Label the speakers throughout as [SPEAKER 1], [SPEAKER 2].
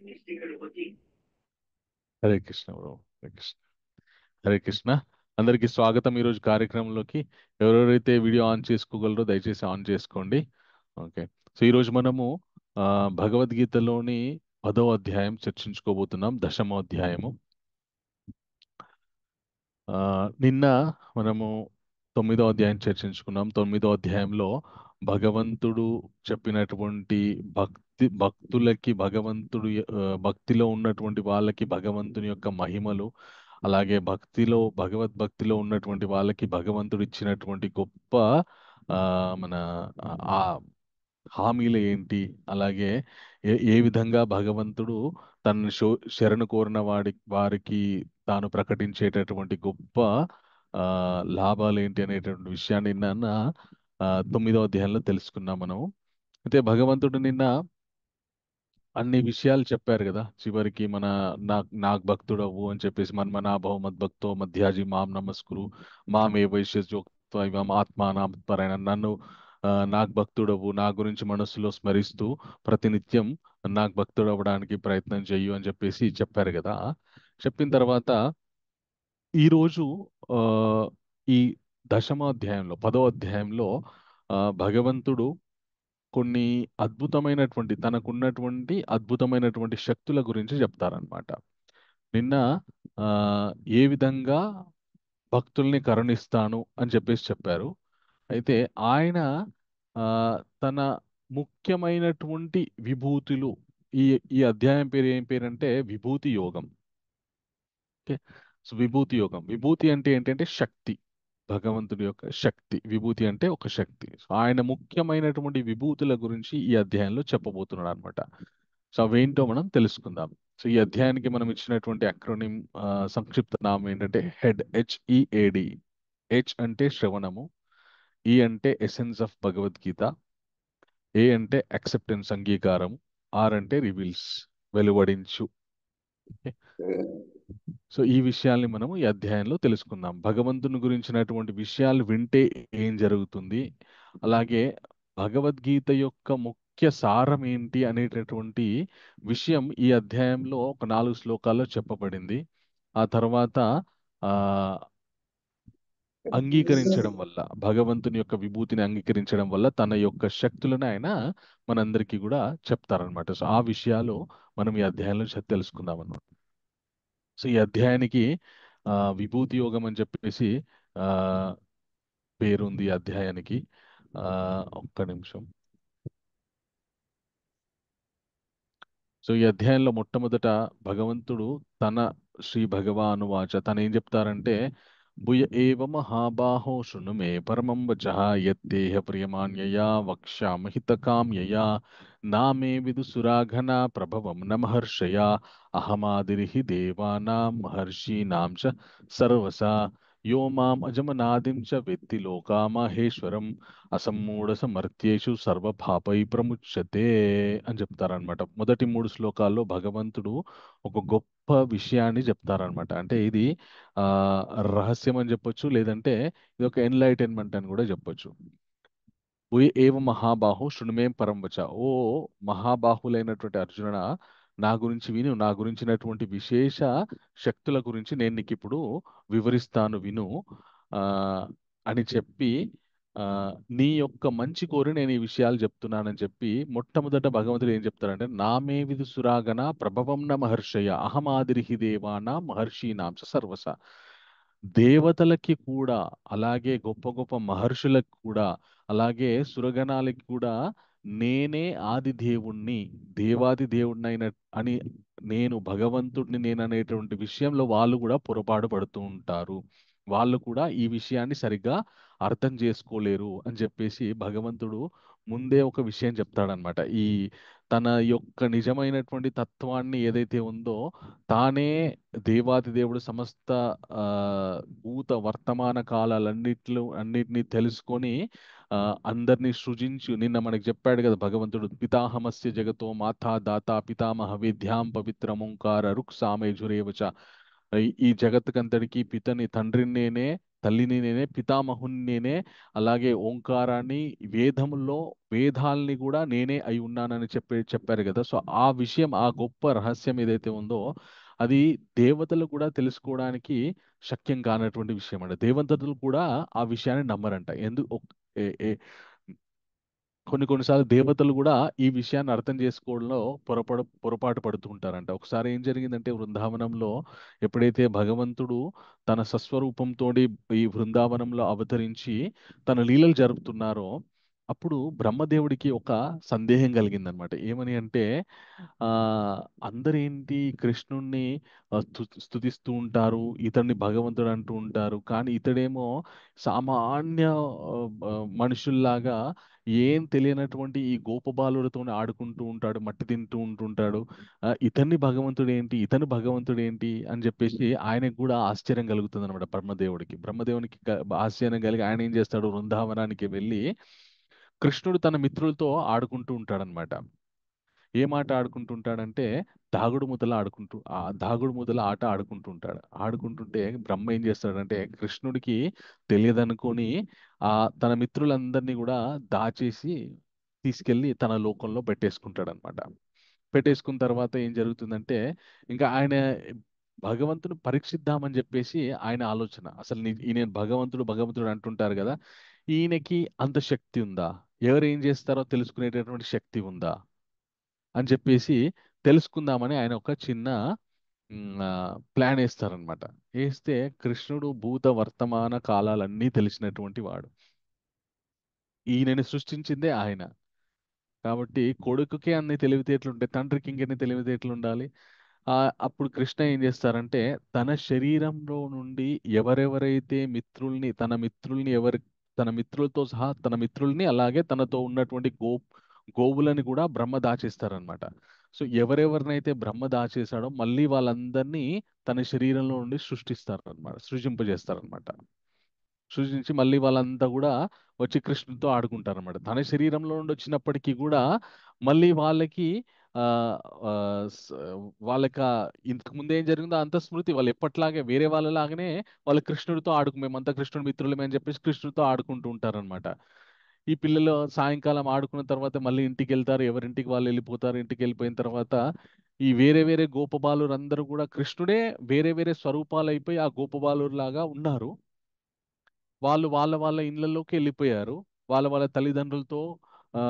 [SPEAKER 1] Hare Krishna bro. Hare Krishna. Hare Krishna. అందరికీ స్వాగతం ఈరోజు కార్యక్రమంలోకి. ఎవరెవరైతే వీడియో ఆన్ చేసుకోగలరో దయచేసి ఆన్ చేసుకోండి. ఓకే. సో ఈరోజు మనము ఆ, భగవద్గీతలోని 10వ అధ్యాయం చర్చించుకోబోతున్నాం, 10వ అధ్యాయము. ఆ, నిన్న మనము 9వ అధ్యాయం చర్చించుకున్నాం. 9వ అధ్యాయంలో భగవంతుడు చెప్పినటువంటి భక్తులకి భగవంతుడు భక్తిలో ఉన్నటువంటి వాళ్ళకి భగవంతుని యొక్క మహిమలు, అలాగే భగవద్భక్తిలో ఉన్నటువంటి వాళ్ళకి భగవంతుడు ఇచ్చినటువంటి గొప్ప ఆ, మన ఆ హామీలు ఏంటి, అలాగే ఏ విధంగా భగవంతుడు తనని శరణు కోరిన వారికి తాను ప్రకటించేటటువంటి గొప్ప ఆ, లాభాలు ఏంటి అనేటువంటి విషయాన్ని నిన్న 9వ అధ్యాయంలో తెలుసుకున్నాం మనం. అయితే భగవంతుడు నిన్న అన్ని విషయాలు చెప్పారు కదా. చివరికి నాకు భక్తుడవు అని చెప్పేసి మన్మనాభవ మద్భక్తో మధ్యాజి మాం నమస్కురు మామే వైశ్యోక్త ఇవం ఆత్మానాత్పరాయణ, నన్ను నాకు భక్తుడవు, నా గురించి మనస్సులో స్మరిస్తూ ప్రతినిత్యం నాకు భక్తుడవడానికి ప్రయత్నం చెయ్యు అని చెప్పేసి చెప్పారు కదా. చెప్పిన తర్వాత ఈరోజు ఆ, ఈ 10వ అధ్యాయంలో 10వ అధ్యాయంలో భగవంతుడు కొన్ని అద్భుతమైనటువంటి శక్తుల గురించి చెప్తారనమాట. నిన్న ఆ, ఏ విధంగా భక్తుల్ని కరుణిస్తాను అని చెప్పేసి చెప్పారు. అయితే ఆయన ఆ, తన ముఖ్యమైనటువంటి విభూతులు, ఈ ఈ అధ్యాయం పేరు ఏం పేరంటే విభూతి యోగం. ఓకే. సో విభూతి యోగం, విభూతి అంటే ఏంటంటే శక్తి, భగవంతుడి యొక్క శక్తి. విభూతి అంటే ఒక శక్తి. సో ఆయన ముఖ్యమైనటువంటి విభూతుల గురించి ఈ అధ్యాయంలో చెప్పబోతున్నాడు అనమాట. సో అవేంటో మనం తెలుసుకుందాం. సో ఈ అధ్యాయానికి మనం ఇచ్చినటువంటి అక్రోనిం, సంక్షిప్త నామం ఏంటంటే HEAD. హెచ్ అంటే శ్రవణము, ఈ అంటే ఎసెన్స్ ఆఫ్ భగవద్గీత, ఏ అంటే అక్సెప్టెన్స్ అంగీకారం, ఆర్ అంటే రివీల్స్ వెలువడించు. సో ఈ విషయాల్ని మనము ఈ అధ్యాయంలో తెలుసుకుందాం. భగవంతుని గురించినటువంటి విషయాలు వింటే ఏం జరుగుతుంది, అలాగే భగవద్గీత యొక్క ముఖ్య సారం ఏంటి అనేటటువంటి విషయం ఈ అధ్యాయంలో ఒక 4 శ్లోకాల్లో చెప్పబడింది. ఆ తర్వాత ఆ అంగీకరించడం వల్ల, భగవంతుని యొక్క విభూతిని అంగీకరించడం వల్ల తన యొక్క శక్తులను ఆయన మనందరికీ కూడా చెప్తారనమాట. సో ఆ విషయాలు మనం ఈ అధ్యాయంలో తెలుసుకుందాం అన్నమాట. సో ఈ అధ్యాయానికి విభూతి యోగం అని చెప్పేసి ఆ, పేరుంది ఈ అధ్యాయానికి. ఆ, ఒక్క నిమిషం. సో ఈ అధ్యాయంలో మొట్టమొదట భగవంతుడు తన శ్రీ భగవానువాచ తను ఏం చెప్తారంటే, భూయ ఏవ మహాబాహో శృణు మే పరమం వచః యత్తేహ ప్రియమాణ్యయా వక్ష్యామహితకామ్యయా నామే విదుసురాఘనా ప్రభవం న మహర్షయా అహమాదిరిహి దేవానాం మహర్షీనాం చ సర్వసా యో మాం అజమనాదిం చ వెత్తి లోకామహేశ్వరం అసమ్మూఢ సమర్థ్యేషు సర్వపాపై ప్రముచ్యతే అని చెప్తారనమాట. మొదటి 3 శ్లోకాల్లో భగవంతుడు ఒక గొప్ప విషయాన్ని చెప్తారనమాట. అంటే ఇది ఆ రహస్యం అని చెప్పొచ్చు, లేదంటే ఇది ఒక ఎన్లైటైన్మెంట్ అని కూడా చెప్పొచ్చు. ఏవ మహాబాహు శృణుమేం పరంవచ. ఓ మహాబాహులైనటువంటి అర్జున, నా గురించి విను, నా గురించినటువంటి విశేష శక్తుల గురించి నేను నీకు ఇప్పుడు వివరిస్తాను, విను ఆ అని చెప్పి, ఆ నీ యొక్క మంచి కోరి నేను ఈ విషయాలు చెప్తున్నానని చెప్పి మొట్టమొదట భగవంతుడు ఏం చెప్తారంటే, నామే విదు సురాగణ ప్రభవం న మహర్షయ అహమాదిరిహి దేవానా మహర్షీనాంశ సర్వస. దేవతలకి కూడా, అలాగే గొప్ప గొప్ప మహర్షులకు కూడా, అలాగే సురగణాలకి కూడా నేనే ఆది దేవుణ్ణి, దేవాది దేవుణ్ణి అని, నేను భగవంతుడిని నేను అనేటువంటి విషయంలో వాళ్ళు కూడా పొరపాటు పడుతూ ఉంటారు. వాళ్ళు కూడా ఈ విషయాన్ని సరిగ్గా అర్థం చేసుకోలేరు అని చెప్పేసి భగవంతుడు ముందే ఒక విషయం చెప్తాడనమాట. ఈ తన యొక్క నిజమైనటువంటి తత్వాన్ని ఏదైతే ఉందో, తానే దేవాది దేవుడు, సమస్త ఆ, భూత వర్తమాన అన్నిటిని తెలుసుకొని అందరినీ సృజించు. నిన్న మనకి చెప్పాడు కదా భగవంతుడు, పితాహమస్య జగతో మాతా దాత పితామహ వేద్యాం పవిత్రమోంకార రుక్ సామేజురేవచ. ఈ జగత్తుకంతటికి పితని తండ్రిని నేనే, తల్లిని నేనే, పితామహుని నేనే, అలాగే ఓంకారాన్ని, వేదముల్లో వేదాల్ని కూడా నేనే అయి ఉన్నానని చెప్పారు కదా. సో ఆ విషయం, ఆ గొప్ప రహస్యం ఏదైతే ఉందో అది దేవతలు కూడా తెలుసుకోవడానికి శక్యం కానటువంటి విషయం అంట. దేవతలు కూడా ఆ విషయాన్ని నమ్మరంట. కొన్నిసార్లు దేవతలు కూడా ఈ విషయాన్ని అర్థం చేసుకోవడంలో పొరపాటు పడుతూ ఉంటారంట. ఒకసారి ఏం జరిగిందంటే వృందావనంలో ఎప్పుడైతే భగవంతుడు తన సస్వరూపంతో ఈ బృందావనంలో అవతరించి తన లీలలు జరుపుతున్నారో అప్పుడు బ్రహ్మదేవుడికి ఒక సందేహం కలిగిందనమాట. ఏమని అంటే ఆ అందరేంటి కృష్ణుణ్ణి స్తుతిస్తూ ఉంటారు, ఇతన్ని భగవంతుడు అంటూ ఉంటారు, కానీ ఇతడేమో సామాన్య మనుషుల్లాగా ఏం తెలియనటువంటి ఈ గోపబాలులతో ఆడుకుంటూ ఉంటాడు, మట్టి తింటూ ఉంటుంటాడు. ఇతన్ని భగవంతుడు ఏంటి, ఇతను భగవంతుడు ఏంటి అని చెప్పేసి ఆయనకు కూడా ఆశ్చర్యం కలుగుతుంది అనమాట. బ్రహ్మదేవునికి ఆశ్చర్యం కలిగి ఆయన ఏం చేస్తాడు, వృందావనానికి వెళ్ళి కృష్ణుడు తన మిత్రులతో ఆడుకుంటూ ఉంటాడనమాట. ఏం ఆట ఆడుకుంటుంటాడంటే దాగుడు మూతల ఆట ఆడుకుంటూ ఉంటాడు. ఆడుకుంటుంటే బ్రహ్మ ఏం చేస్తాడంటే కృష్ణుడికి తెలియదనుకొని ఆ తన మిత్రులందరినీ కూడా దాచేసి తీసుకెళ్లి తన లోకంలో పెట్టేసుకుంటాడనమాట. పెట్టేసుకున్న తర్వాత ఏం జరుగుతుందంటే ఇంకా ఆయన భగవంతుని పరీక్షిద్దామని చెప్పేసి ఆయన ఆలోచన. అసలు ఈయన భగవంతుడు భగవంతుడు అంటుంటారు కదా, ఈయనకి అంత శక్తి ఉందా, ఎవరు ఏం చేస్తారో తెలుసుకునేటటువంటి శక్తి ఉందా అని చెప్పేసి తెలుసుకుందామని ఆయన ఒక చిన్న ప్లాన్ వేస్తారనమాట. వేస్తే కృష్ణుడు భూత వర్తమాన కాలాలన్నీ తెలిసినటువంటి వాడు. ఈయనని సృష్టించిందే ఆయన. కాబట్టి కొడుకుకే అన్ని తెలివితేటలు ఉంటాయి, తండ్రికి ఇంకెన్ని తెలివితేటలు ఉండాలి. ఆ అప్పుడు కృష్ణ ఏం చేస్తారంటే తన శరీరంలో నుండి ఎవరెవరైతే మిత్రుల్ని తన మిత్రులతో సహా తన మిత్రుల్ని అలాగే తనతో ఉన్నటువంటి గోవులని కూడా బ్రహ్మ దాచేస్తారనమాట. సో ఎవరెవరినైతే బ్రహ్మ దాచేశాడో మళ్ళీ వాళ్ళందరినీ తన శరీరంలో నుండి సృజింపజేస్తారనమాట. సృజించి మళ్ళీ వాళ్ళంతా కూడా వచ్చి కృష్ణుడితో ఆడుకుంటారన్నమాట. తన శరీరంలో నుండి వచ్చినప్పటికీ కూడా మళ్ళీ వాళ్ళకి ఆ ఆ, స- వాళ్ళకి ఇంతకు ముందు ఏం జరిగిందో అంత స్మృతి, వాళ్ళు ఎప్పట్లాగే వేరే వాళ్ళలాగానే వాళ్ళు కృష్ణుడితో మేమంతా కృష్ణుడి మిత్రులమే అని చెప్పేసి కృష్ణుడితో ఆడుకుంటూ ఉంటారన్నమాట. ఈ పిల్లలు సాయంకాలం ఆడుకున్న తర్వాత మళ్ళీ ఇంటికి వెళ్తారు, ఎవరింటికి వాళ్ళు వెళ్ళిపోతారు. ఇంటికి వెళ్ళిపోయిన తర్వాత ఈ వేరే వేరే గోపబాలురు అందరూ కూడా కృష్ణుడే వేరే వేరే స్వరూపాలు అయిపోయి ఆ గోపబాలురు లాగా ఉన్నారు. వాళ్ళు వాళ్ళ ఇళ్ళల్లోకి వెళ్ళిపోయారు. వాళ్ళ తల్లిదండ్రులతో ఆ,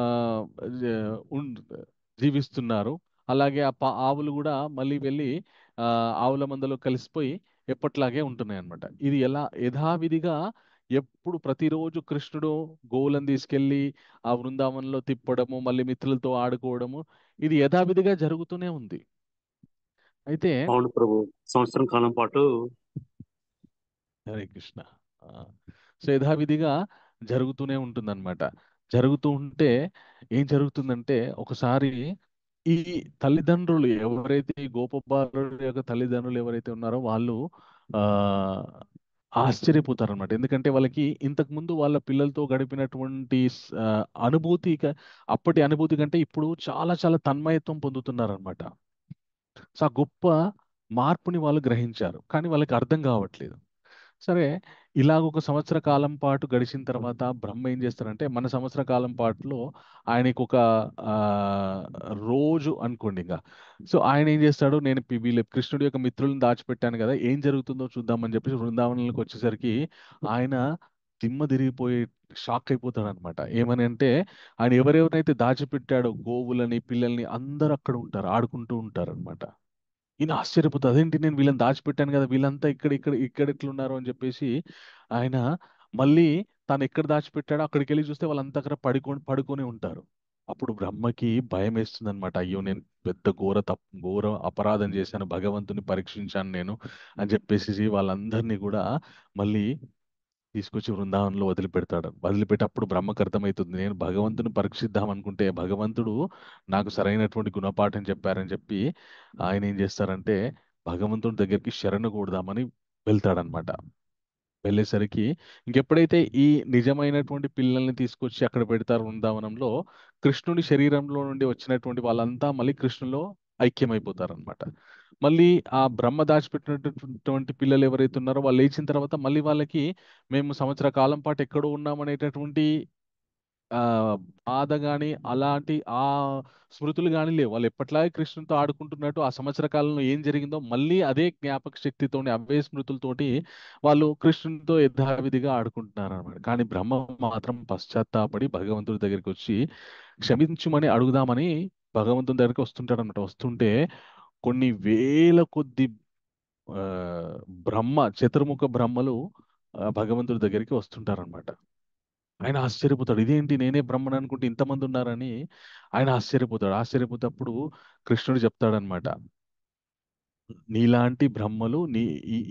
[SPEAKER 1] జ- ఉన్- జీవిస్తున్నారు. అలాగే ఆవులు కూడా మళ్ళీ వెళ్ళి ఆ, ఆవుల మందలో కలిసిపోయి ఎప్పట్లాగే ఉంటున్నాయి అన్నమాట. ఇది ఎలా యథావిధిగా ఎప్పుడు ప్రతిరోజు కృష్ణుడు గోవులను తీసుకెళ్ళి ఆ బృందావనంలో తిప్పడము, మళ్ళీ మిత్రులతో ఆడుకోవడము, ఇది యథావిధిగా జరుగుతూనే ఉంది. అయితే
[SPEAKER 2] అవును ప్రభు. సంవత్సరం కాలం పాటు.
[SPEAKER 1] హరే కృష్ణ. ఆ, సో యథావిధిగా జరుగుతూనే ఉంటుందన్నమాట. జరుగుతూ ఉంటే ఏం జరుగుతుందంటే ఒకసారి ఈ తల్లిదండ్రులు ఎవరైతే ఈ గోపబాలుడి యొక్క తల్లిదండ్రులు ఎవరైతే ఉన్నారో వాళ్ళు ఆ ఆశ్చర్యపోతారనమాట. ఎందుకంటే వాళ్ళకి ఇంతకు ముందు వాళ్ళ పిల్లలతో గడిపినటువంటి అనుభూతి అప్పటి అనుభూతి కంటే ఇప్పుడు చాలా చాలా తన్మయత్వం పొందుతున్నారనమాట. సో ఆ గొప్ప మార్పుని వాళ్ళు గ్రహించారు, కానీ వాళ్ళకి అర్థం కావట్లేదు. సరే, ఇలాగ ఒక సంవత్సర కాలం పాటు గడిచిన తర్వాత బ్రహ్మ ఏం చేస్తారంటే మన సంవత్సర కాలం పాటులో ఆయనకు ఒక ఆ, రోజు అనుకోండి ఇంకా. సో ఆయన ఏం చేస్తాడు, నేను వీళ్ళ కృష్ణుడి యొక్క మిత్రులను దాచిపెట్టాను కదా, ఏం జరుగుతుందో చూద్దామని చెప్పేసి బృందావనంలోకి వచ్చేసరికి ఆయన దిమ్మ తిరిగిపోయి షాక్ అయిపోతాడు అనమాట. ఏమని అంటే ఆయన ఎవరెవరైతే దాచిపెట్టాడో గోవులని పిల్లల్ని అందరూ అక్కడ ఉంటారు, ఆడుకుంటూ ఉంటారు అనమాట. ఈయన ఆశ్చర్యపోతుంది, అదేంటి నేను వీళ్ళని దాచిపెట్టాను కదా, వీళ్ళంతా ఇక్కడ ఎట్లున్నారు అని చెప్పేసి ఆయన మళ్ళీ తాను ఎక్కడ దాచిపెట్టాడో అక్కడికి వెళ్ళి చూస్తే వాళ్ళంతా అక్కడ పడుకొని ఉంటారు. అప్పుడు బ్రహ్మకి భయం వేస్తుంది అనమాట. అయ్యో నేను పెద్ద ఘోర అపరాధం చేశాను, భగవంతుని పరీక్షించాను నేను అని చెప్పేసి వాళ్ళందరినీ కూడా మళ్ళీ తీసుకొచ్చి వృందావనంలో వదిలిపెడతాడు. వదిలిపెట్టి అప్పుడు బ్రహ్మకు అర్థమవుతుంది, నేను భగవంతుని పరీక్షిద్దాం అనుకుంటే భగవంతుడు నాకు సరైనటువంటి గుణపాఠం చెప్పారని చెప్పి ఆయన ఏం చేస్తారంటే భగవంతుడి దగ్గరికి శరణు కూడదామని వెళ్తాడనమాట. వెళ్ళేసరికి ఇంకెప్పుడైతే ఈ నిజమైనటువంటి పిల్లల్ని తీసుకొచ్చి అక్కడ పెడతారు బృందావనంలో, కృష్ణుడి శరీరంలో నుండి వచ్చినటువంటి వాళ్ళంతా మళ్ళీ కృష్ణులో ఐక్యమైపోతారనమాట. మళ్ళీ ఆ బ్రహ్మ దాచిపెట్టినటువంటి పిల్లలు ఎవరైతే ఉన్నారో వాళ్ళు లేచిన తర్వాత మళ్ళీ వాళ్ళకి మేము సంవత్సర కాలం పాటు ఎక్కడో ఉన్నామనేటటువంటి ఆ బాధ గాని అలాంటి ఆ స్మృతులు గాని లేవు. వాళ్ళు ఎప్పట్లాగే కృష్ణునితో ఆడుకుంటున్నట్టు ఆ సంవత్సర కాలంలో ఏం జరిగిందో మళ్ళీ అదే జ్ఞాపక శక్తితోని అవే స్మృతులతోటి వాళ్ళు కృష్ణునితో యథావిధిగా ఆడుకుంటున్నారు అనమాట. కానీ బ్రహ్మ మాత్రం పశ్చాత్తాపడి భగవంతుడి దగ్గరికి వచ్చి క్షమించుమని అడుగుదామని భగవంతుని దగ్గరికి వస్తుంటాడు అనమాట. వస్తుంటే కొన్ని వేల కొద్ది ఆ, చతుర్ముఖ బ్రహ్మలు భగవంతుడి దగ్గరికి వస్తుంటారనమాట. ఆయన ఆశ్చర్యపోతాడు. ఇదేంటి, నేనే బ్రహ్మను అనుకుంటే ఇంతమంది ఉన్నారని ఆయన ఆశ్చర్యపోతాడు. ఆశ్చర్యపోతే అప్పుడు కృష్ణుడు చెప్తాడనమాట, నీలాంటి బ్రహ్మలు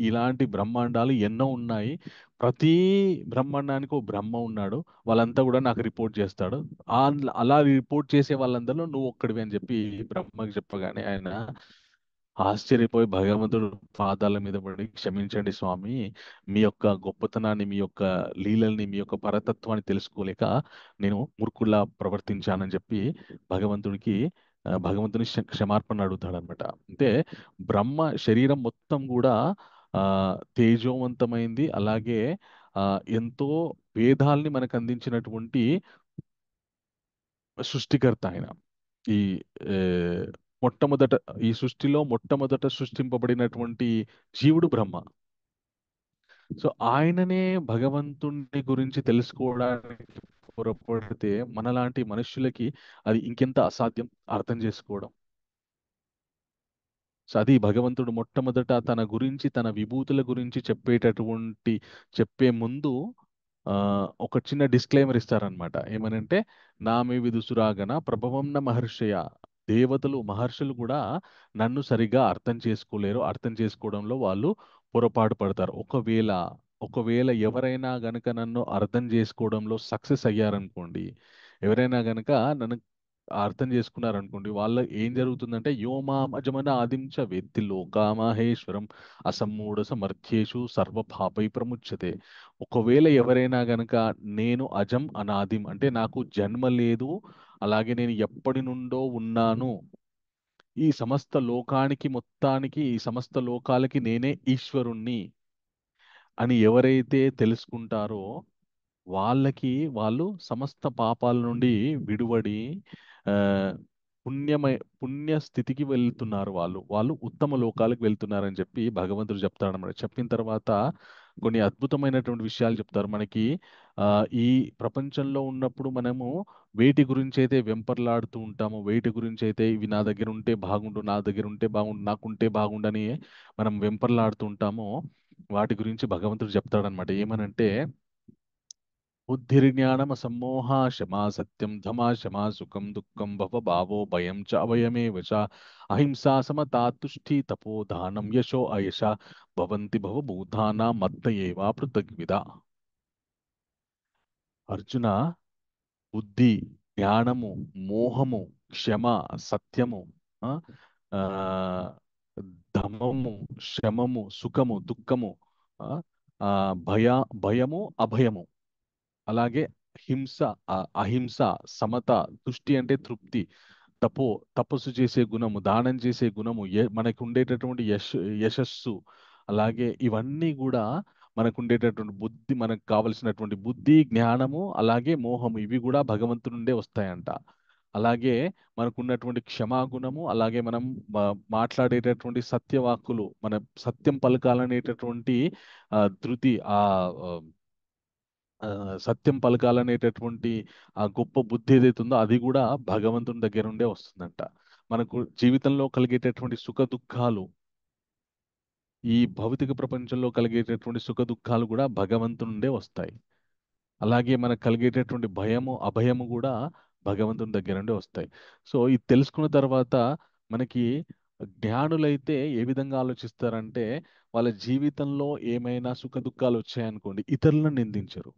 [SPEAKER 1] ఇలాంటి బ్రహ్మాండాలు ఎన్నో ఉన్నాయి. ప్రతి బ్రహ్మాండానికి ఒక బ్రహ్మ ఉన్నాడు. వాళ్ళంతా కూడా నాకు రిపోర్ట్ చేస్తాడు. ఆ అలా రిపోర్ట్ చేసే వాళ్ళందరిలో నువ్వు ఒక్కడివి అని చెప్పి బ్రహ్మకి చెప్పగానే ఆయన ఆశ్చర్యపోయి భగవంతుడు పాదాల మీద పడి, క్షమించండి స్వామి, మీ యొక్క గొప్పతనాన్ని, మీ యొక్క లీలల్ని, మీ యొక్క పరతత్వాన్ని తెలుసుకోలేక నేను మూర్ఖుల్లా ప్రవర్తించానని చెప్పి భగవంతుడికి భగవంతుని క్షమార్పణ అడుగుతాడనమాట. అంటే బ్రహ్మ శరీరం మొత్తం కూడా ఆ తేజోవంతమైంది. అలాగే ఆ ఎంతో వేదాల్ని మనకు అందించినటువంటి సృష్టికర్త ఆయన. ఈ ఏ, మొట్టమొదట ఈ సృష్టిలో మొట్టమొదట సృష్టింపబడినటువంటి జీవుడు బ్రహ్మ. సో ఆయననే భగవంతుని గురించి తెలుసుకోవడానికి పొరపడితే మనలాంటి మనుషులకి అది ఇంకెంత అసాధ్యం అర్థం చేసుకోవడం. సో అది భగవంతుడు మొట్టమొదట తన గురించి, తన విభూతుల గురించి చెప్పే ముందు ఆ, ఒక చిన్న డిస్క్లైమర్ ఇస్తారనమాట. ఏమనంటే, నామే విదుసురాగన ప్రభవం న మహర్షయ, దేవతలు మహర్షులు కూడా నన్ను సరిగా అర్థం చేసుకోలేరు. అర్థం చేసుకోవడంలో వాళ్ళు పొరపాటు పడతారు. ఒకవేళ ఎవరైనా గనుక నన్ను అర్థం చేసుకోవడంలో సక్సెస్ అయ్యారనుకోండి, ఎవరైనా గనుక నన్ను అర్థం చేసుకున్నారనుకోండి, వాళ్ళ ఏం జరుగుతుందంటే, యోమాం అజమన ఆదించ వేత్తి లోకామహేశ్వరం అసమ్మూఢ సమర్థ్యేషు సర్వ పాపై ప్రముచ్యతే. ఒకవేళ ఎవరైనా గనక నేను అజం అనాదిం అంటే నాకు జన్మ లేదు, అలాగే నేను ఎప్పటి నుండో ఉన్నాను, ఈ సమస్త లోకాలకి నేనే ఈశ్వరుణ్ణి అని ఎవరైతే తెలుసుకుంటారో వాళ్ళు సమస్త పాపాల నుండి విడువడి ఆ, పుణ్య స్థితికి వెళ్తున్నారు. వాళ్ళు ఉత్తమ లోకాలకు వెళ్తున్నారని చెప్పి భగవంతుడు చెప్తాడన్నమాట. చెప్పిన తర్వాత కొన్ని అద్భుతమైనటువంటి విషయాలు చెప్తారు మనకి. ఆ, ఈ ప్రపంచంలో ఉన్నప్పుడు మనము వేటి గురించి అయితే వెంపర్లాడుతూ ఉంటామో, వేటి గురించి అయితే ఇవి నా దగ్గర ఉంటే బాగుండు, నా దగ్గర ఉంటే బాగుండు, నాకుంటే బాగుండని మనం వెంపర్లాడుతూ ఉంటామో, వాటి గురించి భగవంతుడు చెప్తాడనమాట. ఏమనంటే, బుద్ధిర్జ్ఞానమ సమ్మోహ శమా సత్యం ధమా శమా సుఖం దుఃఖం భవ భావో భయం చ అభయమేవ చ అహింసా సమతా తుష్టి తపో దానం యశో అయశ భవంతి భవభూతానాం మత్త ఏవా పృథగ్విద. అర్జున, బుద్ధి, జ్ఞానము, మోహము, క్షమ, సత్యము, ఆ, ఆ, ధమము, శమము, సుఖము, దుఃఖము, ఆ, ఆ, భయ భయము, అభయము, అలాగే హింస, అహింస, సమత, తుష్టి అంటే తృప్తి, తపో తపస్సు చేసే గుణము, దానం చేసే గుణము, మనకు ఉండేటటువంటి యశస్సు, అలాగే ఇవన్నీ కూడా మనకు ఉండేటటువంటి బుద్ధి, మనకు కావలసినటువంటి బుద్ధి, జ్ఞానము, అలాగే మోహము, ఇవి కూడా భగవంతుడి నుండే వస్తాయంట. అలాగే మనకున్నటువంటి క్షమాగుణము, అలాగే మనం మాట్లాడేటటువంటి సత్యవాక్కులు, మన సత్యం పలకాలనేటటువంటి ధృతి, ఆ, సత్యం పలకాలనేటటువంటి ఆ గొప్ప బుద్ధి ఏదైతే ఉందో అది కూడా భగవంతుని దగ్గర నుండే వస్తుందంట. మనకు జీవితంలో కలిగేటటువంటి సుఖ దుఃఖాలు, ఈ భౌతిక ప్రపంచంలో కలిగేటటువంటి సుఖ దుఃఖాలు కూడా భగవంతుని నుండే వస్తాయి. అలాగే మనకు కలిగేటటువంటి భయము, అభయము కూడా భగవంతుని దగ్గర నుండే వస్తాయి. సో ఇది తెలుసుకున్న తర్వాత మనకి జ్ఞానులైతే ఏ విధంగా ఆలోచిస్తారంటే, వాళ్ళ జీవితంలో ఏమైనా సుఖ దుఃఖాలు వచ్చాయనుకోండి, ఇతరులను నిందించరు.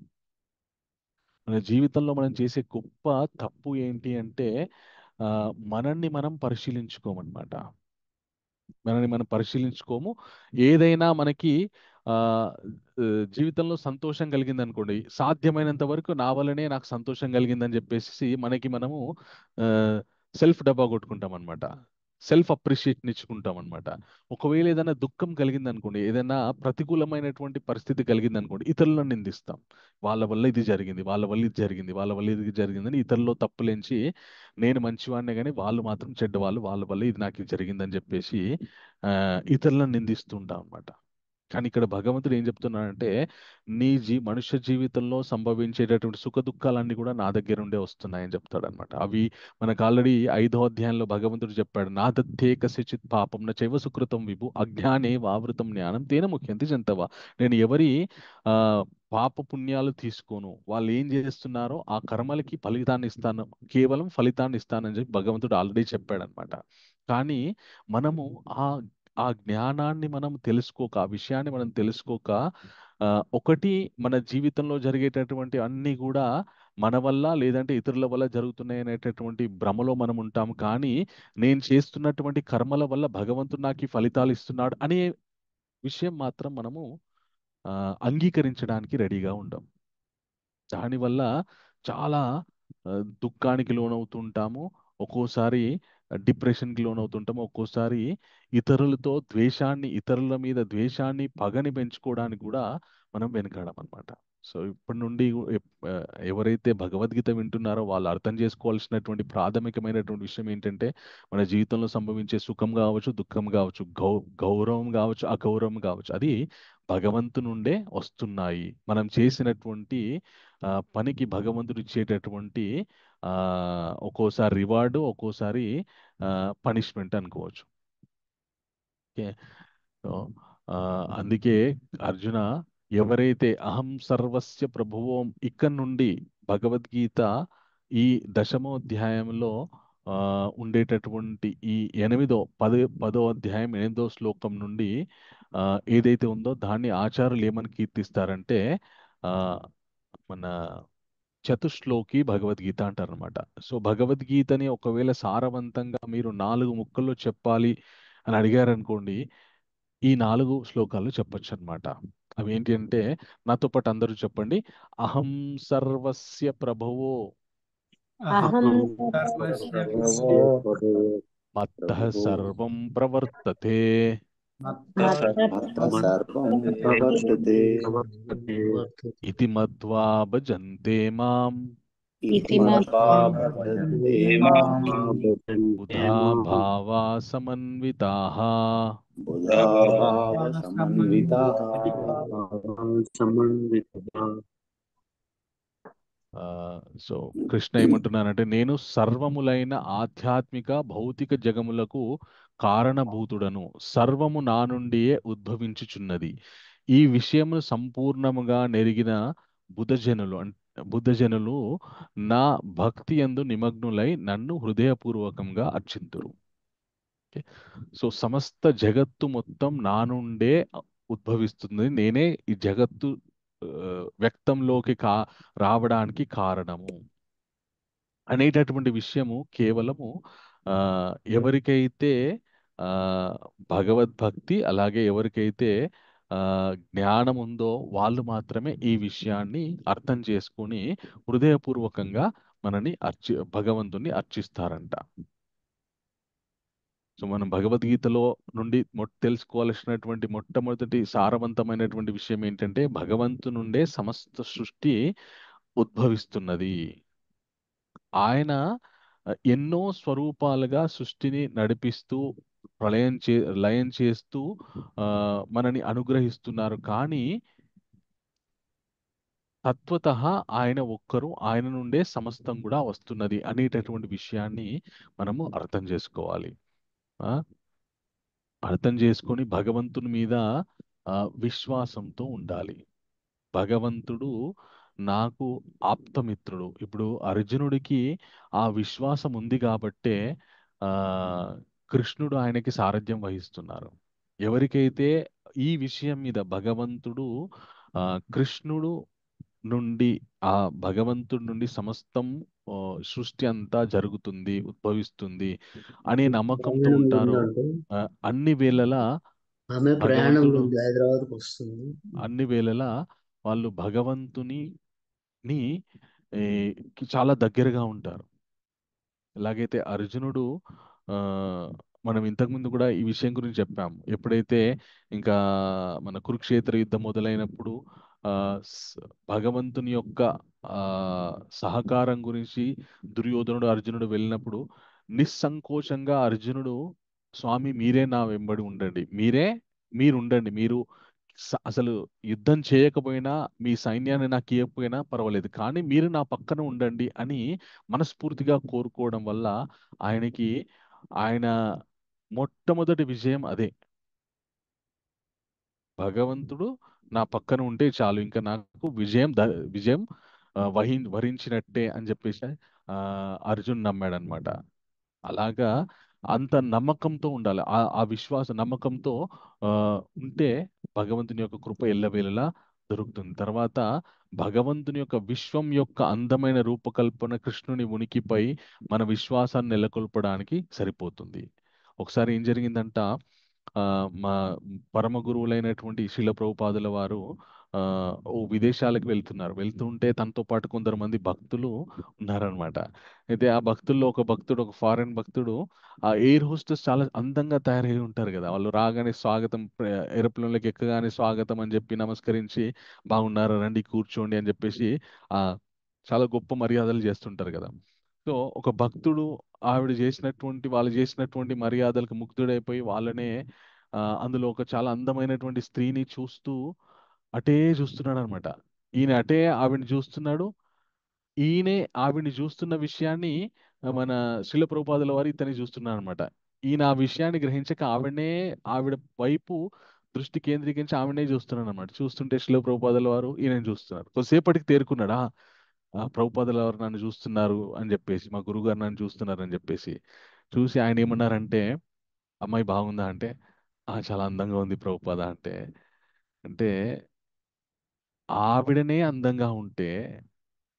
[SPEAKER 1] మన జీవితంలో మనం చేసే గొప్ప తప్పు ఏంటి అంటే, ఆ, మనల్ని మనం పరిశీలించుకోమన్నమాట. మనల్ని మనం పరిశీలించుకోము. ఏదైనా మనకి ఆ ఆ, జీవితంలో సంతోషం కలిగింది అనుకోండి, సాధ్యమైనంత వరకు నా వల్లనే నాకు సంతోషం కలిగిందని చెప్పేసి మనకి మనము సెల్ఫ్ డబ్బా కొట్టుకుంటాం అనమాట. సెల్ఫ్ అప్రిషియేషన్ ఇచ్చుకుంటాం అనమాట. ఒకవేళ ఏదైనా దుఃఖం కలిగింది అనుకోండి, ఏదైనా ప్రతికూలమైనటువంటి పరిస్థితి కలిగింది అనుకోండి, ఇతరులను నిందిస్తాం. వాళ్ళ వల్ల ఇది జరిగింది, వాళ్ళ వల్ల ఇది జరిగింది, వాళ్ళ వల్ల ఇది జరిగిందని ఇతరుల్లో తప్పులేంచి నేను మంచివాడినే కానీ వాళ్ళు మాత్రం చెడ్డవాళ్ళు, వాళ్ళ వల్ల ఇది నాకు ఇది జరిగిందని చెప్పేసి ఇతరులను నిందిస్తుంటాం అనమాట. కానీ ఇక్కడ భగవంతుడు ఏం చెప్తున్నాడంటే, మనుష్య జీవితంలో సంభవించేటటువంటి సుఖ దుఃఖాలన్నీ కూడా నా దగ్గర నుండే వస్తున్నాయని చెప్తాడు అనమాట. అవి మనకు ఆల్రెడీ 5వ అధ్యాయంలో భగవంతుడు చెప్పాడు, నా దత్తే కస్యచిత్ పాపం న చైవ సుకృతం విభు అజ్ఞానే వావృతం జ్ఞానం తేన ముఖ్యంతి జంతవ. నేను ఎవరి ఆ పాప పుణ్యాలు తీసుకోను, వాళ్ళు ఏం చేస్తున్నారో ఆ కర్మలకి ఫలితాన్ని ఇస్తాను, కేవలం ఫలితాన్ని ఇస్తానని చెప్పి భగవంతుడు ఆల్రెడీ చెప్పాడు అనమాట. కానీ మనము ఆ ఆ జ్ఞానాన్ని మనం తెలుసుకోక, ఆ విషయాన్ని మనం తెలుసుకోక, ఆ, ఒకటి మన జీవితంలో జరిగేటటువంటి అన్నీ కూడా మన వల్ల లేదంటే ఇతరుల వల్ల జరుగుతున్నాయి అనేటటువంటి భ్రమలో మనం ఉంటాం. కానీ నేను చేస్తున్నటువంటి కర్మల వల్ల భగవంతుడు నాకు ఈ ఫలితాలు ఇస్తున్నాడు అనే విషయం మాత్రం మనము ఆ, అంగీకరించడానికి రెడీగా ఉండం. దానివల్ల చాలా ఆ, దుఃఖానికి లోనవుతుంటాము. ఒక్కోసారి డిప్రెషన్కి లోనవుతుంటాము. ఒక్కోసారి ఇతరుల మీద ద్వేషాన్ని, పగని పెంచుకోవడానికి కూడా మనం వెనకాడం అనమాట. సో ఇప్పటి నుండి ఎవరైతే భగవద్గీత వింటున్నారో వాళ్ళు అర్థం చేసుకోవాల్సినటువంటి ప్రాథమికమైనటువంటి విషయం ఏంటంటే, మన జీవితంలో సంభవించే సుఖం కావచ్చు, దుఃఖం కావచ్చు, గౌరవం కావచ్చు, అగౌరవం కావచ్చు, అది భగవంతు నుండే వస్తున్నాయి. మనం చేసినటువంటి పనికి భగవంతుడు ఇచ్చేటటువంటి ఆ, ఒక్కోసారి రివార్డు, ఒక్కోసారి పనిష్మెంట్ అనుకోవచ్చు. ఓకే. సో అందుకే అర్జున, ఎవరైతే అహం సర్వస్య ప్రభువం ఇక్కడ నుండి భగవద్గీత ఈ 10వ అధ్యాయంలో ఆ, ఉండేటటువంటి ఈ 10వ అధ్యాయం 8వ శ్లోకం నుండి ఆ, ఏదైతే ఉందో దాన్ని ఆచార్యులు ఏమని కీర్తిస్తారంటే, ఆ, మన చతుశ్లోకి భగవద్గీత అంటారనమాట. సో భగవద్గీతని ఒకవేళ సారవంతంగా మీరు 4 ముక్కల్లో చెప్పాలి అని అడిగారనుకోండి, ఈ 4 శ్లోకాలు చెప్పొచ్చు అనమాట. అవి ఏంటి అంటే, నాతో పాటు అందరూ చెప్పండి: అహం సర్వస్య ప్రభువో
[SPEAKER 3] అహం
[SPEAKER 2] అహం
[SPEAKER 3] సర్వస్య
[SPEAKER 2] సర్వస్య
[SPEAKER 3] ప్రభువు
[SPEAKER 2] ప్రభువు
[SPEAKER 1] మత్తః
[SPEAKER 2] ప్రభువు
[SPEAKER 1] సర్వం ప్రవర్తతే
[SPEAKER 3] మత్త
[SPEAKER 4] మత్త సర్వం ప్రవర్తతే
[SPEAKER 2] ప్రవర్తతే
[SPEAKER 1] ఇతి మత్వా భజంతే మాం
[SPEAKER 4] ఇతి
[SPEAKER 3] ఇతి
[SPEAKER 4] మత్వా
[SPEAKER 3] మత్వా
[SPEAKER 4] భజంతే
[SPEAKER 3] భజంతే
[SPEAKER 4] మాం
[SPEAKER 3] మాం
[SPEAKER 2] భజంతే
[SPEAKER 1] బుధా
[SPEAKER 2] మాం
[SPEAKER 1] భావా సమన్వితాః.
[SPEAKER 4] బుధా భావ సమన్వితాః.
[SPEAKER 2] సమన్వితః.
[SPEAKER 1] ఆ, సో కృష్ణ ఏమంటున్నానంటే, నేను సర్వములైన ఆధ్యాత్మిక భౌతిక జగములకు కారణభూతుడను, సర్వము నా నుండియే ఉద్భవించుచున్నది. ఈ విషయమును సంపూర్ణముగా నెరిగిన బుద్ధజనులు నా భక్తి యందు నిమగ్నులై నన్ను హృదయపూర్వకంగా అర్చింతురు. ఓకే. సో సమస్త జగత్తు మొత్తం నా నుండే ఉద్భవిస్తుంది, నేనే ఈ జగత్తు ఆ, వ్యక్తంలోకి రావడానికి కారణము అనేటటువంటి విషయము కేవలము ఆ, ఎవరికైతే ఆ, భగవద్భక్తి, అలాగే ఎవరికైతే ఆ, జ్ఞానం ఉందో వాళ్ళు మాత్రమే ఈ విషయాన్ని అర్థం చేసుకొని హృదయపూర్వకంగా భగవంతుని అర్చిస్తారంట. సో మనం భగవద్గీతలో నుండి తెలుసుకోవాల్సినటువంటి మొట్టమొదటి సారవంతమైనటువంటి విషయం ఏంటంటే, భగవంతు నుండే సమస్త సృష్టి ఉద్భవిస్తున్నది. ఆయన ఎన్నో స్వరూపాలుగా సృష్టిని నడిపిస్తూ, ప్రళయం చే లయం చేస్తూ ఆ, మనని అనుగ్రహిస్తున్నారు. కానీ తత్వతః ఆయన ఒక్కరు, ఆయన నుండే సమస్తం కూడా వస్తున్నది అనేటటువంటి విషయాన్ని మనము అర్థం చేసుకోవాలి. ఆ అర్థం చేసుకొని భగవంతుని మీద విశ్వాసంతో ఉండాలి. భగవంతుడు నాకు ఆప్తమిత్రుడు. ఇప్పుడు అర్జునుడికి ఆ విశ్వాసం ఉంది కాబట్టే ఆ, కృష్ణుడు ఆయనకి సారథ్యం వహిస్తున్నారు. ఎవరికైతే ఈ విషయం మీద భగవంతుడు ఆ, కృష్ణుడు నుండి ఆ భగవంతుడి నుండి సమస్తం ఆ, సృష్టి అంతా జరుగుతుంది, ఉద్భవిస్తుంది అనే నమ్మకంతో
[SPEAKER 5] ప్రయాణంలో
[SPEAKER 1] ఉంటారో,
[SPEAKER 5] ఉందంటే
[SPEAKER 1] ఆ, అన్ని వేళలా
[SPEAKER 5] ఆమె ప్రయాణంలో
[SPEAKER 1] భగవంతుడు
[SPEAKER 5] ఉంది, హైదరాబాద్కి వస్తుంది.
[SPEAKER 1] అన్ని వేళలా వాళ్ళు ని ఏ, కి చాలా దగ్గరగా ఉంటారు. ఎలాగైతే అర్జునుడు ఆ, మనం ఇంతకుముందు కూడా ఈ విషయం గురించి చెప్పాం. ఎప్పుడైతే ఇంకా మన కురుక్షేత్ర యుద్ధం మొదలైనప్పుడు ఆ, స్- భగవంతుని యొక్క ఆ, సహకారం గురించి దుర్యోధనుడు అర్జునుడు వెళ్ళినప్పుడు నిస్సంకోచంగా అర్జునుడు, స్వామి మీరే నా వెంబడి ఉండండి, మీరు ఉండండి, మీరు అసలు యుద్ధం చేయకపోయినా మీ సైన్యాన్ని నాకు ఇవ్వకపోయినా పర్వాలేదు, కానీ మీరు నా పక్కన ఉండండి అని మనస్ఫూర్తిగా కోరుకోవడం వల్ల ఆయనకి ఆయన మొట్టమొదటి విజయం అదే. భగవంతుడు నా పక్కన ఉంటే చాలు, ఇంకా నాకు విజయం వరించినట్టే అని చెప్పేసి ఆ, అర్జున్ నమ్మాడనమాట. అలాగా అంత నమ్మకంతో ఉండాలి. ఆ విశ్వాస నమ్మకంతో ఆ, ఉంటే భగవంతుని యొక్క కృప ఎల్లవేళలా దొరుకుతుంది. తర్వాత భగవంతుని యొక్క విశ్వం యొక్క అందమైన రూపకల్పన కృష్ణుని ఉనికిపై మన విశ్వాసాన్ని నెలకొల్పడానికి సరిపోతుంది. ఒకసారి ఏం జరిగిందంట, ఆ, మా పరమ గురువులైనటువంటి శిల ప్రభుపాదుల వారు ఆ, ఓ విదేశాలకు వెళ్తున్నారు. వెళ్తుంటే తనతో పాటు కొందరు మంది భక్తులు ఉన్నారనమాట. అయితే ఆ భక్తుల్లో ఒక భక్తుడు, ఒక ఫారెన్ భక్తుడు, ఆ ఎయిర్ హోస్టెస్ చాలా అందంగా తయారై ఉంటారు కదా, వాళ్ళు రాగానే స్వాగతం, ఏరోప్లేన్లోకి ఎక్కగానే స్వాగతం అని చెప్పి నమస్కరించి, బాగున్నారా రండి కూర్చోండి అని చెప్పేసి ఆ చాలా గొప్ప మర్యాదలు చేస్తుంటారు కదా. సో ఒక భక్తుడు వాళ్ళు చేసినటువంటి మర్యాదలకు ముగ్ధుడైపోయి వాళ్ళనే అందులో ఒక చాలా అందమైనటువంటి స్త్రీని చూస్తూ అటే చూస్తున్నాడు అనమాట. ఈయన అటే ఆవిడని చూస్తున్నాడు. ఈయనే ఆవిడ్ని చూస్తున్న విషయాన్ని మన శ్రీల ప్రభుపాదుల వారు ఇతన్ని చూస్తున్నారు అనమాట. ఈయన ఆ విషయాన్ని గ్రహించక ఆవిడ వైపు దృష్టి కేంద్రీకరించి ఆవిడనే చూస్తున్నాడు అనమాట. చూస్తుంటే శ్రీల ప్రభుపాదుల వారు ఈయనని చూస్తున్నారు. కొద్దిసేపటికి తేరుకున్నాడా, ప్రభుపాదుల వారు నన్ను చూస్తున్నారు అని చెప్పేసి, మా గురుగారు నన్ను చూస్తున్నారు అని చెప్పేసి. చూసి ఆయన ఏమన్నారంటే, అమ్మాయి బాగుందా అంటే, చాలా అందంగా ఉంది ప్రభుపాద అంటే. అంటే ఆవిడనే అందంగా ఉంటే,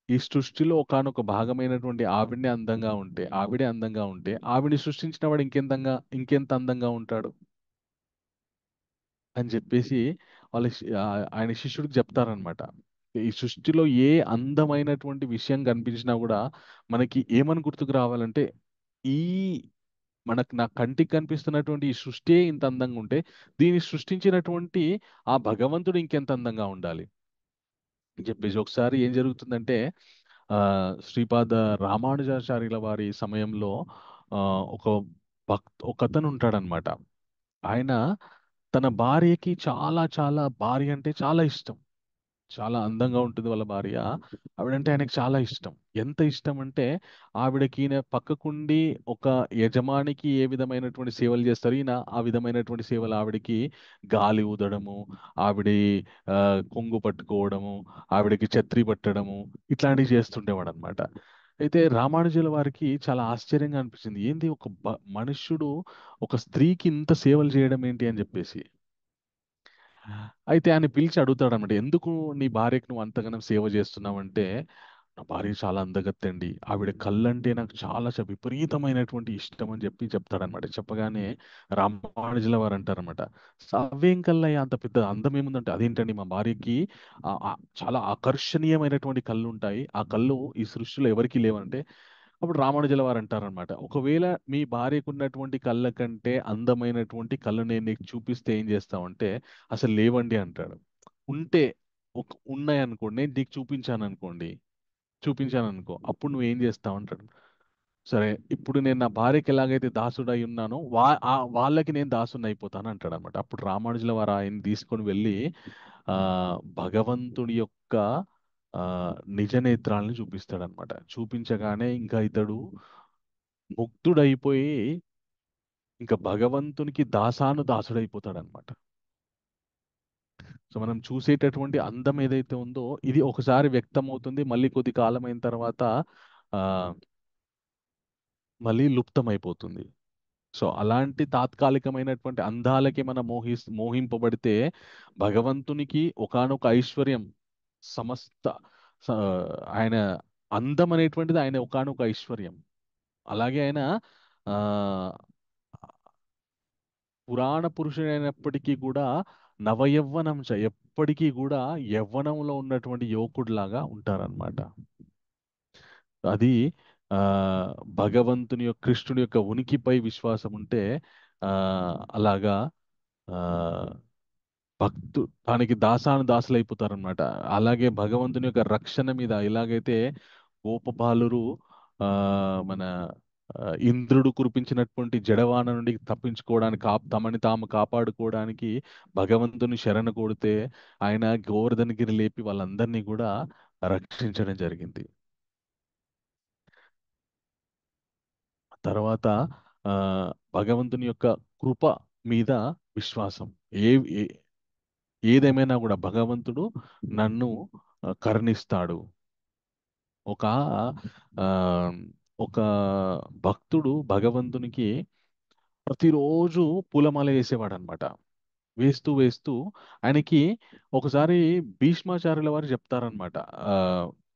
[SPEAKER 1] ఈ సృష్టిలో ఒకానొక భాగమైనటువంటి ఆవిడే అందంగా ఉంటే ఆవిడ్ని సృష్టించిన వాడు ఇంకెంత అందంగా ఉంటాడు అని చెప్పేసి ఆయన శిష్యుడికి చెప్తారనమాట. ఈ సృష్టిలో ఏ అందమైనటువంటి విషయం కనిపించినా కూడా మనకి ఏమని గుర్తుకు రావాలంటే, ఈ నా కంటికి కనిపిస్తున్నటువంటి ఈ సృష్టి ఇంత అందంగా ఉంటే దీన్ని సృష్టించినటువంటి ఆ భగవంతుడు ఇంకెంత అందంగా ఉండాలి అని చెప్పేసి. ఒకసారి ఏం జరుగుతుందంటే, ఆ శ్రీపాద రామానుజాచార్యుల వారి సమయంలో ఆ ఒక ఒకతను ఉంటాడనమాట. ఆయన తన భార్యకి చాలా చాలా భార్య అంటే చాలా ఇష్టం. చాలా అందంగా ఉంటుంది వాళ్ళ భార్య. ఆవిడంటే ఆయనకి చాలా ఇష్టం. ఎంత ఇష్టం అంటే, ఆవిడకి ఈయన పక్కకుండి ఒక యజమానికి ఏ విధమైనటువంటి సేవలు చేస్తారు, ఈయన ఆ విధమైనటువంటి సేవలు ఆవిడకి గాలి ఊదడము, ఆవిడ ఆ, కొంగు పట్టుకోవడము, ఆవిడకి ఛత్రి పట్టడము, ఇట్లాంటివి చేస్తుండేవాడు అనమాట. అయితే రామానుజుల వారికి చాలా ఆశ్చర్యంగా అనిపించింది, ఏంది ఒక మనుష్యుడు ఒక స్త్రీకి ఇంత సేవలు చేయడం ఏంటి అని చెప్పేసి. అయితే ఆయన పిలిచి అడుగుతాడనమాట, ఎందుకు నీ భార్యకు నువ్వు అంతగానం సేవ చేస్తున్నావంటే, నా భార్య చాలా అందగత్తండి, ఆవిడ కళ్ళంటే నాకు చాలా విపరీతమైనటువంటి ఇష్టం అని చెప్పి చెప్తాడనమాట. చెప్పగానే రామానుజుల వారు అంటారనమాట, అవేం కళ్ళయ్యా, అంత పెద్ద అందం ఏముందంటే, అదేంటండి మా భార్యకి చాలా ఆకర్షణీయమైనటువంటి కళ్ళు ఉంటాయి, ఆ కళ్ళు ఈ సృష్టిలో ఎవరికీ లేవంటే. అప్పుడు రామానుజుల వారు అంటారనమాట, ఒకవేళ మీ భార్యకు ఉన్నటువంటి కళ్ళ కంటే అందమైనటువంటి కళ్ళు నేను నీకు చూపిస్తే ఏం చేస్తావంటే, అసలు లేవండి అంటాడు. ఉంటే ఉన్నాయి అనుకోండి, నేను నీకు చూపించాను అనుకో, అప్పుడు నువ్వు ఏం చేస్తావు అంటాడు. సరే, ఇప్పుడు నేను నా భార్యకి ఎలాగైతే దాసుడై ఉన్నానో వాళ్ళకి నేను దాసుని అయిపోతాను అంటాడు అనమాట. అప్పుడు రామానుజుల వారు ఆయన తీసుకొని వెళ్ళి ఆ భగవంతుడి యొక్క ఆ నిజ నేత్రాలను చూపిస్తాడనమాట. చూపించగానే ఇంకా ఇతడు ముగ్ధుడైపోయి ఇంకా భగవంతునికి దాసుడైపోతాడనమాట. సో మనం చూసేటటువంటి అందం ఏదైతే ఉందో ఇది ఒకసారి వ్యక్తం అవుతుంది, మళ్ళీ కొద్ది కాలం అయిన తర్వాత ఆ మళ్ళీ లుప్తమైపోతుంది. సో అలాంటి తాత్కాలికమైనటువంటి అందాలకి మనం మోహింపబడితే, భగవంతునికి ఒకానొక ఐశ్వర్యం, సమస్త స- ఆయన అందం అనేటువంటిది ఆయన ఒకానొక ఐశ్వర్యం. అలాగే ఆయన ఆ పురాణ పురుషుడైనప్పటికీ కూడా ఎప్పటికీ కూడా యవ్వనంలో ఉన్నటువంటి యువకుడిలాగా ఉంటారనమాట. అది ఆ, భగవంతుని యొక్క కృష్ణుడి యొక్క ఉనికిపై విశ్వాసం ఉంటే ఆ, అలాగా ఆ, దానికి దాసాను దాసులైపోతారనమాట. అలాగే భగవంతుని యొక్క రక్షణ మీద ఎలాగైతే గోపబాలురు ఆ మన ఇంద్రుడు కురిపించినటువంటి జడవాన నుండి తప్పించుకోవడానికి తమని తాము కాపాడుకోవడానికి భగవంతుని శరణ కొడితే ఆయన గోవర్ధనగిరి లేపి వాళ్ళందరినీ కూడా రక్షించడం జరిగింది. తర్వాత ఆ భగవంతుని యొక్క కృప మీద విశ్వాసం. ఏ ఏ- ఏదేమైనా కూడా భగవంతుడు నన్ను కరుణిస్తాడు. ఒక ఆ, ఒక భక్తుడు భగవంతునికి ప్రతిరోజు పూలమాల వేసేవాడు అనమాట. వేస్తూ వేస్తూ ఆయనకి ఒకసారి భీష్మాచార్యుల వారు చెప్తారనమాట. ఆ,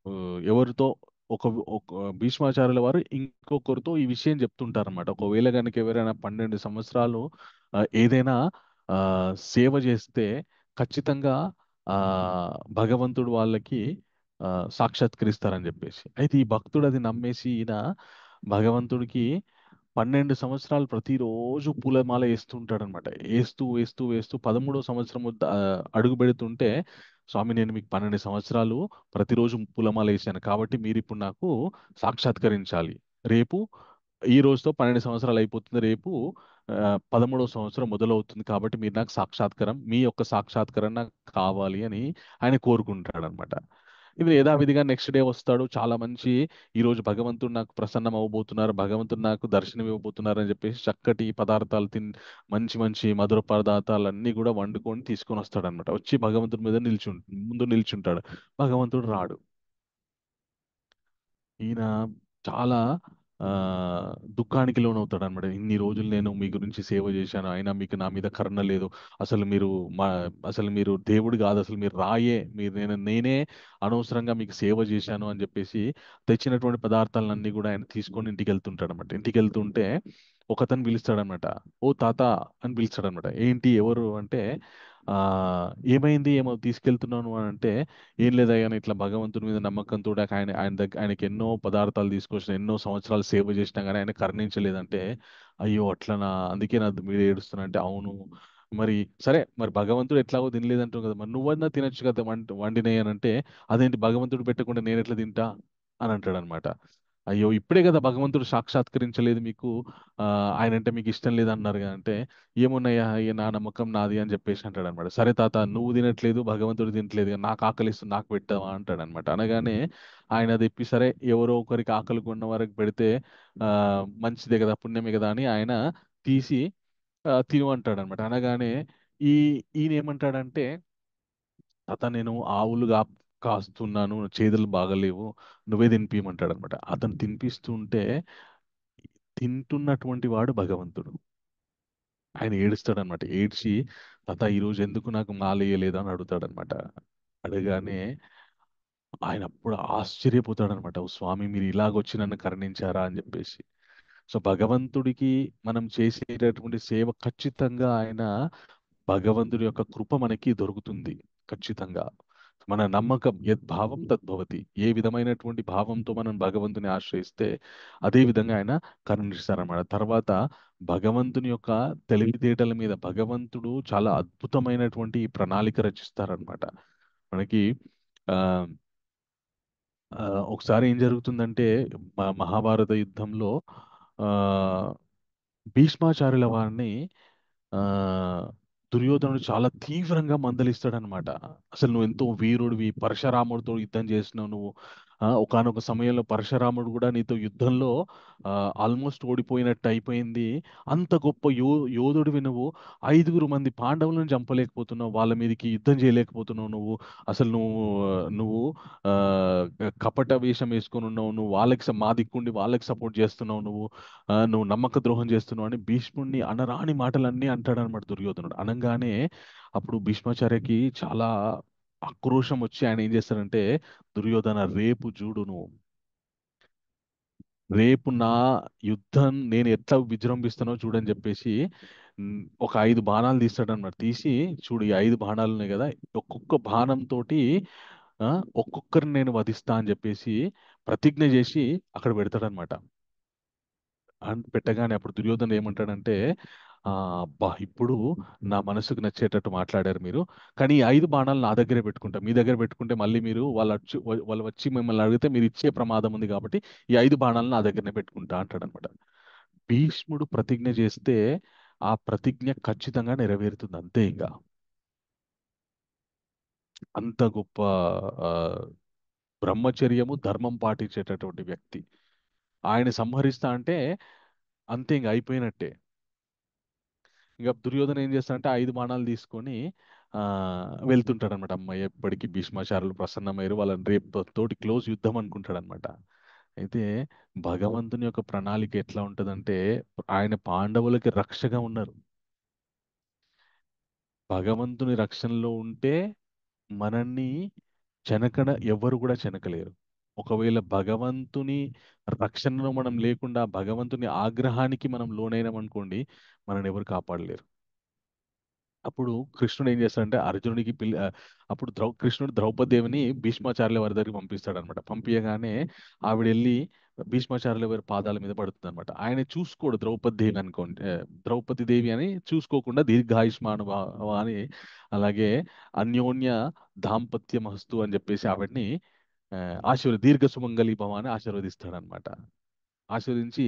[SPEAKER 1] ఆ, ఎవరితో ఒక ఒక భీష్మాచార్యుల వారు ఇంకొకరితో ఈ విషయం చెప్తుంటారనమాట. ఒకవేళ కనుక ఎవరైనా 12 సంవత్సరాలు ఏదైనా ఆ, సేవ చేస్తే ఖచ్చితంగా ఆ భగవంతుడు వాళ్ళకి ఆ, సాక్షాత్కరిస్తారని చెప్పేసి. అయితే ఈ భక్తుడు అది నమ్మేసి ఈయన భగవంతుడికి 12 సంవత్సరాలు ప్రతిరోజు పూలమాల వేస్తూ ఉంటాడనమాట. వేస్తూ వేస్తూ వేస్తూ 13వ సంవత్సరము అడుగు పెడుతుంటే, స్వామి నేను మీకు 12 సంవత్సరాలు ప్రతిరోజు పూలమాల వేసాను కాబట్టి మీరు ఇప్పుడు నాకు సాక్షాత్కరించాలి. రేపు ఈ రోజుతో 12 సంవత్సరాలు అయిపోతుంది. రేపు 13వ సంవత్సరం మొదలవుతుంది కాబట్టి మీరు నాకు సాక్షాత్కారం మీ యొక్క సాక్షాత్కారం నాకు కావాలి అని ఆయన కోరుకుంటాడనమాట. ఇది యథావిధిగా నెక్స్ట్ డే వస్తాడు. చాలా మంచి ఈ రోజు భగవంతుడు నాకు ప్రసన్నం అవ్వబోతున్నారు, భగవంతుడు నాకు దర్శనం ఇవ్వబోతున్నారు అని చెప్పేసి చక్కటి పదార్థాలు మంచి మంచి మధుర పదార్థాలన్నీ కూడా వండుకొని తీసుకొని వస్తాడనమాట. వచ్చి భగవంతుడి మీద ముందు నిల్చుంటాడు. భగవంతుడు రాడు. ఈయన చాలా ఆ దుఃఖానికి లోనవుతాడు అనమాట. ఇన్ని రోజులు నేను మీ గురించి సేవ చేశాను, అయినా మీకు నా మీద కరుణ లేదు. అసలు మీరు మా అసలు మీరు దేవుడు కాదు, అసలు మీరు రాయే, మీరు నేనే అనవసరంగా మీకు సేవ చేశాను అని చెప్పేసి తెచ్చినటువంటి పదార్థాలన్నీ కూడా ఆయన తీసుకొని ఇంటికి వెళ్తుంటాడు అనమాట. ఇంటికి వెళ్తుంటే ఒకతను పిలుస్తాడనమాట. ఓ తాత అని పిలుస్తాడనమాట. ఏంటి ఎవరు అంటే ఆ ఏమైంది, ఏమో తీసుకెళ్తున్నాను అని అంటే, ఏం లేదయ్యా ఇట్లా భగవంతుని మీద నమ్మకంతో ఆయనకి ఎన్నో పదార్థాలు తీసుకొచ్చిన, ఎన్నో సంవత్సరాలు సేవ చేసినా కానీ ఆయన కరుణించలేదంటే, అయ్యో అట్లనా, అందుకే నా మీరు ఏడుస్తున్నా అంటే, అవును మరి సరే, మరి భగవంతుడు ఎట్లాగో తినలేదంటావు కదా, మరి నువ్వన్నా తినొచ్చు కదా వండినవి అని అంటే, అదేంటి భగవంతుడు పెట్టకుండా నేను ఎట్లా తింటా అని అంటాడు అనమాట. అయ్యో ఇప్పుడే కదా భగవంతుడు సాక్షాత్కరించలేదు మీకు, ఆయన అంటే మీకు ఇష్టం లేదన్నారు కదా అంటే, ఏమున్నాయా ఇక నా నమ్మకం నాది అని చెప్పేసి అంటాడు అనమాట. సరే తాత నువ్వు తినట్లేదు భగవంతుడు తినట్లేదు కదా, నాకు ఆకలిస్తుంది నాకు పెట్టావా అంటాడు అనమాట. అనగానే ఆయన తెప్పి సరే ఎవరో ఒకరికి ఆకలి కొన్న వరకు పెడితే ఆ మంచిదే కదా, పుణ్యమే కదా అని ఆయన తీసి తిను అంటాడు అనమాట. అనగానే ఈ ఈయన ఏమంటాడంటే, తాత నేను కాస్తున్నాను, చేతులు బాగలేవు, నువ్వే తినిపించమంటాడు అనమాట. అతను తినిపిస్తుంటే తింటున్నటువంటి వాడు భగవంతుడు. ఆయన ఏడుస్తాడనమాట. ఏడ్చి తాత ఈరోజు ఎందుకు నాకు మాలేయలేదు అని అడుగుతాడనమాట. అడగానే ఆయన అప్పుడు ఆశ్చర్యపోతాడనమాట. ఓ స్వామి మీరు ఇలాగొచ్చి నన్ను కరుణించారా అని చెప్పేసి. సో భగవంతుడికి మనం చేసేటటువంటి సేవ ఖచ్చితంగా ఆయన భగవంతుడి యొక్క కృప మనకి దొరుకుతుంది ఖచ్చితంగా. మన నమ్మకం యద్భావం తద్భవతి. ఏ విధమైనటువంటి భావంతో మనం భగవంతుని ఆశ్రయిస్తే అదే విధంగా ఆయన కరుణిస్తారన్నమాట. తర్వాత భగవంతుని యొక్క తెలివితేటల మీద భగవంతుడు చాలా అద్భుతమైనటువంటి ప్రణాళిక రచిస్తారనమాట. మనకి ఆ ఆ, ఒకసారి ఏం జరుగుతుందంటే మహాభారత యుద్ధంలో ఆ భీష్మాచార్యుల వారిని ఆ దుర్యోధనుడు చాలా తీవ్రంగా మందలిస్తాడనమాట. అసలు నువ్వు ఎంతో వీరుడివి, పరశురాముడితో యుద్ధం చేసినావు నువ్వు. ఒకానొక సమయంలో పరశురాముడు కూడా నీతో యుద్ధంలో ఆల్మోస్ట్ ఓడిపోయినట్టు అయిపోయింది. అంత గొప్ప యోధుడివి నువ్వు, 5 మంది పాండవులను చంపలేకపోతున్నావు, వాళ్ళ మీదకి యుద్ధం చేయలేకపోతున్నావు నువ్వు. అసలు నువ్వు ఆ, కపట వేషం వేసుకొని ఉన్నావు, నువ్వు మా దిక్కుండి వాళ్ళకి సపోర్ట్ చేస్తున్నావు నువ్వు, నువ్వు నమ్మక ద్రోహం చేస్తున్నావు అని భీష్ముడిని అనరాని మాటలన్నీ అంటాడనమాట దుర్యోధనుడు. అనగానే అప్పుడు భీష్మాచార్యకి చాలా ఆక్రోశం వచ్చి ఆయన ఏం చేస్తాడంటే, దుర్యోధన రేపు చూడు నువ్వు, రేపు నా యుద్ధం నేను ఎట్లా విజృంభిస్తానో చూడని చెప్పేసి ఒక 5 బాణాలు తీస్తాడనమాట. తీసి చూడు ఈ 5 బాణాలు ఉన్నాయి కదా, ఒక్కొక్క బాణం తోటి ఆ, ఒక్కొక్కరిని నేను వధిస్తా అని చెప్పేసి ప్రతిజ్ఞ చేసి అక్కడ పెడతాడనమాట. పెట్టగానే అప్పుడు దుర్యోధన ఏమంటాడంటే, ఆ, అబ్బా ఇప్పుడు నా మనసుకు నచ్చేటట్టు మాట్లాడారు మీరు, కానీ ఈ 5 బాణాలు నా దగ్గరే పెట్టుకుంటా, మీ దగ్గర పెట్టుకుంటే మళ్ళీ మీరు వాళ్ళు వచ్చి మిమ్మల్ని అడిగితే మీరు ఇచ్చే ప్రమాదం ఉంది, కాబట్టి ఈ 5 బాణాలు నా దగ్గరనే పెట్టుకుంటా అంటాడనమాట. భీష్ముడు ప్రతిజ్ఞ చేస్తే ఆ ప్రతిజ్ఞ ఖచ్చితంగా నెరవేరుతుంది అంతే. ఇంకా అంత గొప్ప ఆ, బ్రహ్మచర్యము ధర్మం పాటించేటటువంటి వ్యక్తి. ఆయన సంహరిస్తా అంటే అంతే, ఇంకా అయిపోయినట్టే. ఇంకా దుర్యోధన ఏం చేస్తాడంటే 5 బాణాలు తీసుకొని ఆ వెళ్తుంటాడు అనమాట. అమ్మాయి ఎప్పటికీ భీష్మాచార్యులు ప్రసన్నమయ్యారు, వాళ్ళని రేపు తోటి క్లోజ్ యుద్ధం అనుకుంటాడు అనమాట. అయితే భగవంతుని యొక్క ప్రణాళిక ఎట్లా ఉంటదంటే, ఆయన పాండవులకి రక్షగా ఉన్నారు. భగవంతుని రక్షణలో ఉంటే మనల్ని చెనకన ఎవ్వరు కూడా చెనకలేరు. ఒకవేళ భగవంతుని రక్షణలో మనం లేకుండా భగవంతుని ఆగ్రహానికి మనం లోనైనాం అనుకోండి, మనల్ని ఎవరు కాపాడలేరు. అప్పుడు కృష్ణుడు ఏం చేస్తాడంటే అర్జునుడికి అప్పుడు కృష్ణుడు ద్రౌపదేవిని భీష్మాచార్యుల వారి దగ్గరికి పంపిస్తాడు అనమాట. పంపించగానే ఆవిడ వెళ్ళి భీష్మాచార్యుల వారి పాదాల మీద పడుతుంది అనమాట. ఆయన చూసుకోడు ద్రౌపది దేవి అనుకోండి, ద్రౌపది దేవి అని చూసుకోకుండా దీర్ఘాయుష్మాను భవ అని, అలాగే అన్యోన్య దాంపత్యమస్తు అని చెప్పేసి ఆవిడ్ని దీర్ఘ సుమంగళి భవ అని ఆశీర్వదిస్తాడనమాట. ఆస్వాదించి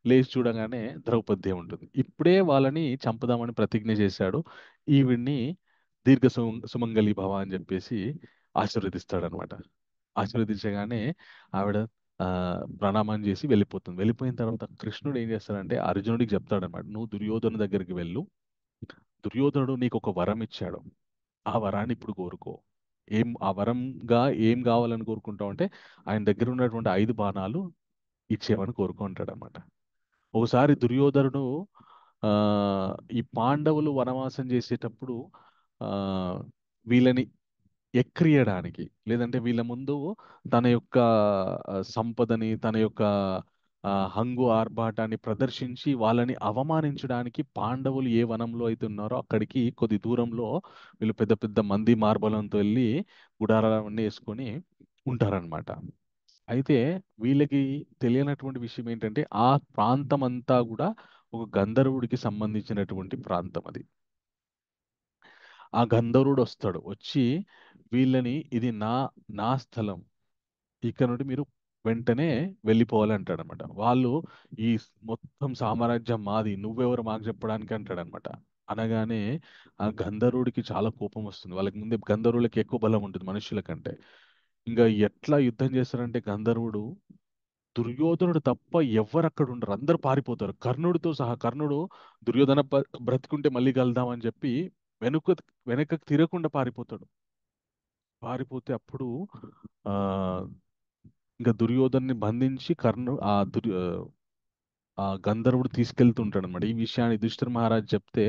[SPEAKER 1] లేచి చూడగానే ద్రౌపది ఉంటుంది. ఇప్పుడే వాళ్ళని చంపుదామని ప్రతిజ్ఞ చేశాడు, ఈవిడ్ని సుమంగళి భవ అని చెప్పేసి ఆశీర్వదిస్తాడనమాట. ఆశీర్వదించగానే ఆవిడ ఆ ప్రణామం చేసి వెళ్ళిపోతుంది. వెళ్ళిపోయిన తర్వాత కృష్ణుడు ఏం చేస్తాడంటే అర్జునుడికి చెప్తాడనమాట, నువ్వు దుర్యోధను దగ్గరికి వెళ్ళు, దుర్యోధనుడు నీకు ఒక వరం ఇచ్చాడు, ఆ వరాన్ని ఇప్పుడు కోరుకో. ఆ వరంగా ఏం కావాలని కోరుకుంటావు అంటే, ఆయన దగ్గర ఉన్నటువంటి 5 బాణాలు ఇచ్చేవని కోరుకుంటాడు అనమాట. ఒకసారి దుర్యోధనుడు ఆ ఈ పాండవులు వనవాసం చేసేటప్పుడు ఆ వీళ్ళని ఎక్రియడానికి, లేదంటే వీళ్ళ ముందు తన యొక్క సంపదని, తన యొక్క హంగు ఆర్భాటాన్ని ప్రదర్శించి వాళ్ళని అవమానించడానికి పాండవులు ఏ వనంలో అయితే ఉన్నారో అక్కడికి కొద్ది దూరంలో వీళ్ళు పెద్ద పెద్ద మంది మార్బలంతో వెళ్ళి గుడారాలన్నీ వేసుకొని ఉంటారనమాట. అయితే వీళ్ళకి తెలియనటువంటి విషయం ఏంటంటే ఆ ప్రాంతం అంతా కూడా ఒక గంధర్వుడికి సంబంధించినటువంటి ప్రాంతం అది. ఆ గంధర్వుడు వస్తాడు, వచ్చి వీళ్ళని ఇది నా స్థలం, ఇక్కడ నుండి మీరు వెంటనే వెళ్ళిపోవాలి అంటాడనమాట. వాళ్ళు మొత్తం సామ్రాజ్యం మాది, నువ్వెవరు మాకు చెప్పడానికి అంటాడనమాట. అనగానే ఆ గంధర్వుడికి చాలా కోపం వస్తుంది. వాళ్ళకి ముందే గంధర్వులకి ఎక్కువ బలం ఉంటుంది మనుషుల కంటే. ఇంకా ఎట్లా యుద్ధం చేస్తారంటే గంధర్వుడు, దుర్యోధనుడు తప్ప ఎవ్వరు అక్కడ ఉండరు, అందరు పారిపోతారు కర్ణుడితో సహా. కర్ణుడు దుర్యోధన బ్రతికుంటే మళ్ళీ కలుద్దామని చెప్పి వెనుక వెనకకు తిరగకుండా పారిపోతాడు. పారిపోతే అప్పుడు ఆ ఇంకా దుర్యోధన్ని బంధించి ఆ గంధర్వుడు తీసుకెళ్తుంటాడు అనమాట. ఈ విషయాన్ని యుధిష్ఠిర మహారాజు చెప్తే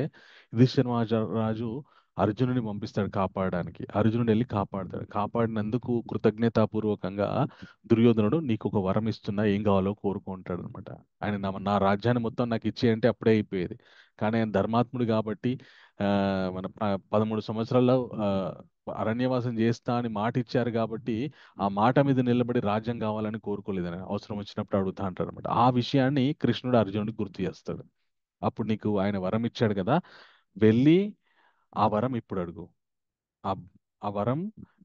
[SPEAKER 1] యుధిష్ఠిర మహారాజు అర్జునుని పంపిస్తాడు కాపాడడానికి. అర్జునుడు వెళ్ళి కాపాడతాడు. కాపాడినందుకు కృతజ్ఞతాపూర్వకంగా దుర్యోధనుడు నీకు ఒక వరం ఇస్తున్నా, ఏం కావాలో కోరుకుంటాడు అనమాట. ఆయన నా రాజ్యాన్ని మొత్తం నాకు ఇచ్చేయంటే అప్పుడే అయిపోయేది, కానీ ఆయన ధర్మాత్ముడు కాబట్టి ఆ మన 13 సంవత్సరాల్లో అరణ్యవాసం చేస్తా అని మాట ఇచ్చారు కాబట్టి ఆ మాట మీద నిలబడి రాజ్యం కావాలని కోరుకోలేదని, అవసరం వచ్చినప్పుడు అడుగుతా అంటాడు అనమాట. ఆ విషయాన్ని కృష్ణుడు అర్జునుడికి గుర్తు చేస్తాడు. అప్పుడు నీకు ఆయన వరం ఇచ్చాడు కదా, వెళ్ళి ఆ వరం ఇప్పుడు అడుగు, ఆ ఆ వరం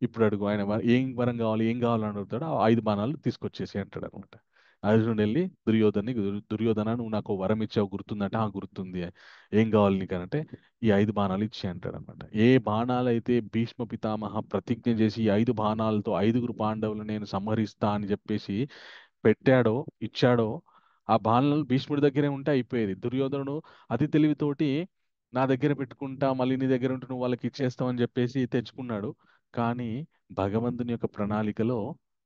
[SPEAKER 1] ఇప్పుడు అడుగు. ఆయన ఏం వరం కావాలి, ఏం కావాలని అడుగుతాడు, ఆ 5 బాణాలు తీసుకొచ్చేసి అంటాడు అనమాట. అర్జునుడు వెళ్ళి దుర్యోధన నువ్వు నాకు వరం ఇచ్చావు గుర్తుందంటే, ఆ గుర్తుంది, ఏం కావాలి నీకు అంటే ఈ 5 బాణాలు ఇచ్చి అంటాడు అనమాట. ఏ బాణాలు అయితే భీష్మ పితామహ ప్రతిజ్ఞ చేసి ఈ 5 బాణాలతో 5 పాండవులు నేను సంహరిస్తా అని చెప్పేసి పెట్టాడో, ఇచ్చాడో, ఆ బాణాలు భీష్ముడి దగ్గరే ఉంటే అయిపోయేది. దుర్యోధనుడు అతి తెలివితోటి నా దగ్గర పెట్టుకుంటా, మళ్ళీ నీ దగ్గర ఉంటే నువ్వు వాళ్ళకి ఇచ్చేస్తావని చెప్పేసి తెచ్చుకున్నాడు. కానీ భగవంతుని యొక్క ప్రణాళికలో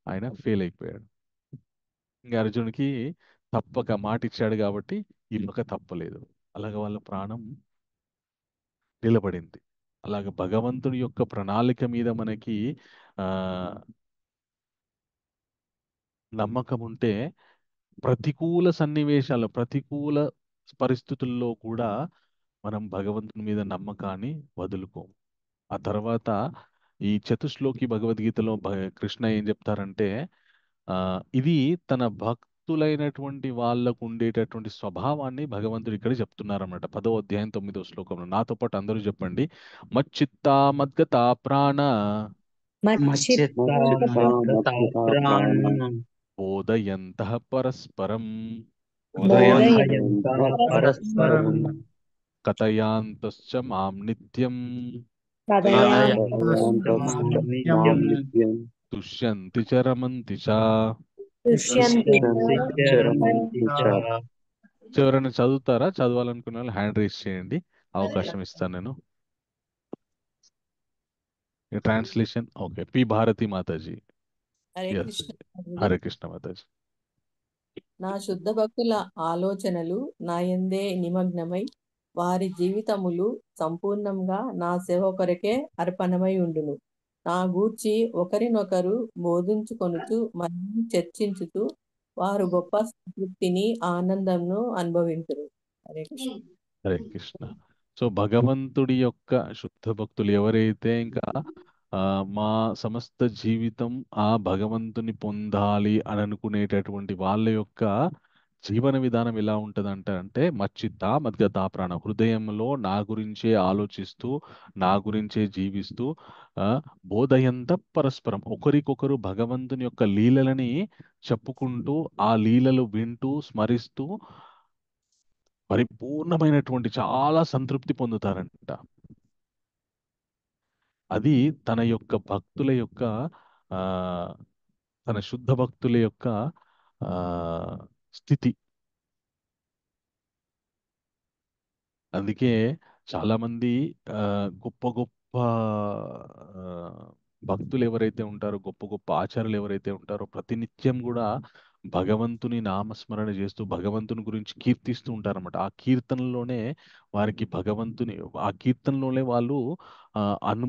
[SPEAKER 1] ఆయన ఫెయిల్ అయిపోయాడు. ఇంకా అర్జునుడికి తప్పక మాట ఇచ్చాడు కాబట్టి ఇవ్వక తప్పలేదు. అలాగ వాళ్ళ ప్రాణం నిలబడింది. అలాగ భగవంతుడి యొక్క ప్రణాళిక మీద మనకి ఆ నమ్మకం ఉంటే ప్రతికూల పరిస్థితుల్లో కూడా మనం భగవంతుని మీద నమ్మకాన్ని వదులుకోం. ఆ తర్వాత ఈ చతుశ్లోకి భగవద్గీతలో కృష్ణ ఏం చెప్తారంటే ఇది తన భక్తులైనటువంటి వాళ్ళకు ఉండేటటువంటి స్వభావాన్ని భగవంతుడు ఇక్కడ చెప్తున్నారన్నమాట. 10వ అధ్యాయం 9వ శ్లోకంలో. నాతో పాటు అందరూ చెప్పండి. మచ్చిత్తా మద్గతా ప్రాణ
[SPEAKER 5] మచ్చిత్తా
[SPEAKER 4] మచ్చిత్తా
[SPEAKER 5] మద్గతా
[SPEAKER 4] మద్గతా
[SPEAKER 5] ప్రాణ
[SPEAKER 4] ప్రాణ
[SPEAKER 1] బోధయంతః పరస్పరం
[SPEAKER 5] బోధయంతః
[SPEAKER 3] పరస్పరం
[SPEAKER 5] పరస్పరం
[SPEAKER 1] కథయాంతశ్చ మాం నిత్యం
[SPEAKER 5] కథయంతః
[SPEAKER 4] మాం
[SPEAKER 5] నిత్యం
[SPEAKER 4] నిత్యం
[SPEAKER 1] తుష్యంతి చ రమంతి చ.
[SPEAKER 5] దుష్యంతి
[SPEAKER 4] చరమంతి
[SPEAKER 5] చ.
[SPEAKER 4] చ.
[SPEAKER 1] ఎవరైనా చదువుతారా? చదవాలనుకున్న వాళ్ళు హ్యాండ్ రైజ్ చేయండి, అవకాశం ఇస్తాను నేను. Translation okay. P Bharati Mataji.
[SPEAKER 6] Hare
[SPEAKER 1] Yes.
[SPEAKER 6] Krishna Prabhuji.
[SPEAKER 1] Hare Krishna Mataji.
[SPEAKER 6] నా శుద్ధ భక్తుల ఆలోచనలు నా యందే నిమగ్నమై వారి జీవితములు సంపూర్ణంగా నా సేవ కొరకే అర్పణమై ఉండును. నా గూర్చి ఒకరినొకరు బోధించుకొనుచు మరియు చర్చించుతూ వారు గొప్ప సంతృప్తిని ఆనందంను అనుభవించురు. హరే కృష్ణ.
[SPEAKER 1] హరే కృష్ణ. సో భగవంతుడి యొక్క శుద్ధ భక్తులు ఎవరైతే ఇంకా మా సమస్త జీవితం ఆ భగవంతుని పొందాలి అని అనుకునేటటువంటి వాళ్ళ యొక్క జీవన విధానం ఎలా ఉంటదంటే మచ్చిత్త మద్గతా ప్రాణ, హృదయంలో నా గురించే ఆలోచిస్తూ నా గురించే జీవిస్తూ బోధయంత పరస్పరం, ఒకరికొకరు భగవంతుని యొక్క లీలలని చెప్పుకుంటూ ఆ లీలలు వింటూ స్మరిస్తూ పరిపూర్ణమైనటువంటి చాలా సంతృప్తి పొందుతారంట. అది తన యొక్క భక్తుల యొక్క ఆ తన శుద్ధ భక్తుల యొక్క ఆ స్థితి. అందుకే చాలా మంది గొప్ప గొప్ప భక్తులు ఎవరైతే ఉంటారో, గొప్ప గొప్ప ఆచార్యులు ఎవరైతే ఉంటారో ప్రతినిత్యం కూడా భగవంతుని నామస్మరణ చేస్తూ భగవంతుని గురించి కీర్తిస్తూ ఉంటారన్నమాట. ఆ కీర్తనలోనే వారికి ఆ కీర్తనలోనే వాళ్ళు అను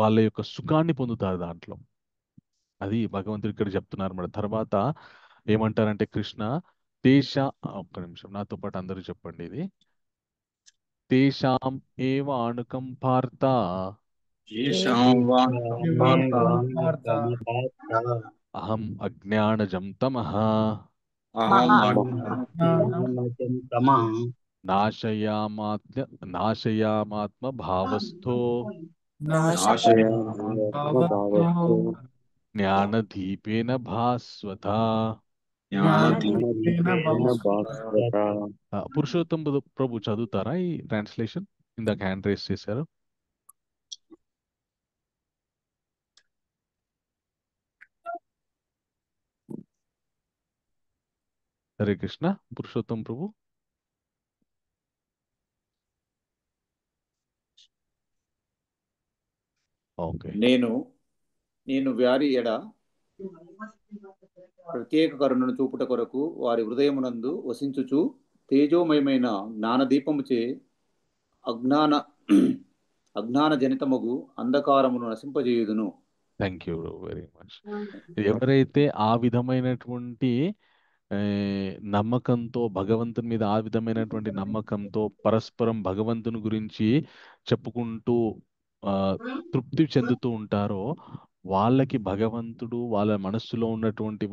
[SPEAKER 1] వాళ్ళ యొక్క సుఖాన్ని పొందుతారు దాంట్లో. అది భగవంతుడు ఇక్కడ చెప్తున్నారు అన్నమాట. తర్వాత ఏమంటారంటే కృష్ణ ఒక్క నిమిషం నాతో పాటు అందరూ చెప్పండి ఇది. తేషాం ఏవ అనుకంపార్త అహం అజ్ఞానజం తమః నాశయామాత్మ భావస్థో జ్ఞానదీపేన భాస్వత. పురుషోత్తం ప్రభు చదువుతారా ఈ ట్రాన్స్లేషన్? ఇందాక హ్యాండ్ రేస్ చేశారు. హరే కృష్ణ. పురుషోత్తం ప్రభు. ఓకే.
[SPEAKER 4] నేను వారి ఎడ ప్రత్యేక కరుణను చూపుట కొరకు వారి హృదయమునందు వసించుచు తేజోమయమైన జ్ఞానదీపముచే అజ్ఞాన జనితమగు అంధకారమును నశింపజేయుదును.
[SPEAKER 1] Thank you very much. ఎవరైతే ఆ విధమైనటువంటి నమ్మకంతో భగవంతుని మీద ఆ విధమైనటువంటి నమ్మకంతో పరస్పరం భగవంతుని గురించి చెప్పుకుంటూ తృప్తి చెందుతూ ఉంటారో వాళ్ళకి భగవంతుడు వాళ్ళ మనస్సులో ఉన్నటువంటి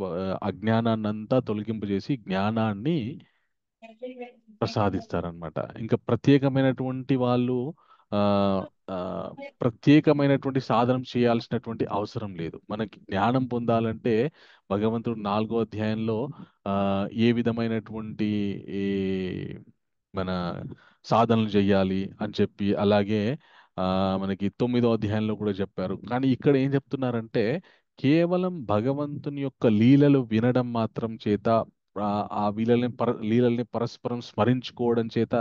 [SPEAKER 1] అజ్ఞానాన్నంతా తొలగింపజేసి జ్ఞానాన్ని ప్రసాదిస్తారనమాట. ఇంకా ప్రత్యేకమైనటువంటి వాళ్ళు ప్రత్యేకమైనటువంటి సాధనం చేయాల్సినటువంటి అవసరం లేదు. మనకి జ్ఞానం పొందాలంటే భగవంతుడు 4వ అధ్యాయంలో ఏ విధమైనటువంటి మన సాధనలు చేయాలి అని చెప్పి, అలాగే మనకి 9వ అధ్యాయంలో కూడా చెప్పారు. కానీ ఇక్కడ ఏం చెప్తున్నారంటే కేవలం భగవంతుని యొక్క లీలలు వినడం మాత్రం చేత ఆ లీలల్ని పరస్పరం స్మరించుకోవడం చేత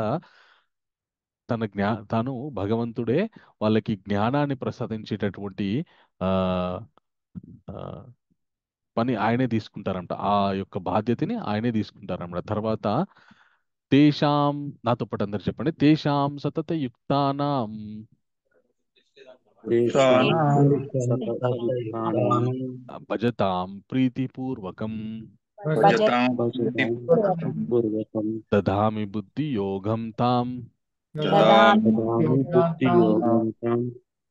[SPEAKER 1] తాను భగవంతుడే వాళ్ళకి జ్ఞానాన్ని ప్రసాదించేటటువంటి పని ఆయనే తీసుకుంటారంట. ఆ యొక్క బాధ్యతని ఆయనే తీసుకుంటారన్నమాట. తర్వాత తేషాం, నాతో పాటు అందరు చెప్పండి, తేషాం సతత యుక్తానాం భజతాం ప్రీతిపూర్వకం దదామి బుద్ధి యోగం తాం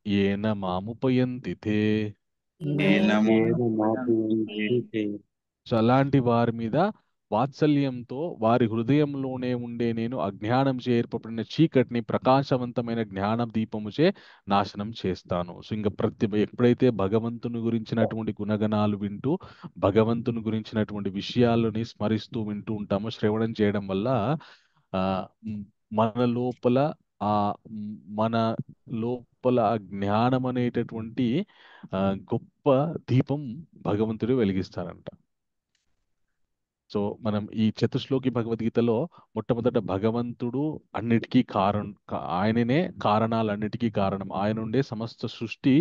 [SPEAKER 1] ఏన మాముపయంతి తే. సో అలాంటి వారి మీద వాత్సల్యంతో వారి హృదయంలోనే ఉండే నేను అజ్ఞానం చే ఏర్పడిన చీకటిని ప్రకాశవంతమైన జ్ఞాన దీపముచే నాశనం చేస్తాను. సో ఇంకా ఎప్పుడైతే భగవంతుని గురించినటువంటి గుణగణాలు వింటూ భగవంతుని గురించినటువంటి విషయాలని స్మరిస్తూ వింటూ ఉంటామో, శ్రవణం చేయడం వల్ల ఆ మ్, మన లోపల ఆ మన లోపల ఆ జ్ఞానం అనేటటువంటి ఆ, గొప్ప దీపం భగవంతుడు వెలిగిస్తారంట. సో మనం ఈ చతుశ్లోకి భగవద్గీతలో మొట్టమొదట భగవంతుడు అన్నిటికీ ఆయననే కారణాలన్నిటికీ కారణం, ఆయన నుండే సమస్త సృష్టి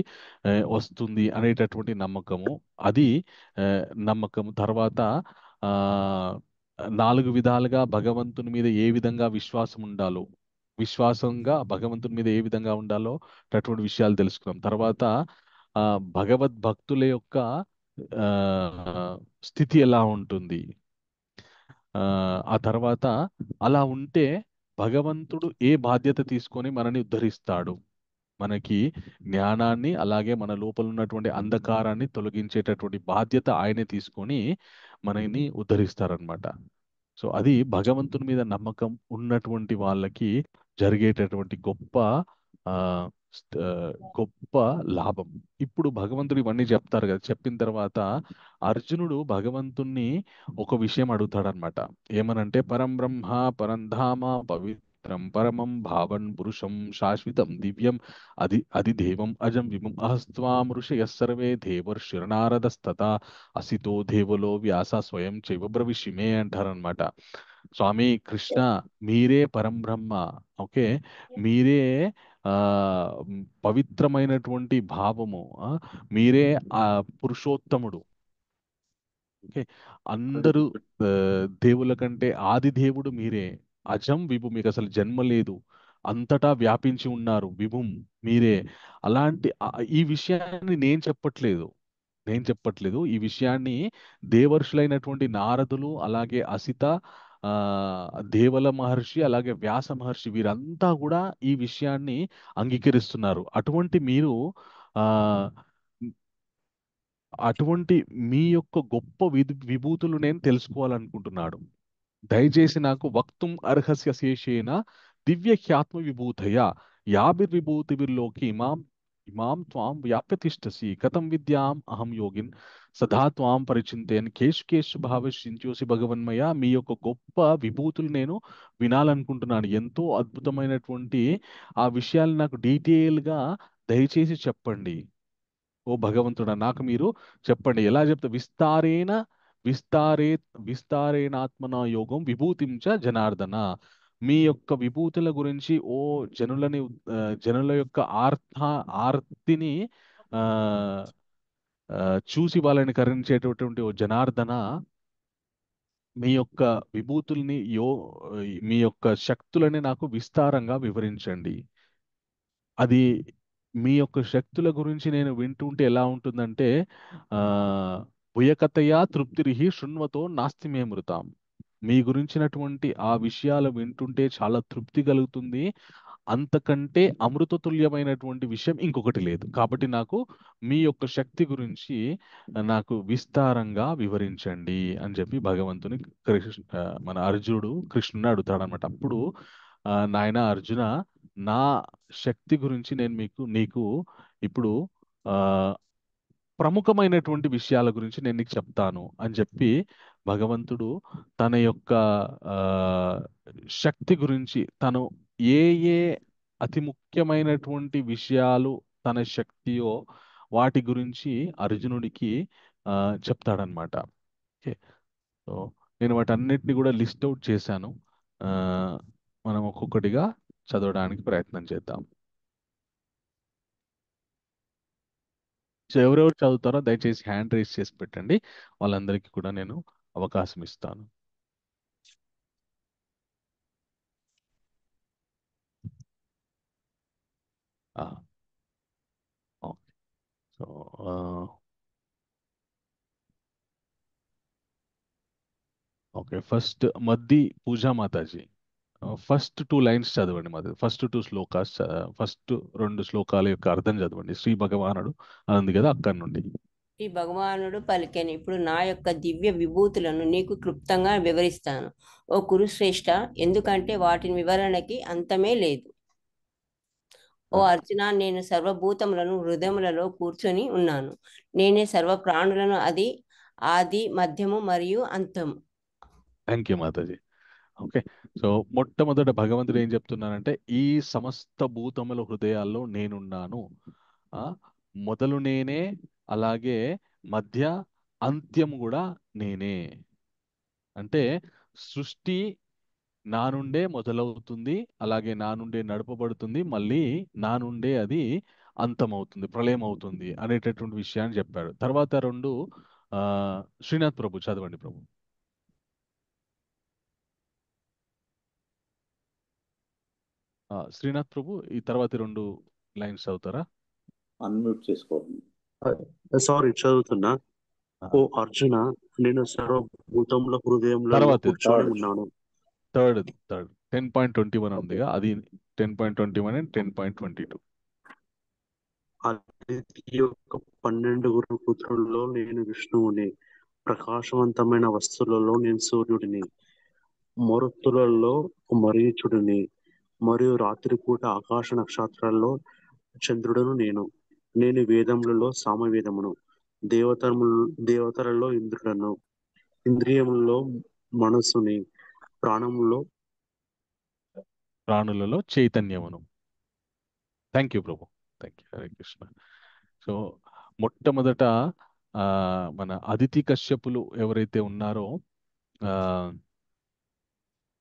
[SPEAKER 1] వస్తుంది అనేటటువంటి నమ్మకము. అది ఆ, నమ్మకము తర్వాత ఆ 4 విధాలుగా భగవంతుని మీద ఏ విధంగా విశ్వాసం ఉండాలో, విశ్వాసంగా భగవంతుని మీద ఏ విధంగా ఉండాలో అటువంటి విషయాలు తెలుసుకున్నాం. తర్వాత ఆ భగవద్భక్తుల యొక్క ఆ స్థితి ఎలా ఉంటుంది, ఆ ఆ తర్వాత అలా ఉంటే భగవంతుడు ఏ బాధ్యత తీసుకొని మనని ఉద్ధరిస్తాడు, మనకి జ్ఞానాన్ని అలాగే మన లోపల ఉన్నటువంటి అంధకారాన్ని తొలగించేటటువంటి బాధ్యత ఆయనే తీసుకొని మనని ఉద్ధరిస్తారనమాట. సో అది భగవంతుని మీద నమ్మకం ఉన్నటువంటి వాళ్ళకి జరిగేటటువంటి ఆ, ఆ, గొప్ప లాభం. ఇప్పుడు భగవంతుడు ఇవన్నీ చెప్తారు కదా, చెప్పిన తర్వాత అర్జునుడు భగవంతుణ్ణి ఒక విషయం అడుగుతాడనమాట. ఏమనంటే పరం బ్రహ్మ పరంధామ పవిత్రం పరమం భావన్ పురుషం శాశ్వతం దివ్యం అధిదేవం అజం విమం అహస్త్వాం ఋషయః సర్వే దేవర్షిర్నారదస్తథా అసితో దేవలో వ్యాస స్వయం చైవ బ్రవిషిమే అంటారనమాట. స్వామి కృష్ణ, మీరే పరంబ్రహ్మ, ఓకే, మీరే ఆ పవిత్రమైనటువంటి భావము, మీరే ఆ పురుషోత్తముడు, ఓకే, అందరూ ఆ, దేవుల కంటే ఆది దేవుడు మీరే, అజం విభు, మీకు అసలు జన్మ లేదు, అంతటా వ్యాపించి ఉన్నారు విభుం మీరే. అలాంటి ఈ విషయాన్ని నేను చెప్పట్లేదు ఈ విషయాన్ని దేవర్షులైనటువంటి నారదులు అలాగే అసిత, ఆ దేవల మహర్షి అలాగే వ్యాస మహర్షి వీరంతా కూడా ఈ విషయాన్ని అంగీకరిస్తున్నారు. ఆ అటువంటి మీ యొక్క గొప్ప విభూతులు నేను తెలుసుకోవాలనుకుంటున్నాడు. దయచేసి నాకు వక్తుం అర్హస్య శేషేన దివ్య హ్యాత్మ విభూతయ యాభిర్విభూతిభిర్లోకి ఇమాం ఇమాం త్వాం వ్యాప్యతిష్టసి కథం విద్యాం అహం యోగిన్ సదా త్వాం పరిచింతేన్ కేశు కేశు భావశ్చింత్యోసి భగవన్మయ. మీ యొక్క గొప్ప విభూతులు నేను వినాలనుకుంటున్నాను. ఎంతో అద్భుతమైనటువంటి ఆ విషయాలు నాకు డీటెయిల్గా దయచేసి చెప్పండి. ఓ భగవంతుడా, నాకు మీరు చెప్పండి. ఎలా చెప్తా? విస్తారే విస్తారేణాత్మన యోగం విభూతించ జనార్దన. మీ యొక్క విభూతుల గురించి ఓ జనులని జనుల యొక్క ఆర్తిని ఆ ఆ, చూసి వాళ్ళని కరుణించేటటువంటి ఓ జనార్దన, మీ యొక్క విభూతుల్ని మీ యొక్క శక్తులని నాకు విస్తారంగా వివరించండి. అది మీ యొక్క శక్తుల గురించి నేను వింటుంటే ఎలా ఉంటుందంటే ఆ భుయకతయా తృప్తిరిహి శృణ్వతో నాస్తి మే మృతాం. మీ గురించినటువంటి ఆ విషయాలు వింటుంటే చాలా తృప్తి కలుగుతుంది. అంతకంటే అమృతతుల్యమైనటువంటి విషయం ఇంకొకటి లేదు. కాబట్టి నాకు మీ యొక్క శక్తి గురించి నాకు విస్తారంగా వివరించండి అని చెప్పి భగవంతుని మన అర్జునుడు కృష్ణుని అడుగుతాడనమాట. అప్పుడు నాయన అర్జున, నా శక్తి గురించి నేను నీకు ఇప్పుడు ఆ ప్రముఖమైనటువంటి విషయాల గురించి నేను నీకు చెప్తాను అని చెప్పి భగవంతుడు తన యొక్క ఆ శక్తి గురించి, తను ఏ ఏ అతి ముఖ్యమైనటువంటి విషయాలు తన శక్తియో వాటి గురించి అర్జునుడికి ఆ చెప్తాడనమాట. ఓకే, సో నేను వాటన్నిటిని కూడా లిస్ట్ అవుట్ చేశాను. ఆ మనం ఒక్కొక్కటిగా చదవడానికి ప్రయత్నం చేద్దాం. సో ఎవరెవరు చదువుతారో దయచేసి హ్యాండ్ రైజ్ చేసి పెట్టండి. వాళ్ళందరికీ కూడా నేను అవకాశం ఇస్తాను. ఓకే, సో ఓకే, ఫస్ట్ మద్ది పూజా మాతాజీ. ఫస్ట్ 2 లైన్స్ చదవండి. మాది ఫస్ట్ 2 శ్లోకాస్, ఫస్ట్ 2 శ్లోకాల యొక్క అర్థం చదవండి. శ్రీ భగవానుడు అని ఉంది కదా, అక్కడి నుండి.
[SPEAKER 7] శ్రీ భగవానుడు పలికెను, ఇప్పుడు నా యొక్క దివ్య విభూతులను నీకు క్లుప్తంగా వివరిస్తాను ఓ కురుశ్రేష్ఠ, ఎందుకంటే వాటిని వివరణకి అంతమే లేదు. ఓ అర్జున, నేను సర్వభూతములను హృదయములలో కూర్చొని ఉన్నాను. నేనే సర్వ ప్రాణులను, అది ఆది మధ్యము మరియు అంతము.
[SPEAKER 1] Thank you Mataji. Okay, so మొట్టమొదట భగవంతుడు ఏం చెప్తున్నానంటే, ఈ సమస్త భూతముల హృదయాల్లో నేనున్నాను. ఆ, మొదలు నేనే, అలాగే మధ్య అంత్యము కూడా నేనే. అంటే సృష్టి నా నుండే మొదలవుతుంది, అలాగే నా నుండే నడపబడుతుంది, మళ్ళీ నా నుండే అది అంతమవుతుంది, ప్రళయం అవుతుంది అనేటటువంటి విషయాన్ని చెప్పాడు. తర్వాత 2 ఆ, శ్రీనాథ్ ప్రభు చదవండి ప్రభు. శ్రీనాథ్ ప్రభు ఈ తర్వాత 2 లైన్స్ చదువుతారా?
[SPEAKER 4] అన్మ్యూట్ చేసుకోండి.
[SPEAKER 2] సారీ, చదువుతున్నా.
[SPEAKER 1] ఆ,
[SPEAKER 2] ఓ అర్జున, నేను సర్వభూతముల హృదయంలో
[SPEAKER 1] తర్వాత
[SPEAKER 2] కూర్చొని
[SPEAKER 4] థర్డ్
[SPEAKER 2] ఉన్నాను.
[SPEAKER 1] థర్డ్ 10.21 ఉంది కదా, అది 10.21 అండ్ 10.22.
[SPEAKER 2] అదితి యొక్క 12 పుత్రుల్లో నేను విష్ణువుని, ప్రకాశవంతమైన వస్తువులలో నేను సూర్యుడిని, మరుత్తులలో మరీచుడిని, మరియు రాత్రిపూట ఆకాశ నక్షత్రాల్లో చంద్రుడను నేను. నేను వేదములలో సామవేదమును, దేవతలలో ఇంద్రుడను, ఇంద్రియములలో మనసుని, ప్రాణములో
[SPEAKER 1] ప్రాణులలో చైతన్యమును. థ్యాంక్ యూ ప్రభు, thank you. Hare Krishna. So మొట్టమొదట మన అదితి కశ్యపులు ఎవరైతే ఉన్నారో ఆ,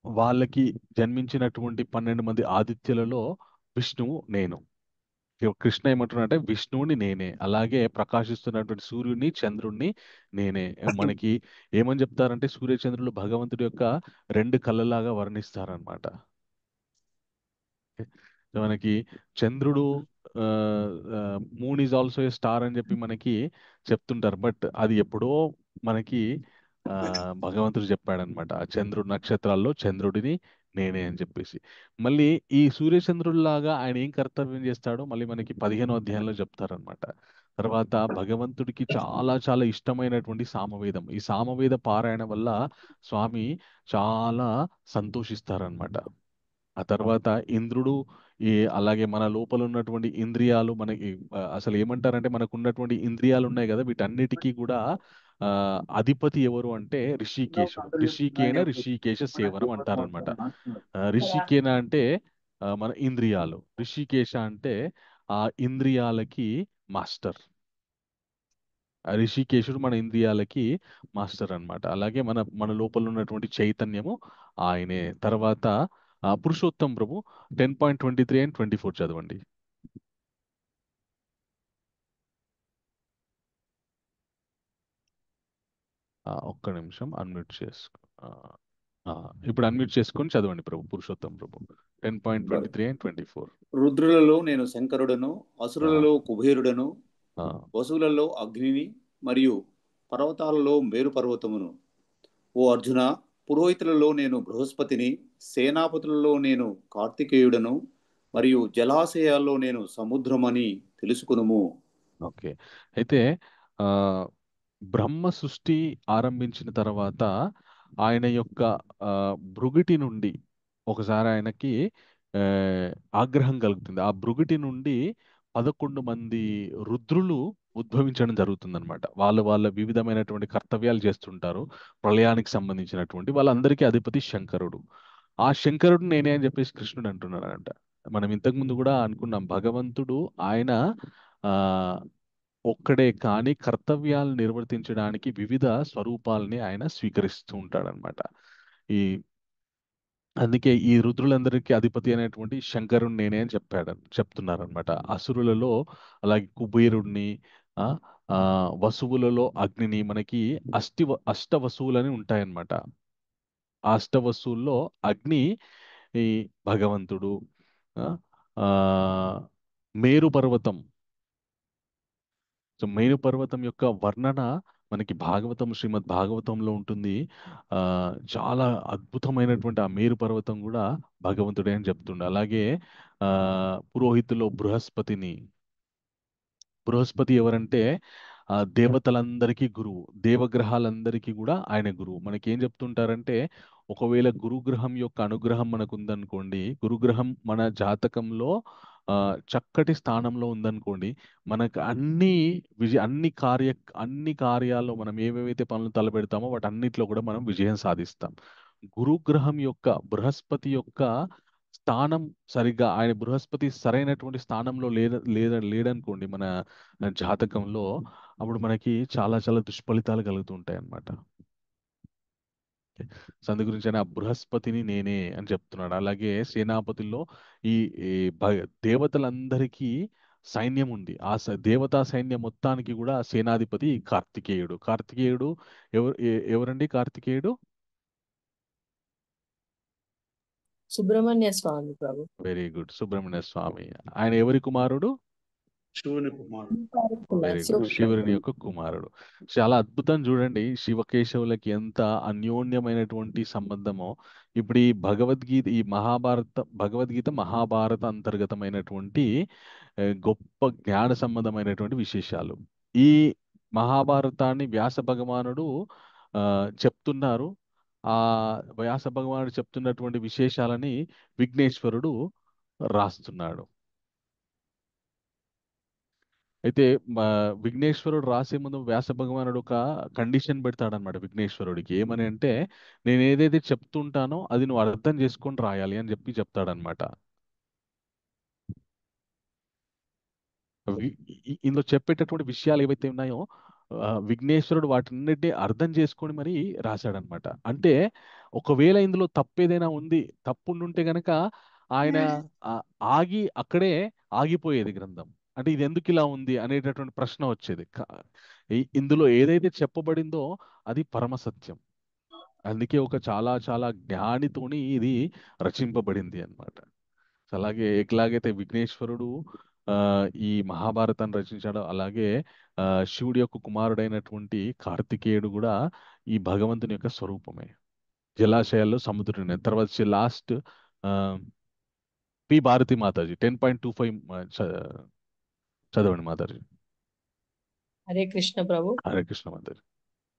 [SPEAKER 1] వాళ్ళకి జన్మించినటువంటి 12 మంది ఆదిత్యులలో విష్ణువు నేను. కృష్ణ ఏమంటున్నాడంటే విష్ణువుని నేనే, అలాగే ప్రకాశిస్తున్నటువంటి సూర్యుడిని చంద్రుడిని నేనే. మనకి ఏమని చెప్తారంటే, సూర్యచంద్రులు భగవంతుడి యొక్క 2 కళ్ళలాగా వర్ణిస్తారనమాట. మనకి చంద్రుడు, moon is also a star అని చెప్పి మనకి చెప్తుంటారు. బట్ అది ఎప్పుడో మనకి భగవంతుడు చెప్పాడనమాట, ఆ చంద్రుడు నక్షత్రాల్లో చంద్రుడిని నేనే అని చెప్పేసి. మళ్ళీ ఈ సూర్యచంద్రుడిలాగా ఆయన ఏం కర్తవ్యం చేస్తాడో మళ్ళీ మనకి 15వ అధ్యాయంలో చెప్తారనమాట. తర్వాత భగవంతుడికి చాలా చాలా ఇష్టమైనటువంటి సామవేదం, ఈ సామవేద పారాయణ వల్ల స్వామి చాలా సంతోషిస్తారనమాట. ఆ తర్వాత ఇంద్రుడు, అలాగే మన లోపల ఉన్నటువంటి ఇంద్రియాలు మనకి అసలు ఏమంటారంటే, మనకు ఉన్నటువంటి ఇంద్రియాలు ఉన్నాయి కదా, వీటన్నిటికీ కూడా ఆ, అధిపతి ఎవరు అంటే ఋషికేశుడు. ఋషికేశ సేవనం అంటారనమాట. ఋషికేన అంటే మన ఇంద్రియాలు, ఋషికేశ అంటే ఆ ఇంద్రియాలకి మాస్టర్. ఆ ఋషికేశుడు మన ఇంద్రియాలకి మాస్టర్ అన్నమాట. అలాగే మన మన లోపల ఉన్నటువంటి చైతన్యము ఆయనే. తర్వాత పురుషోత్తం ప్రభు 10.23 అండ్ 24 చదవండి. ఒక్క నిమిషం అన్మ్యూట్ చేసుకో. ఇప్పుడు అన్మ్యూట్ చేసుకొని చదవండి ప్రభు, పురుషోత్తం ప్రభు 10.23 అండ్ 24.
[SPEAKER 4] రుద్రులలో నేను శంకరుడను, అసురులలో కుబేరుడను, వసువులలో అగ్నిని, మరియు పర్వతాలలో మేరు పర్వతమును. ఓ అర్జున, పురోహితులలో నేను బృహస్పతిని, సేనాపతులలో నేను కార్తికేయుడను, మరియు జలాశయాల్లో నేను సముద్రమని తెలుసుకునుము.
[SPEAKER 1] ఓకే, అయితే ఆ, బ్రహ్మ సృష్టి ఆరంభించిన తర్వాత ఆయన యొక్క భృగుటి నుండి ఒకసారి ఆయనకి ఆ, ఆగ్రహం కలుగుతుంది. ఆ భృగుటి నుండి 11 మంది రుద్రులు ఉద్భవించడం జరుగుతుందన్నమాట. వాళ్ళు వాళ్ళ వివిధమైనటువంటి కర్తవ్యాలు చేస్తుంటారు, ప్రళయానికి సంబంధించినటువంటి. వాళ్ళందరికీ అధిపతి శంకరుడు. ఆ శంకరుడు నేనే అని చెప్పేసి కృష్ణుడు అంటున్నాడంట. మనం ఇంతకు ముందు కూడా అనుకున్నాం, భగవంతుడు ఆయన ఆ ఒక్కడే కానీ కర్తవ్యాలను నిర్వర్తించడానికి వివిధ స్వరూపాలని ఆయన స్వీకరిస్తూ ఉంటాడనమాట. ఈ అందుకే ఈ రుద్రులందరికీ అధిపతి అనేటువంటి శంకరుడు నేనే అని చెప్తున్నారనమాట. అసురులలో అలాగే కుబేరుడిని, ఆ ఆ, వసువులలో అగ్నిని, మనకి అష్ట వసువులని ఉంటాయన్నమాట. ఆ అష్ట వసువుల్లో అగ్ని ఈ భగవంతుడు. ఆ ఆ, మేరు పర్వతం. సో మేరు పర్వతం యొక్క వర్ణన మనకి భాగవతం, శ్రీమద్ భాగవతంలో ఉంటుంది. ఆ చాలా అద్భుతమైనటువంటి ఆ మేరు పర్వతం కూడా భగవంతుడే అని చెప్తుండే. అలాగే ఆ పురోహితులో బృహస్పతి ఎవరంటే దేవతలందరికీ గురువు, దేవగ్రహాలందరికీ కూడా ఆయన గురువు. మనకి ఏం చెప్తుంటారంటే, ఒకవేళ గురుగ్రహం యొక్క అనుగ్రహం మనకు ఉందనుకోండి, గురుగ్రహం మన జాతకంలో చక్కటి స్థానంలో ఉందనుకోండి, మనకు అన్ని కార్యాల్లో మనం ఏవేవైతే పనులు తలపెడతామో వాటన్నిటిలో కూడా మనం విజయం సాధిస్తాం. గురుగ్రహం యొక్క, బృహస్పతి యొక్క స్థానం సరిగ్గా, ఆయన బృహస్పతి సరైనటువంటి స్థానంలో లేడనుకోండి మన జాతకంలో, అప్పుడు మనకి చాలా చాలా దుష్ఫలితాలు కలుగుతూ ఉంటాయి అన్నమాట. సో అందు గురించి ఆయన బృహస్పతిని నేనే అని చెప్తున్నాడు. అలాగే సేనాపతుల్లో ఈ ఈ దేవతలందరికీ సైన్యం ఉంది. దేవతా సైన్యం మొత్తానికి కూడా సేనాధిపతి కార్తికేయుడు. కార్తికేయుడు ఎవరండి కార్తికేయుడు?
[SPEAKER 6] సుబ్రహ్మణ్య స్వామి ప్రభు.
[SPEAKER 1] వెరీ గుడ్, సుబ్రహ్మణ్య స్వామి. ఆయన ఎవరి కుమారుడు?
[SPEAKER 2] శివుని కుమారుడు.
[SPEAKER 1] వెరీ గుడ్, శివుని యొక్క కుమారుడు. చాలా అద్భుతం చూడండి, శివకేశవులకి ఎంత అన్యోన్యమైనటువంటి సంబంధమో. ఇప్పుడు ఈ భగవద్గీత మహాభారత అంతర్గతమైనటువంటి గొప్ప జ్ఞాన సంబంధమైనటువంటి విశేషాలు. ఈ మహాభారతాన్ని వ్యాస భగవానుడు చెప్తున్నారు. ఆ వ్యాస భగవానుడు చెప్తున్నటువంటి విశేషాలని విఘ్నేశ్వరుడు రాస్తున్నాడు. అయితే విఘ్నేశ్వరుడు రాసే ముందు వ్యాస భగవానుడు ఒక కండిషన్ పెడతాడనమాట విఘ్నేశ్వరుడికి. ఏమని అంటే, నేను ఏదైతే చెప్తుంటానో అది నువ్వు అర్థం చేసుకొని రాయాలి అని చెప్తాడనమాట. ఇందులో చెప్పేటటువంటి విషయాలు ఏవైతే ఉన్నాయో విఘ్నేశ్వరుడు వాటిన్నిటిని అర్థం చేసుకొని మరి రాశాడనమాట. అంటే ఒకవేళ ఇందులో తప్పు ఏదైనా ఉంది, తప్పు ఉంటే గనక ఆయన అక్కడే ఆగిపోయేది గ్రంథం. అంటే ఇది ఎందుకు ఇలా ఉంది అనేటటువంటి ప్రశ్న వచ్చేది. ఇందులో ఏదైతే చెప్పబడిందో అది పరమసత్యం. అందుకే ఒక చాలా చాలా జ్ఞానితోని ఇది రచింపబడింది అన్నమాట. అలాగే ఎట్లాగైతే విఘ్నేశ్వరుడు ఈ మహాభారతాన్ని రచించాడో, అలాగే శివుడి యొక్క కుమారుడైనటువంటి కార్తికేయుడు కూడా ఈ భగవంతుని యొక్క స్వరూపమే. జలాశయాల్లో సముద్రుని. తర్వాత లాస్ట్ పి భారతి మాతాజీ 10.25 చదవండి మాతాజీ.
[SPEAKER 6] హరే కృష్ణ ప్రభు.
[SPEAKER 1] హరే కృష్ణ మాతాజీ.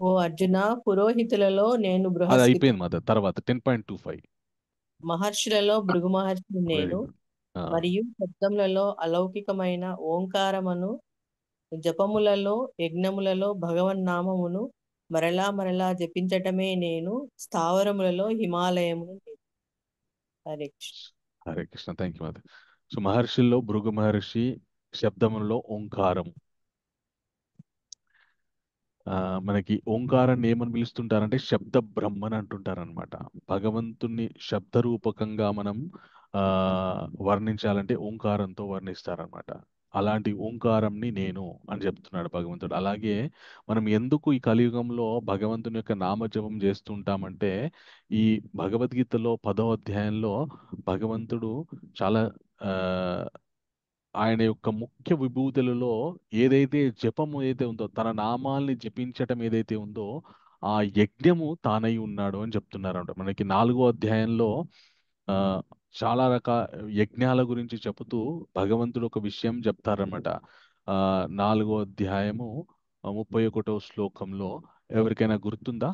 [SPEAKER 6] ఓ అర్జున, పురోహితులలో నేను
[SPEAKER 1] అది
[SPEAKER 6] బృహస్పతి,
[SPEAKER 1] అయిపోయింది మాత. తర్వాత 10.25
[SPEAKER 6] మహర్షులలో భృగు మహర్షిని
[SPEAKER 1] వెరీ
[SPEAKER 6] నేను,
[SPEAKER 1] గుడ్.
[SPEAKER 6] మరియు శబ్దములలో అలౌకికమైన ఓంకారమును, జపములలో యజ్ఞములలో భగవన్నామమును మరలా మరలా జపించటమే నేను, స్థావరములలో హిమాలయమును నేను. Hare Krishna.
[SPEAKER 1] Hare Krishna. Thank you Mata. So మహర్షుల్లో Bhrigu మహర్షి, శబ్దములలో ఓంకారం. మనకి ఓంకారాన్ని ఏమని పిలుస్తుంటారంటే శబ్ద బ్రహ్మని అంటుంటారనమాట. భగవంతుణ్ణి శబ్దరూపకంగా మనం వర్ణించాలంటే ఓంకారంతో వర్ణిస్తారనమాట. అలాంటి ఓంకారంని నేను అని చెప్తున్నాడు భగవంతుడు. అలాగే మనం ఎందుకు ఈ కలియుగంలో భగవంతుని యొక్క నామజపం చేస్తుంటామంటే, ఈ భగవద్గీతలో 10వ అధ్యాయంలో భగవంతుడు చాలా ఆయన యొక్క ముఖ్య విభూతులలో ఏదైతే జపము ఏదైతే ఉందో, తన నామాల్ని జపించటం ఏదైతే ఉందో, ఆ యజ్ఞము తానై ఉన్నాడు అని చెప్తున్నారంట. మనకి 4వ అధ్యాయంలో ఆ చాలా యజ్ఞాల గురించి చెబుతూ భగవంతుడు ఒక విషయం చెప్తారనమాట. 4వ అధ్యాయము 31వ శ్లోకంలో ఎవరికైనా గుర్తుందా?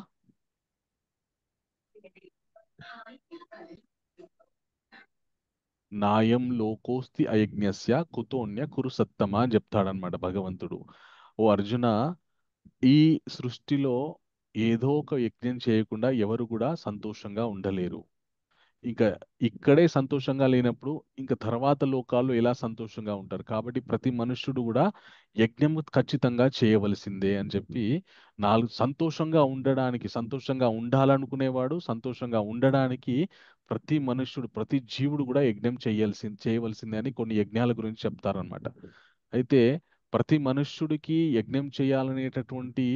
[SPEAKER 1] నాయం లోకోస్తి అయజ్ఞస్య కుతోన్య కురు సత్తమ అని చెప్తాడనమాట భగవంతుడు. ఓ అర్జున, ఈ సృష్టిలో ఏదో ఒక యజ్ఞం చేయకుండా ఎవరు కూడా సంతోషంగా ఉండలేరు. ఇంకా ఇక్కడే సంతోషంగా లేనప్పుడు ఇంకా తర్వాత లోకాల్లో ఎలా సంతోషంగా ఉంటారు? కాబట్టి ప్రతి మనుష్యుడు కూడా యజ్ఞం ఖచ్చితంగా చేయవలసిందే అని చెప్పి, సంతోషంగా ఉండడానికి, సంతోషంగా ఉండాలనుకునేవాడు, సంతోషంగా ఉండడానికి ప్రతి మనుష్యుడు, ప్రతి జీవుడు కూడా యజ్ఞం చేయవలసిందే అని కొన్ని యజ్ఞాల గురించి చెప్తారనమాట. అయితే ప్రతి మనుష్యుడికి యజ్ఞం చేయాలనేటటువంటి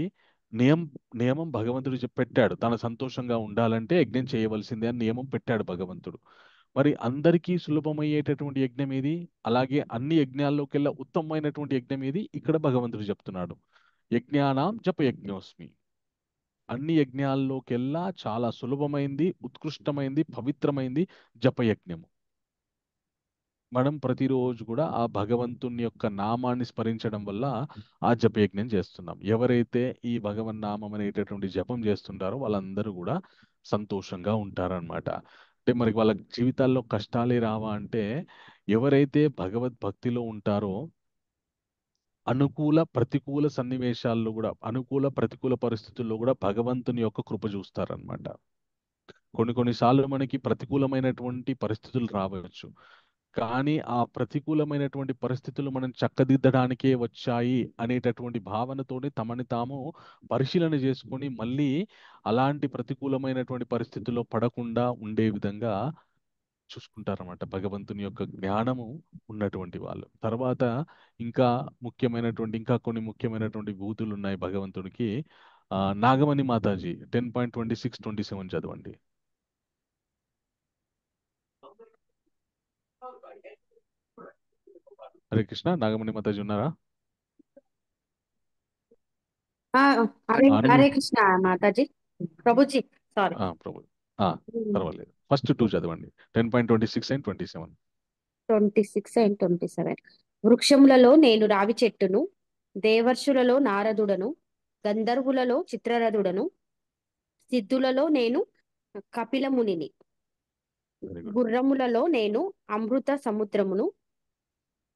[SPEAKER 1] నియమం భగవంతుడు పెట్టాడు. తన సంతోషంగా ఉండాలంటే యజ్ఞం చేయవలసిందే అని నియమం పెట్టాడు భగవంతుడు. మరి అందరికీ సులభమయ్యేటటువంటి యజ్ఞం ఏది? అలాగే అన్ని యజ్ఞాల్లోకెల్లా ఉత్తమమైనటువంటి యజ్ఞం ఏది? ఇక్కడ భగవంతుడు చెప్తున్నాడు. యజ్ఞానాం జపయజ్ఞోస్మి. అన్ని యజ్ఞాల్లోకెల్లా చాలా సులభమైంది, ఉత్కృష్టమైంది, పవిత్రమైంది జపయజ్ఞము. మనం ప్రతిరోజు కూడా ఆ భగవంతుని యొక్క నామాన్ని స్మరించడం వల్ల ఆ జపయజ్ఞం చేస్తున్నాం. ఎవరైతే ఈ భగవన్నామం అనేటటువంటి జపం చేస్తుంటారో వాళ్ళందరూ కూడా సంతోషంగా ఉంటారనమాట. అంటే మరి వాళ్ళ జీవితాల్లో కష్టాలే రావా అంటే, ఎవరైతే భగవద్భక్తిలో ఉంటారో అనుకూల ప్రతికూల సన్నివేశాల్లో కూడా, అనుకూల ప్రతికూల పరిస్థితుల్లో కూడా భగవంతుని యొక్క కృప చూస్తారనమాట. కొన్నిసార్లు మనకి ప్రతికూలమైనటువంటి పరిస్థితులు రావచ్చు, కానీ ఆ ప్రతికూలమైనటువంటి పరిస్థితులు మనం చక్కదిద్దడానికే వచ్చాయి అనేటటువంటి భావనతోని తమని తాము పరిశీలన చేసుకొని మళ్ళీ అలాంటి ప్రతికూలమైనటువంటి పరిస్థితుల్లో పడకుండా ఉండే విధంగా చూసుకుంటారన్నమాట భగవంతుని యొక్క జ్ఞానము ఉన్నటువంటి వాళ్ళు. తర్వాత ఇంకా కొన్ని ముఖ్యమైనటువంటి భూతులు ఉన్నాయి భగవంతుడికి. నాగమణి మాతాజీ 10.26-27 చదవండి. హరే కృష్ణ. నాగమణి మాతాజీ ఉన్నారా?
[SPEAKER 5] హరే
[SPEAKER 1] అను
[SPEAKER 5] హరే కృష్ణ మాతాజీ. ప్రభుజీ సారీ.
[SPEAKER 1] ప్రభు పర్వాలేదు. ఫస్ట్ 2 చదవండి. 10.26 and 27.
[SPEAKER 5] 26 and 27. వృక్షములలో నేను రావి చెట్టును, దేవర్షులలో నారదుడను, గంధర్వులలో చిత్రరథుడను, సిద్ధులలో నేను కపిలమునిని,
[SPEAKER 1] వెరీ గుడ్.
[SPEAKER 5] గుర్రములలో నేను అమృత సముద్రమును,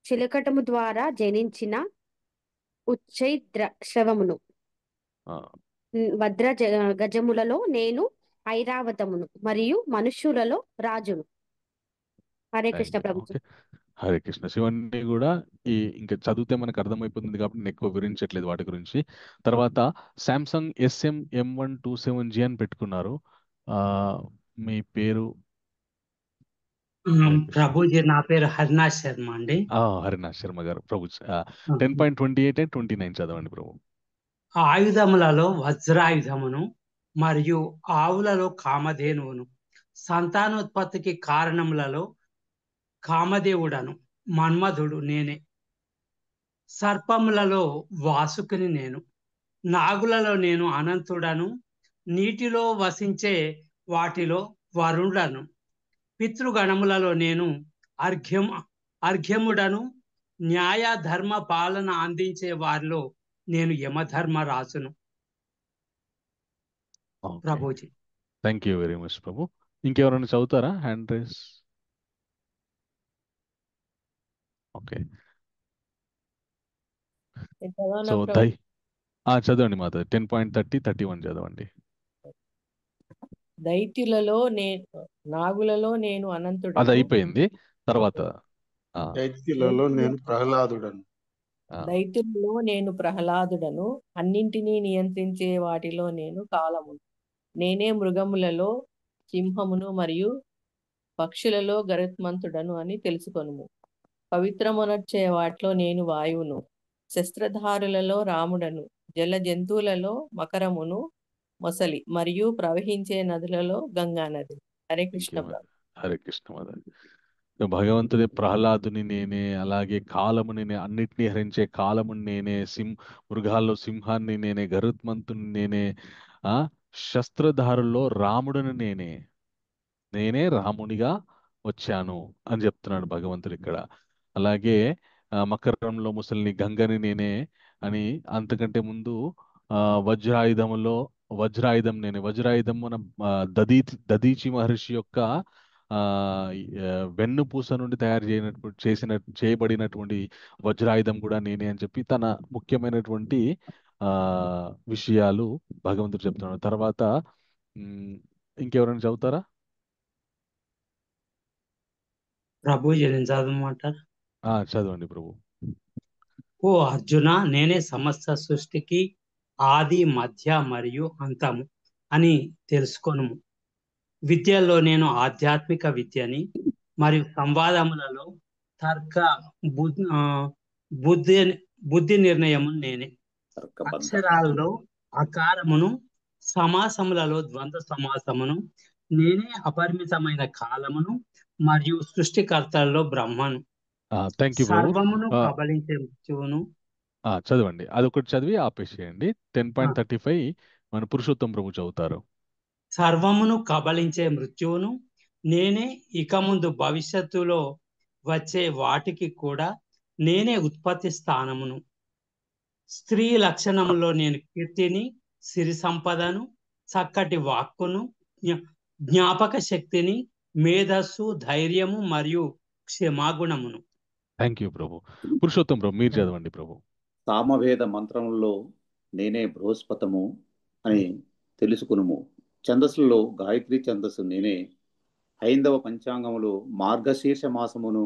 [SPEAKER 5] చిలకటము ద్వారా జనించిన శ్రవమును, గజములలో నేను ఐరావతమును, మరియు మనుష్యులలో రాజును. హరే కృష్ణ ప్రభు.
[SPEAKER 1] హరే కృష్ణ. శివన్ని కూడా ఇంకా చదివితే మనకు అర్థమైపోతుంది కాబట్టి నేను ఎక్కువ వివరించట్లేదు వాటి గురించి. తర్వాత సామ్సంగ్ SM M127G అని పెట్టుకున్నారు. మీ పేరు?
[SPEAKER 3] ప్రభుజీ నా పేరు హరినాథ్ శర్మ అండి.
[SPEAKER 1] హరినాథ్ శర్మ గారు. ప్రభు 10.28 and 29 చదవండి ప్రభు.
[SPEAKER 3] ఆయుధములలో వజ్రాయుధమును మరియు ఆవులలో కామధేనువును, సంతానోత్పత్తికి కారణములలో కామదేవుడను మన్మధుడు నేనే, సర్పములలో వాసుకుని నేను, నాగులలో నేను అనంతుడను, నీటిలో వసించే వాటిలో వరుణుడను, పితృగణములలో నేను అర్ఘ్యముడను, న్యాయ ధర్మ పాలన అందించే వారిలో నేను యమధర్మరాజును. Prabhuji.
[SPEAKER 1] Thank you very much ప్రభు. ఇంకెవరైనా చదువుతారా? Hand raise. ఓకే. సో చదవండి మాత. 10.30-31 చదవండి.
[SPEAKER 6] దైత్యులలో నాగులలో నేను అనంతుడు.
[SPEAKER 1] అది అయిపోయింది. తర్వాత
[SPEAKER 8] దైత్యులలో నేను ప్రహ్లాదుడను.
[SPEAKER 6] దైత్యులలో నేను ప్రహ్లాదుడను, అన్నింటినీ నియంత్రించే వాటిలో నేను కాలమును. నేనే మృగములలో సింహమును మరియు పక్షులలో గరుత్మంతుడను అని తెలుసుకొనుము. పవిత్రమునర్చే వాటిలో నేను వాయువును, శస్త్రధారులలో రాముడను, జల జంతువులలో మకరమును మొసలి, మరియు ప్రవహించే నదులలో గంగా నది. హరే కృష్ణ.
[SPEAKER 1] హరే కృష్ణ. భగవంతుడి ప్రహ్లాదుని నేనే, అలాగే కాలముని అన్నిటినీ హరించే కాలముని నేనే, మృగాల్లో సింహాన్ని నేనే, గరుత్మంతుని నేనే, శస్త్రధారుల్లో రాముడిని నేనే రామునిగా వచ్చాను అని చెప్తున్నాడు భగవంతుడు ఇక్కడ. అలాగే మకరంలో ముసలిని, గంగని నేనే అని, అంతకంటే ముందు వజ్రాయుధం నేనే. వజ్రాయుధం మన దదీచి మహర్షి యొక్క వెన్నుపూస నుండి చేయబడినటువంటి వజ్రాయుధం కూడా నేనే అని చెప్పి తన ముఖ్యమైనటువంటి విషయాలు భగవంతుడు చెప్తున్నాడు. తర్వాత ఇంకెవరైనా చదువుతారా?
[SPEAKER 3] ప్రభుజీ నేను చదవమంటారా?
[SPEAKER 1] చదవండి ప్రభు.
[SPEAKER 3] ఓ అర్జున, నేనే సమస్త సృష్టికి ఆది, మధ్య మరియు అంతము అని తెలుసుకొను. విద్యలో నేను ఆధ్యాత్మిక విద్యని, మరియు సంవాదములలో తర్క బుద్ధి నిర్ణయము నేనే. అక్షరాలలో అకారమును, సమాసములలో ద్వంద్వ సమాసమును నేనే. అపరిమితమైన కాలమును మరియు సృష్టికర్తలలో బ్రహ్మను. సర్వమును కబలించే మృత్యువును
[SPEAKER 1] చదవండి, అదొకటి చదివి ఆపేసేయండి. 10.35 మన పురుషోత్తం ప్రభు చదువుతారు.
[SPEAKER 3] సర్వమును కబళించే మృత్యువును నేనే, ఇక ముందు భవిష్యత్తులో వచ్చే వాటికి కూడా నేనే ఉత్పత్తి స్థానమును. స్త్రీ లక్షణములో నేను కీర్తిని, సిరి సంపదను, చక్కటి వాక్కును, జ్ఞాపక శక్తిని, మేధస్సు, ధైర్యము మరియు క్షమాగుణమును.
[SPEAKER 1] థ్యాంక్ యూ ప్రభు. పురుషోత్తం ప్రభు మీరు చదవండి ప్రభు.
[SPEAKER 4] సామవేద మంత్రములలో నేనే బృహస్పతము అని తెలుసుకునుము. ఛందస్సులలో గాయత్రి ఛందస్సు నేనే. హైందవ పంచాంగములు మార్గశీర్ష మాసమును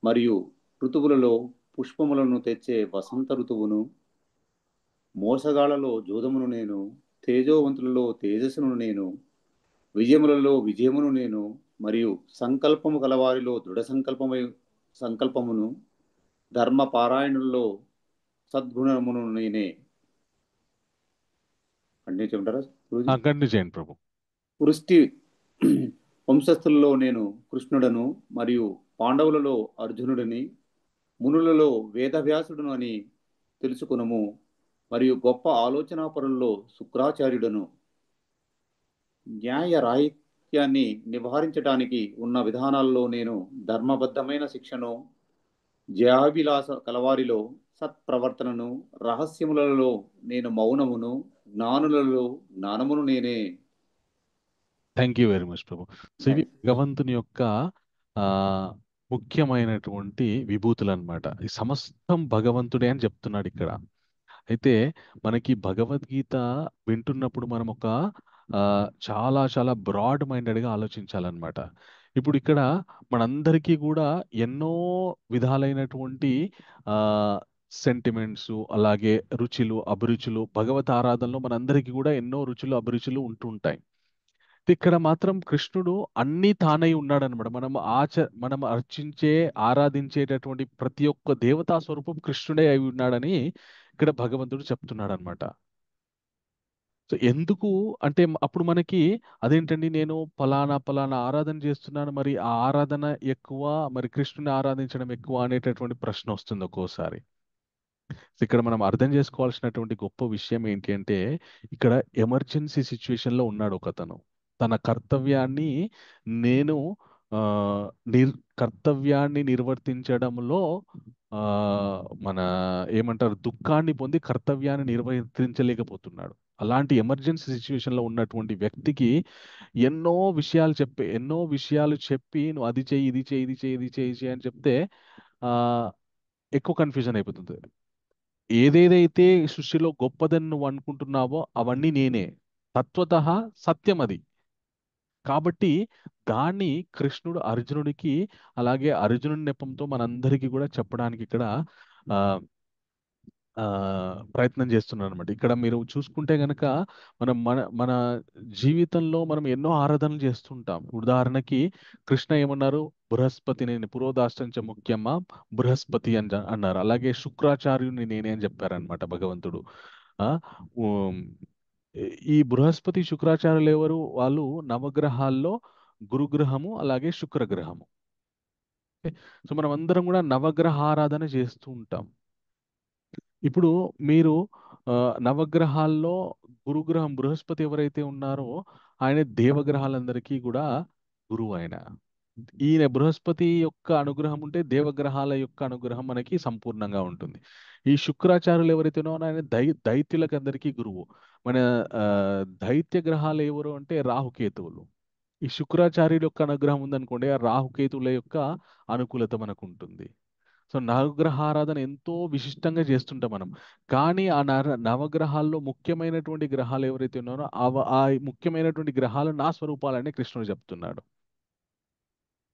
[SPEAKER 4] మరియు ఋతువులలో పుష్పములను తెచ్చే వసంత ఋతువును. మోసగాళ్లలో జోదమును నేను, తేజోవంతులలో తేజస్సును నేను, విజయములలో విజయమును నేను, మరియు సంకల్పము గలవారిలో దృఢ సంకల్పమును, ధర్మపారాయణుల్లో సద్గుణమును నేనే. అన్నీ చెప్తారా?
[SPEAKER 1] కంటిన్యూ చేయండి ప్రభు.
[SPEAKER 4] వృష్టి వంశస్థులలో నేను కృష్ణుడను, మరియు పాండవులలో అర్జునుడిని, మునులలో వేదవ్యాసుడును అని తెలుసుకునము. మరియు గొప్ప ఆలోచనాపరుల్లో శుక్రాచార్యుడను. న్యాయ రాహిత్యాన్ని నివారించడానికి ఉన్న విధానాల్లో నేను ధర్మబద్ధమైన శిక్షను, జయాభిలాష కలవారిలో సత్ప్రవర్తనను, రహస్యములలో నేను మౌనమును, జ్ఞానులలో జ్ఞానమును నేనే.
[SPEAKER 1] Thank you very much Prabhu. So ఇవి భగవంతుని యొక్క ఆ ముఖ్యమైనటువంటి విభూతులు అనమాట. ఈ సమస్తం భగవంతుడే అని చెప్తున్నాడు ఇక్కడ. అయితే మనకి భగవద్గీత వింటున్నప్పుడు మనం ఒక చాలా చాలా బ్రాడ్ మైండెడ్గా ఆలోచించాలన్నమాట. ఇప్పుడు ఇక్కడ మనందరికీ కూడా ఎన్నో విధాలైనటువంటి సెంటిమెంట్స్, అలాగే రుచులు అభిరుచులు, భగవత్ ఆరాధనలో మనందరికీ కూడా ఎన్నో రుచులు అభిరుచులు ఉంటుంటాయి. ఇక్కడ మాత్రం కృష్ణుడు అన్నీ తానై ఉన్నాడనమాట. మనం అర్చించే ఆరాధించేటటువంటి ప్రతి ఒక్క దేవతా స్వరూపం కృష్ణుడే అయి ఉన్నాడని ఇక్కడ భగవంతుడు చెప్తున్నాడు అనమాట. సో ఎందుకు అంటే అప్పుడు మనకి అదేంటండి, నేను ఫలానా ఆరాధన చేస్తున్నాను, మరి ఆ ఆరాధన ఎక్కువ, మరి కృష్ణుని ఆరాధించడం ఎక్కువ అనేటటువంటి ప్రశ్న వస్తుంది ఒక్కోసారి. ఇక్కడ మనం అర్థం చేసుకోవాల్సినటువంటి గొప్ప విషయం ఏంటి అంటే, ఇక్కడ ఎమర్జెన్సీ సిచ్యువేషన్లో ఉన్నాడు ఒకతను. తన కర్తవ్యాన్ని నేను కర్తవ్యాన్ని నిర్వర్తించడంలో మన ఏమంటారు దుఃఖాన్ని పొంది కర్తవ్యాన్ని నిర్వర్తించలేకపోతున్నాడు. అలాంటి ఎమర్జెన్సీ సిచ్యువేషన్లో ఉన్నటువంటి వ్యక్తికి ఎన్నో విషయాలు చెప్పి నువ్వు అది చేయి, ఇది చేయి, ఇది చేయి, ఇది చేయి అని చెప్తే ఎక్కువ కన్ఫ్యూజన్ అయిపోతుంది. ఏదేదైతే సృష్టిలో గొప్పదని నువ్వు అనుకుంటున్నావో అవన్నీ నేనే, తత్వతః సత్యం అది. కాబట్టి దాన్ని కృష్ణుడు అర్జునుడికి, అలాగే అర్జునుడి నెపంతో మనందరికీ కూడా చెప్పడానికి ఇక్కడ ప్రయత్నం చేస్తున్నాడు అనమాట. ఇక్కడ మీరు చూసుకుంటే గనక మన మన జీవితంలో మనం ఎన్నో ఆరాధనలు చేస్తుంటాం. ఉదాహరణకి కృష్ణ ఏమన్నారు, బృహస్పతి నేను పురోదాష్టంచ ముఖ్యమ్మ బృహస్పతి అని అన్నారు. అలాగే శుక్రాచార్యుని నేనే అని చెప్పారనమాట భగవంతుడు. ఈ బృహస్పతి శుక్రాచార్యులు ఎవరు? వాళ్ళు నవగ్రహాల్లో గురుగ్రహము, అలాగే శుక్రగ్రహము. సో మనం అందరం కూడా నవగ్రహ ఆరాధన చేస్తూ ఉంటాం. ఇప్పుడు మీరు నవగ్రహాల్లో గురుగ్రహం బృహస్పతి ఎవరైతే ఉన్నారో ఆయన దేవగ్రహాలందరికీ కూడా గురువు. ఈయన బృహస్పతి యొక్క అనుగ్రహం ఉంటే దేవగ్రహాల యొక్క అనుగ్రహం మనకి సంపూర్ణంగా ఉంటుంది. ఈ శుక్రాచార్యులు ఎవరైతే ఉన్నారో ఆయన దైత్యులకు అందరికీ గురువు. మన దైత్య గ్రహాలు ఎవరు అంటే రాహుకేతువులు. ఈ శుక్రాచార్యుల యొక్క అనుగ్రహం ఉందనుకోండి, ఆ రాహుకేతువుల యొక్క అనుకూలత మనకు ఉంటుంది. సో నవగ్రహారాధన ఎంతో విశిష్టంగా చేస్తుంటాం మనం. కానీ ఆ నవగ్రహాల్లో ముఖ్యమైనటువంటి గ్రహాలు ఎవరైతే ఉన్నారో ఆ ముఖ్యమైనటువంటి గ్రహాలు నా స్వరూపాలని కృష్ణుడు చెప్తున్నాడు.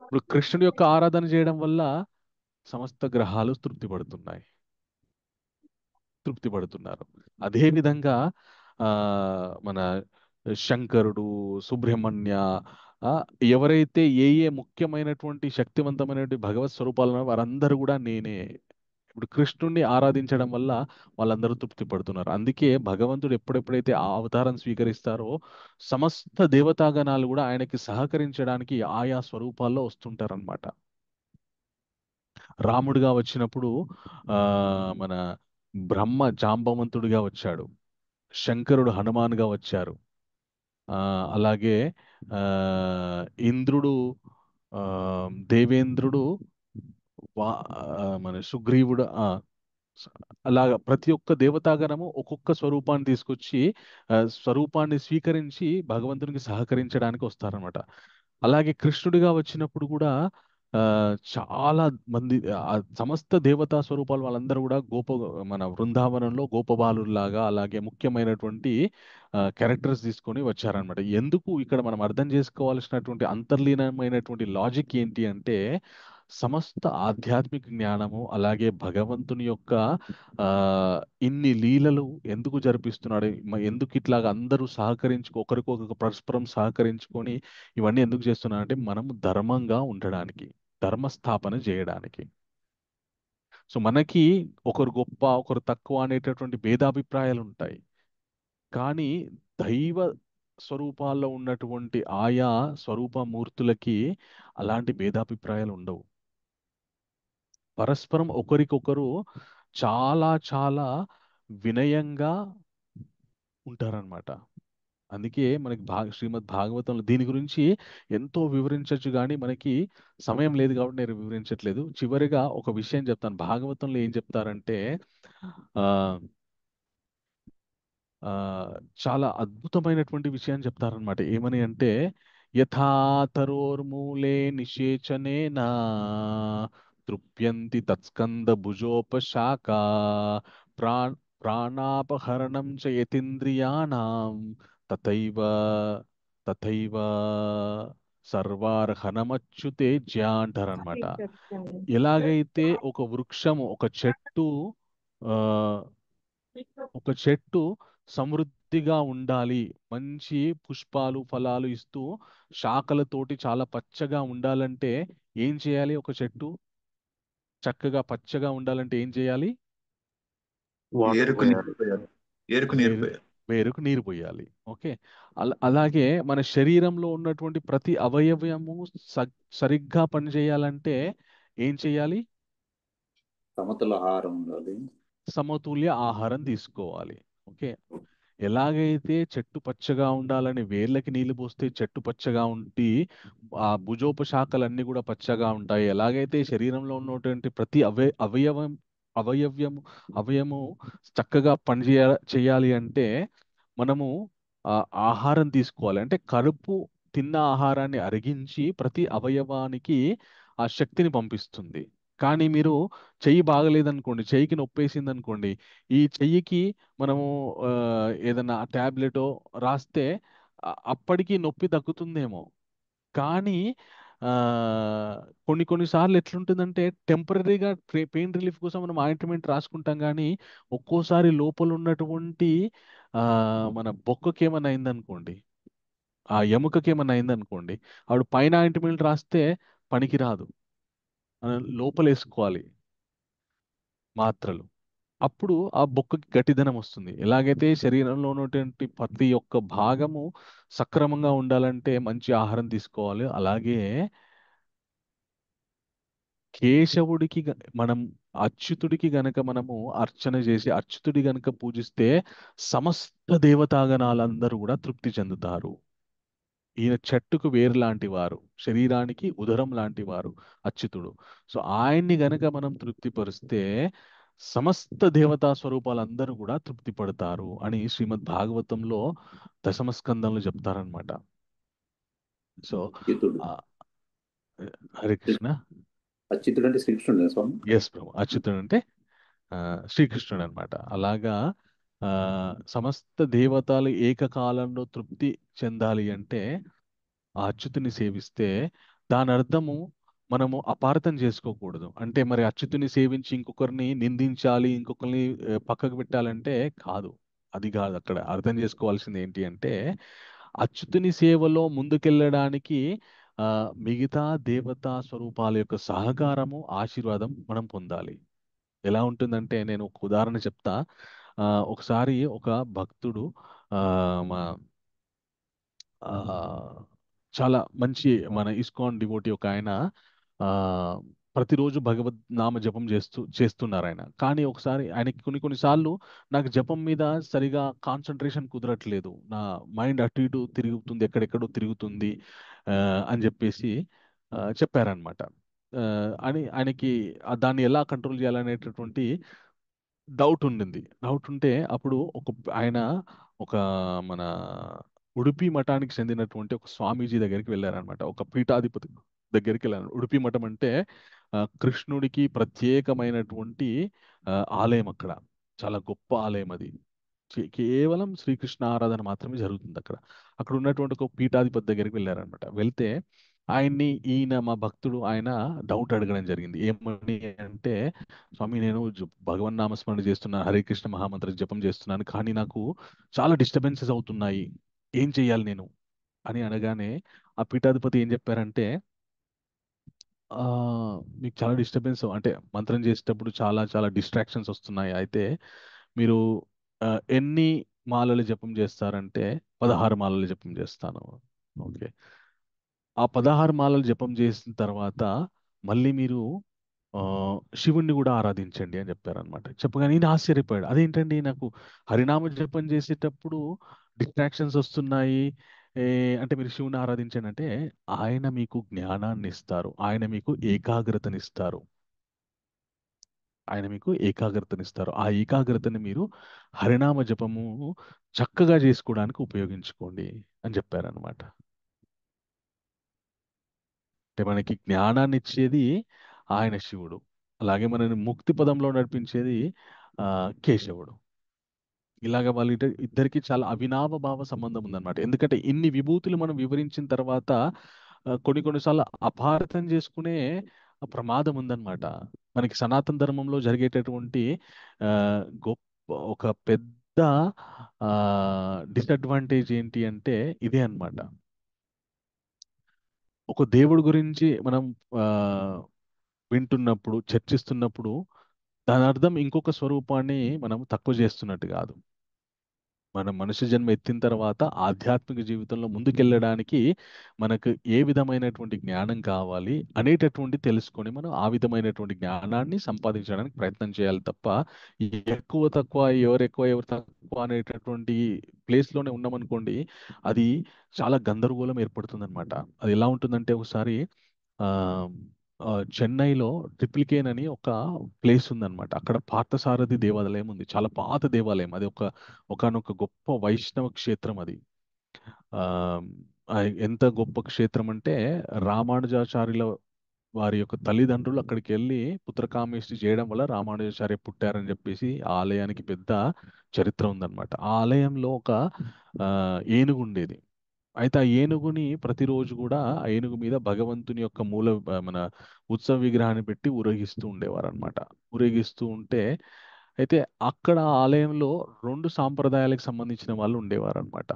[SPEAKER 1] ఇప్పుడు కృష్ణుడి యొక్క ఆరాధన చేయడం వల్ల సమస్త గ్రహాలు తృప్తి పడుతున్నారు. అదేవిధంగా మన శంకరుడు, సుబ్రహ్మణ్య, ఎవరైతే ఏ ముఖ్యమైనటువంటి శక్తివంతమైనటువంటి భగవత్ స్వరూపాలను వారందరూ కూడా నేనే. ఇప్పుడు కృష్ణుడిని ఆరాధించడం వల్ల వాళ్ళందరూ తృప్తి పడుతున్నారు. అందుకే భగవంతుడు ఎప్పుడెప్పుడైతే ఆ అవతారం స్వీకరిస్తారో సమస్త దేవతాగణాలు కూడా ఆయనకి సహకరించడానికి ఆయా స్వరూపాల్లో వస్తుంటారనమాట. రాముడిగా వచ్చినప్పుడు మన బ్రహ్మ జాంబవంతుడిగా వచ్చాడు, శంకరుడు హనుమాన్గా వచ్చారు. అలాగే ఆ, ఇంద్రుడు ఆ, దేవేంద్రుడు మన సుగ్రీవుడు స- అలాగా ప్రతి ఒక్క దేవతాగణము ఒక్కొక్క స్వరూపాన్ని తీసుకొచ్చి స్వరూపాన్ని స్వీకరించి భగవంతునికి సహకరించడానికి వస్తారనమాట. అలాగే కృష్ణుడిగా వచ్చినప్పుడు కూడా ఆ, చాలా మంది సమస్త దేవతా స్వరూపాలు వాళ్ళందరూ కూడా మన బృందావనంలో గోపబాలులాగా అలాగే ముఖ్యమైనటువంటి క్యారెక్టర్స్ తీసుకొని వచ్చారనమాట. ఎందుకు ఇక్కడ మనం అర్థం చేసుకోవాల్సినటువంటి అంతర్లీనమైనటువంటి లాజిక్ ఏంటి అంటే సమస్త ఆధ్యాత్మిక జ్ఞానము అలాగే భగవంతుని యొక్క ఆ, ఇన్ని లీలలు ఎందుకు జరిపిస్తున్నాడు, ఎందుకు ఇట్లాగా అందరూ ఒకరికొకరు పరస్పరం సహకరించుకొని ఇవన్నీ ఎందుకు చేస్తున్నారంటే మనం ధర్మంగా ఉండడానికి, ధర్మస్థాపన చేయడానికి. సో మనకి ఒకరు గొప్ప ఒకరు తక్కువ అనేటటువంటి భేదాభిప్రాయాలు ఉంటాయి. కానీ దైవ స్వరూపాల్లో ఉన్నటువంటి ఆయా స్వరూపమూర్తులకి అలాంటి భేదాభిప్రాయాలు ఉండవు. పరస్పరం ఒకరికొకరు చాలా చాలా వినయంగా ఉంటారనమాట. అందుకే మనకి శ్రీమద్ భాగవతంలో దీని గురించి ఎంతో వివరించవచ్చు, కానీ మనకి సమయం లేదు కాబట్టి నేను వివరించట్లేదు. చివరిగా ఒక విషయం చెప్తాను. భాగవతంలో ఏం చెప్తారంటే ఆ ఆ చాలా అద్భుతమైనటువంటి విషయాన్ని చెప్తారనమాట. ఏమని అంటే యథాతరోర్మూలే నిషేచనేనా తృప్యంతి తత్స్కంద భుజోపశాఖా ప్రా ప్రాణాపహరణం చ యతీంద్రియాణం తథైవ తథైవ సర్వార్హణమచ్యుతే జ్యా అంటారనమాట. ఎలాగైతే ఒక వృక్షము ఆ ఒక చెట్టు సమృద్ధిగా ఉండాలి, మంచి పుష్పాలు ఫలాలు ఇస్తూ శాఖలతోటి చాలా పచ్చగా ఉండాలంటే ఏం చేయాలి? ఒక చెట్టు చక్కగా పచ్చగా ఉండాలంటే ఏం చేయాలి?
[SPEAKER 2] వాటర్
[SPEAKER 9] ఏరుకు
[SPEAKER 2] పోయాలి.
[SPEAKER 9] నీరు పోయాలి. ఏరుకు నీరు
[SPEAKER 1] వేరు
[SPEAKER 9] పోయాలి.
[SPEAKER 1] వేరుకు నీరు పోయాలి. ఓకే. అలాగే మన శరీరంలో ఉన్నటువంటి ప్రతి అవయవము సరిగ్గా పనిచేయాలంటే ఏం చేయాలి?
[SPEAKER 4] సమతుల ఆహారం ఉండాలి.
[SPEAKER 1] సమతుల్య ఆహారం తీసుకోవాలి. ఓకే. ఎలాగైతే చెట్టు పచ్చగా ఉండాలని వేర్లకి నీళ్లు పోస్తే చెట్టు పచ్చగా ఉండి ఆ భుజోపశాఖలన్నీ కూడా పచ్చగా ఉంటాయి, ఎలాగైతే శరీరంలో ఉన్నటువంటి ప్రతి అవయవము అవయము చక్కగా చేయాలి అంటే మనము ఆ ఆహారం తీసుకోవాలి. అంటే కడుపు తిన్న ఆహారాన్ని అరిగించి ప్రతి అవయవానికి ఆ శక్తిని పంపిస్తుంది. కానీ మీరు చెయ్యి బాగలేదనుకోండి, చెయ్యికి నొప్పేసింది అనుకోండి, ఈ చెయ్యికి మనము ఆ, ఏదైనా ట్యాబ్లెటో రాస్తే అప్పటికి నొప్పి తగ్గుతుందేమో. కానీ ఆ, కొన్నిసార్లు ఎట్లుంటుందంటే టెంపరీగా పెయిన్ రిలీఫ్ కోసం మనం ఆయింట్మెంట్ రాసుకుంటాం, కానీ ఒక్కోసారి లోపల ఉన్నటువంటి ఆ, మన బొక్కకి ఏమైనా అయిందనుకోండి, ఆ ఎముకకి ఏమైనా అయిందనుకోండి, ఆవిడ పైన ఆయింట్మెంట్ రాస్తే పనికిరాదు. మనం లోపల వేసుకోవాలి మాత్రలు. అప్పుడు ఆ బొక్కకి గట్టిదనం వస్తుంది. ఎలాగైతే శరీరంలో ఉన్నటువంటి ప్రతి ఒక్క భాగము సక్రమంగా ఉండాలంటే మంచి ఆహారం తీసుకోవాలి, అలాగే కేశవుడికి మనం అచ్యుతుడికి గనక మనము అర్చన చేసి అచ్యుతుడి గనక పూజిస్తే సమస్త దేవతాగణాలందరూ కూడా తృప్తి చెందుతారు. ఈయన చెట్టుకు వేరు లాంటి వారు, శరీరానికి ఉదరం లాంటి వారు అచ్యుతుడు. సో ఆయన్ని గనక మనం తృప్తిపరిస్తే సమస్త దేవతా స్వరూపాలందరూ కూడా తృప్తి పడతారు అని శ్రీమద్ భాగవతంలో దశమ స్కందంలో చెప్తారనమాట. సో
[SPEAKER 4] అచ్యుతుడు.
[SPEAKER 1] ఆ, హరే కృష్ణ.
[SPEAKER 4] అచ్యుతుడు అంటే శ్రీకృష్ణుడు స్వామి.
[SPEAKER 1] ఎస్ ప్రభు. అచ్యుతుడు అంటే శ్రీకృష్ణుడు అనమాట. అలాగా ఆ, సమస్త దేవతలు ఏకకాలంలో తృప్తి చెందాలి అంటే ఆ అచ్యుతుని సేవిస్తే దాని అర్థము మనము అపార్థం చేసుకోకూడదు. అంటే మరి అచ్యుతుని సేవించి ఇంకొకరిని నిందించాలి, ఇంకొకరిని పక్కకు పెట్టాలంటే కాదు. అది కాదు. అక్కడ అర్థం చేసుకోవాల్సింది ఏంటి అంటే అచ్యుతుని సేవలో ముందుకెళ్ళడానికి మిగతా దేవతా స్వరూపాల యొక్క సహకారము ఆశీర్వాదం మనం పొందాలి. ఎలా ఉంటుందంటే నేను ఒక ఉదాహరణ చెప్తా. ఒకసారి ఒక భక్తుడు ఆ, మా ఆ, చాలా మంచి మన ఇస్కాన్ డివోటీ ఒక ఆయన ఆ, ప్రతిరోజు భగవద్ నామ జపం చేస్తున్నారు ఆయన. కానీ ఒకసారి ఆయనకి కొన్నిసార్లు నాకు జపం మీద సరిగా కాన్సన్ట్రేషన్ కుదరట్లేదు, నా మైండ్ అటు ఇటు తిరుగుతుంది, ఎక్కడెక్కడో తిరుగుతుంది అని చెప్పేసి చెప్పారనమాట. అని ఆయనకి దాన్ని ఎలా కంట్రోల్ చేయాలనేటటువంటి డౌట్ ఉంటే అప్పుడు ఆయన ఒక మన ఉడుపి మఠానికి చెందినటువంటి ఒక స్వామీజీ దగ్గరికి వెళ్ళారనమాట. ఒక పీఠాధిపతి దగ్గరికి వెళ్ళారు. ఉడుపి మఠం అంటే కృష్ణుడికి ప్రత్యేకమైనటువంటి ఆలయం అక్కడ. చాలా గొప్ప ఆలయం అది. కేవలం శ్రీకృష్ణ ఆరాధన మాత్రమే జరుగుతుంది అక్కడ. అక్కడ ఉన్నటువంటి ఒక పీఠాధిపతి దగ్గరికి వెళ్ళారనమాట. వెళ్తే ఈయన మా భక్తుడు ఆయన డౌట్ అడగడం జరిగింది. ఏమని అంటే, స్వామి నేను భగవన్ నామస్మరణ చేస్తున్నాను, హరే కృష్ణ మహామంత్ర జపం చేస్తున్నాను, కానీ నాకు చాలా డిస్టర్బెన్సెస్ అవుతున్నాయి, ఏం చెయ్యాలి నేను అని అనగానే ఆ పీఠాధిపతి ఏం చెప్పారంటే, ఆ, మీకు చాలా డిస్టర్బెన్స్ అంటే మంత్రం చేసేటప్పుడు చాలా చాలా డిస్ట్రాక్షన్స్ వస్తున్నాయి. అయితే మీరు ఆ, ఎన్ని మాలలు జపం చేస్తారంటే 16 మాలలు జపం చేస్తాను. ఓకే. ఆ 16 మాలలు జపం చేసిన తర్వాత మళ్ళీ మీరు ఆ, శివుణ్ణి కూడా ఆరాధించండి అని చెప్పారనమాట. చెప్పగానే ఈయన ఆశ్చర్యపోయాడు. అదేంటండి, నాకు హరినామ జపం చేసేటప్పుడు డిస్ట్రాక్షన్స్ వస్తున్నాయి, అంటే మీరు శివుని ఆరాధించండి అంటే, ఆయన మీకు జ్ఞానాన్ని ఇస్తారు, ఆయన మీకు ఏకాగ్రతనిస్తారు. ఆ ఏకాగ్రతని మీరు హరినామ జపము చక్కగా చేసుకోవడానికి ఉపయోగించుకోండి అని చెప్పారనమాట. అంటే మనకి జ్ఞానాన్ని ఇచ్చేది ఆయన శివుడు, అలాగే మనని ముక్తి పదంలో నడిపించేది కేశవుడు. ఇలాగ వాళ్ళ ఇద్దరికి చాలా అవినావ భావ సంబంధం ఉందన్నమాట. ఎందుకంటే ఇన్ని విభూతులు మనం వివరించిన తర్వాత కొన్నిసార్లు అపార్థం చేసుకునే ప్రమాదం ఉందన్నమాట. మనకి సనాతన ధర్మంలో జరిగేటటువంటి ఆ, గొప్ప ఒక పెద్ద డిసడ్వాంటేజ్ ఏంటి అంటే ఇదే అన్నమాట. ఒక దేవుడి గురించి మనం ఆ, వింటున్నప్పుడు, చర్చిస్తున్నప్పుడు దాని అర్థం ఇంకొక స్వరూపాన్ని మనం తక్కువ చేస్తున్నట్టు కాదు. మనం మనుష్య జన్మ ఎత్తిన తర్వాత ఆధ్యాత్మిక జీవితంలో ముందుకెళ్ళడానికి మనకు ఏ విధమైనటువంటి జ్ఞానం కావాలి అనేటటువంటి తెలుసుకొని మనం ఆ విధమైనటువంటి జ్ఞానాన్ని సంపాదించడానికి ప్రయత్నం చేయాలి తప్ప, ఈ ఎక్కువ తక్కువ, ఎవరు ఎక్కువ ఎవరు తక్కువ అనేటటువంటి ప్లేస్లోనే ఉన్నామనుకోండి, అది చాలా గందరగోళం ఏర్పడుతుంది అనమాట. అది ఎలా ఉంటుందంటే ఒకసారి ఆ చెన్నైలో ట్రిప్లికేన్ అని ఒక ప్లేస్ ఉందన్నమాట. అక్కడ పార్థసారథి దేవాలయం ఉంది, చాలా పాత దేవాలయం అది. ఒకానొక గొప్ప వైష్ణవ క్షేత్రం అది. ఆ ఎంత గొప్ప క్షేత్రం అంటే, రామానుజాచార్యుల వారి యొక్క తల్లిదండ్రులు అక్కడికి వెళ్ళి పుత్రకామేష్టి చేయడం వల్ల రామానుజాచార్య పుట్టారని చెప్పేసి ఆ ఆలయానికి పెద్ద చరిత్ర ఉందన్నమాట. ఆ ఆలయంలో ఒక ఏనుగు ఉండేది. అయితే ఆ ఏనుగుని ప్రతిరోజు కూడా ఆ ఏనుగు మీద భగవంతుని యొక్క మన ఉత్సవ విగ్రహాన్ని పెట్టి ఊరేగిస్తూ ఉండేవారు అనమాట. ఊరేగిస్తూ ఉంటే అయితే అక్కడ ఆలయంలో 2 సాంప్రదాయాలకు సంబంధించిన వాళ్ళు ఉండేవారు అనమాట.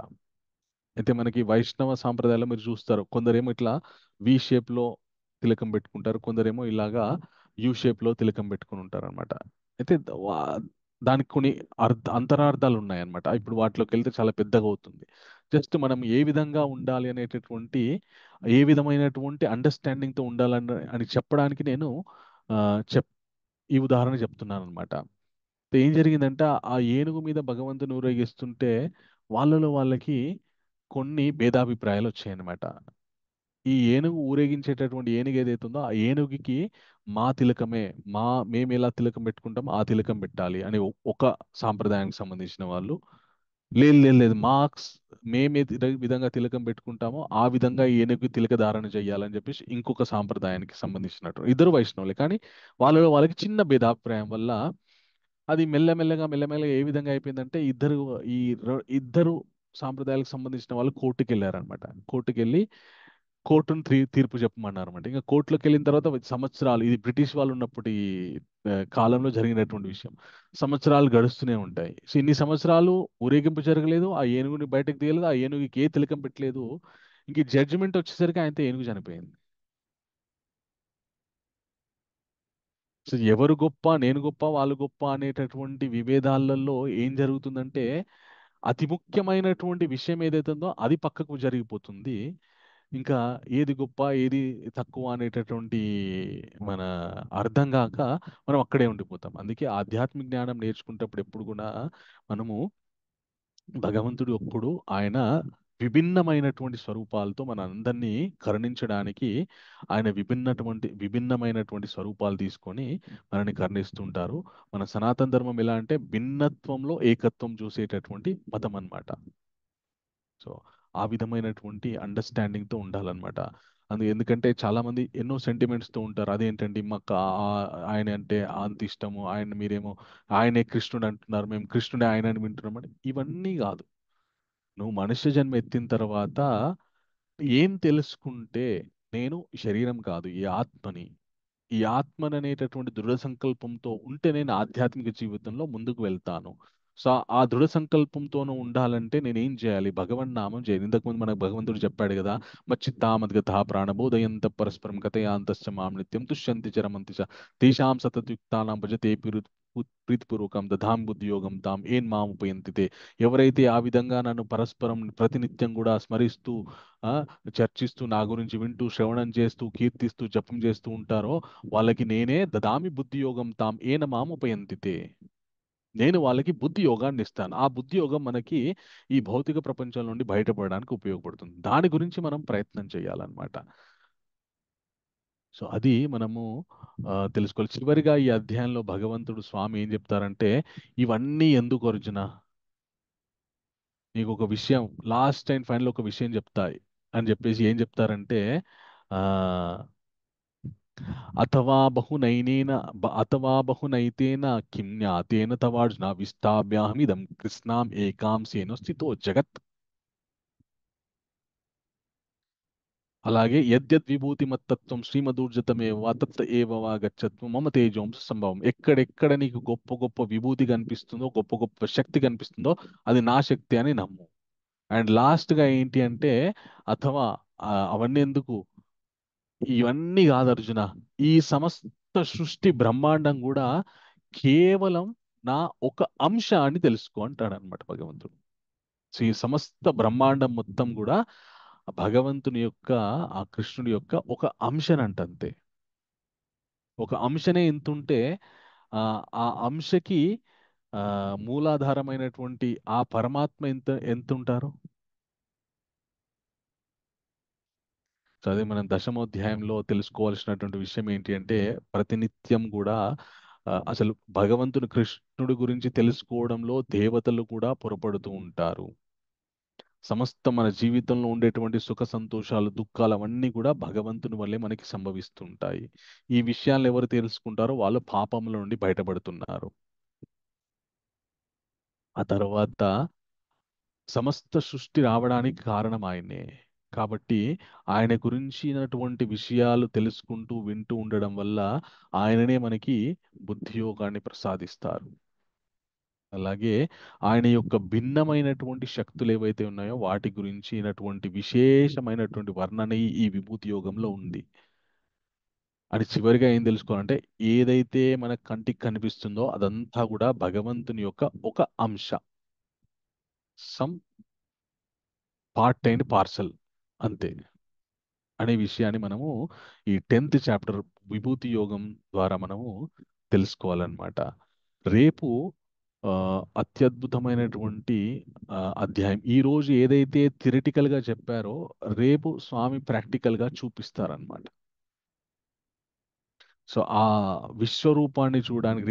[SPEAKER 1] అయితే మనకి వైష్ణవ సాంప్రదాయాల్లో మీరు చూస్తారు, కొందరేమో ఇట్లా వి షేప్ లో తిలకం పెట్టుకుంటారు, కొందరేమో ఇలాగా యూ షేప్ లో తిలకం పెట్టుకుని ఉంటారు అనమాట. అయితే దానికి కొన్ని అంతరార్థాలు ఉన్నాయన్నమాట. ఇప్పుడు వాటిలోకి వెళ్తే చాలా పెద్దగా అవుతుంది. జస్ట్ మనం ఏ విధంగా ఉండాలి అనేటటువంటి, ఏ విధమైనటువంటి అండర్స్టాండింగ్ తో ఉండాలని అని చెప్పడానికి నేను ఆ, చెప్ ఈ ఉదాహరణ చెప్తున్నాను అనమాట. ఏం జరిగిందంటే ఆ ఏనుగు మీద భగవంతుని ఊరేగిస్తుంటే వాళ్ళకి కొన్ని భేదాభిప్రాయాలు వచ్చాయన్నమాట. ఈ ఏనుగు ఊరేగించేటటువంటి ఏనుగు ఏదైతే ఉందో ఆ ఏనుగుకి మా తిలకమే, మేము ఎలా తిలకం పెట్టుకుంటామో ఆ తిలకం పెట్టాలి అని ఒక సాంప్రదాయానికి సంబంధించిన వాళ్ళు, లేదు లేదు లేదు మేము విధంగా తిలకం పెట్టుకుంటామో ఆ విధంగా ఈ ఏనుగు తిలక ధారణ చేయాలని చెప్పేసి ఇంకొక సాంప్రదాయానికి సంబంధించినట్టు ఇద్దరు వైష్ణవులే, కానీ వాళ్ళకి చిన్న భేదాభిప్రాయం వల్ల అది మెల్లమెల్లగా ఏ విధంగా అయిపోయిందంటే, ఇద్దరు సాంప్రదాయాలకు సంబంధించిన వాళ్ళు కోర్టుకి వెళ్ళారనమాట. కోర్టుకి వెళ్ళి కోర్టును తీర్పు చెప్పమన్నారు అనమాట. ఇంకా కోర్టులోకి వెళ్ళిన తర్వాత సంవత్సరాలు, ఇది బ్రిటిష్ వాళ్ళు ఉన్నప్పటి కాలంలో జరిగినటువంటి విషయం, సంవత్సరాలు గడుస్తూనే ఉంటాయి. సో ఇన్ని సంవత్సరాలు ఊరేగింపు జరగలేదు, ఆ ఏనుగుని బయటకు తీయలేదు, ఆ ఏనుగుకి ఏ తిలకం పెట్టలేదు. ఇంక జడ్జిమెంట్ వచ్చేసరికి ఆయనతో ఏనుగు చనిపోయింది. సో ఎవరు గొప్ప, నేను గొప్ప, వాళ్ళు గొప్ప అనేటటువంటి విభేదాలలో ఏం జరుగుతుందంటే, అతి ముఖ్యమైనటువంటి విషయం ఏదైతే ఉందో అది పక్కకు జరిగిపోతుంది. ఇంకా ఏది గొప్ప ఏది తక్కువ అనేటటువంటి మన అర్థం కాక మనం అక్కడే ఉండిపోతాం. అందుకే ఆధ్యాత్మిక జ్ఞానం నేర్చుకునేటప్పుడు ఎప్పుడు కూడా మనము భగవంతుడు ఒక్కడు, ఆయన విభిన్నమైనటువంటి స్వరూపాలతో మన అందరినీ కరుణించడానికి ఆయన విభిన్నమైనటువంటి స్వరూపాలు తీసుకొని మనల్ని కరుణిస్తుంటారు. మన సనాతన ధర్మం ఎలా అంటే భిన్నత్వంలో ఏకత్వం చూసేటటువంటి మతం అన్నమాట. సో ఆ విధమైనటువంటి అండర్స్టాండింగ్తో ఉండాలన్నమాట. ఎందుకంటే చాలా మంది ఎన్నో సెంటిమెంట్స్తో ఉంటారు. అదేంటండి మాకు ఆయన అంటే అంత ఇష్టము, ఆయన మీరేమో ఆయనే కృష్ణుడు అంటున్నారు, మేము కృష్ణుడే ఆయన అని వింటున్నాం అంటే ఇవన్నీ కాదు. నువ్వు మనుష్య జన్మ ఎత్తిన తర్వాత ఏం తెలుసుకుంటే, నేను ఈ శరీరం కాదు, ఈ ఆత్మని, ఈ ఆత్మననేటటువంటి దృఢ సంకల్పంతో ఉంటే నేను ఆధ్యాత్మిక జీవితంలో ముందుకు వెళ్తాను. సో ఆ దృఢ సంకల్పంతోనూ ఉండాలంటే నేనేం చేయాలి? భగవన్నామం చేయాలి. ఇంతకుముందు మనకు భగవంతుడు చెప్పాడు కదా, మచ్చిత్తామద్గత ప్రాణబోధయంత పరస్పరం కథయాంతశ్చ మాం నిత్యం తుష్యంతి చరమంతి చ తేషాం సతతయుక్తానాం భజతే ప్రీతిపూర్వకం దధాం బుద్ధియోగం తాం ఏన్ మాం ఉపయంతితే. ఎవరైతే ఆ విధంగా నన్ను పరస్పరం ప్రతినిత్యం కూడా స్మరిస్తూ ఆ, చర్చిస్తూ నా గురించి వింటూ శ్రవణం చేస్తూ కీర్తిస్తూ జపం చేస్తూ ఉంటారో వాళ్ళకి నేనే దదామి బుద్ధి యోగం తాం ఏన మాం ఉపయంతితే. నేను వాళ్ళకి బుద్ధి యోగాన్ని ఇస్తాను. ఆ బుద్ధి యోగం మనకి ఈ భౌతిక ప్రపంచం నుండి బయటపడడానికి ఉపయోగపడుతుంది. దాని గురించి మనం ప్రయత్నం చేయాలన్నమాట. సో అది మనము తెలుసుకోవాలి. చివరిగా ఈ అధ్యాయంలో భగవంతుడు స్వామి ఏం చెప్తారంటే, ఇవన్నీ ఎందుకు అర్జున, నీకు ఒక విషయం లాస్ట్ అండ్ ఫైనల్ ఒక విషయం చెప్తాయి అని చెప్పేసి ఏం చెప్తారంటే, ఆ అథవా బహునైతేన కిం జ్ఞాతేన తవార్జున విస్థాప్యాహమిదం కృష్ణాం ఏకాంశేన స్థితో జగత్. అలాగే యద్యద్ విభూతి మత్తత్వం శ్రీమదూర్జతమేవ తత్త ఏవ వా గచ్చత్వం మమ తేజోంస సంభవం. ఎక్కడెక్కడ నీకు గొప్ప గొప్ప విభూతి కనిపిస్తుందో, గొప్ప గొప్ప శక్తి కనిపిస్తుందో అది నా శక్తి అని నమ్ము. అండ్ లాస్ట్గా ఏంటి అంటే, అథవా అవన్నీ ఎందుకు, ఇవన్నీ కాదు అర్జున, ఈ సమస్త సృష్టి బ్రహ్మాండం కూడా కేవలం నా ఒక అంశ అని తెలుసుకో అంటాడు అనమాట భగవంతుడు. సో ఈ సమస్త బ్రహ్మాండం మొత్తం కూడా భగవంతుని యొక్క, ఆ కృష్ణుడి యొక్క ఒక అంశనంటే. ఒక అంశనే ఇంతుంటే ఆ అంశకి మూలాధారమైనటువంటి ఆ పరమాత్మ ఎంత ఉంటారు. సో అదే మనం దశమోధ్యాయంలో తెలుసుకోవాల్సినటువంటి విషయం ఏంటి అంటే, ప్రతినిత్యం కూడా అసలు భగవంతుని కృష్ణుడి గురించి తెలుసుకోవడంలో దేవతలు కూడా పొరపడుతూ ఉంటారు. సమస్త మన జీవితంలో ఉండేటువంటి సుఖ సంతోషాలు దుఃఖాలు అవన్నీ కూడా భగవంతుని వల్లే మనకి సంభవిస్తుంటాయి. ఈ విషయాలు ఎవరు తెలుసుకుంటారో వాళ్ళు పాపముల నుండి బయటపడుతున్నారు. ఆ తర్వాత సమస్త సృష్టి రావడానికి కారణం ఆయనే. కాబట్టి ఆయన గురించినటువంటి విషయాలు తెలుసుకుంటూ వింటూ ఉండడం వల్ల ఆయననే మనకి బుద్ధి యోగాన్ని ప్రసాదిస్తారు. అలాగే ఆయన యొక్క భిన్నమైనటువంటి శక్తులు ఏవైతే ఉన్నాయో వాటి గురించినటువంటి విశేషమైనటువంటి వర్ణన ఈ విభూతి యోగంలో ఉంది. అని చివరిగా ఏం తెలుసుకోవాలంటే, ఏదైతే మన కంటికి కనిపిస్తుందో అదంతా కూడా భగవంతుని యొక్క ఒక అంశ, సమ్ పార్ట్ అండ్ పార్సల్ అంతే అనే విషయాన్ని మనము ఈ 10th చాప్టర్ విభూతి యోగం ద్వారా మనము తెలుసుకోవాలన్నమాట. రేపు అత్యద్భుతమైనటువంటి అధ్యాయం. ఈ రోజు ఏదైతే థియరిటికల్గా చెప్పారో రేపు స్వామి ప్రాక్టికల్గా చూపిస్తారనమాట. సో ఆ విశ్వరూపాన్ని చూడడానికి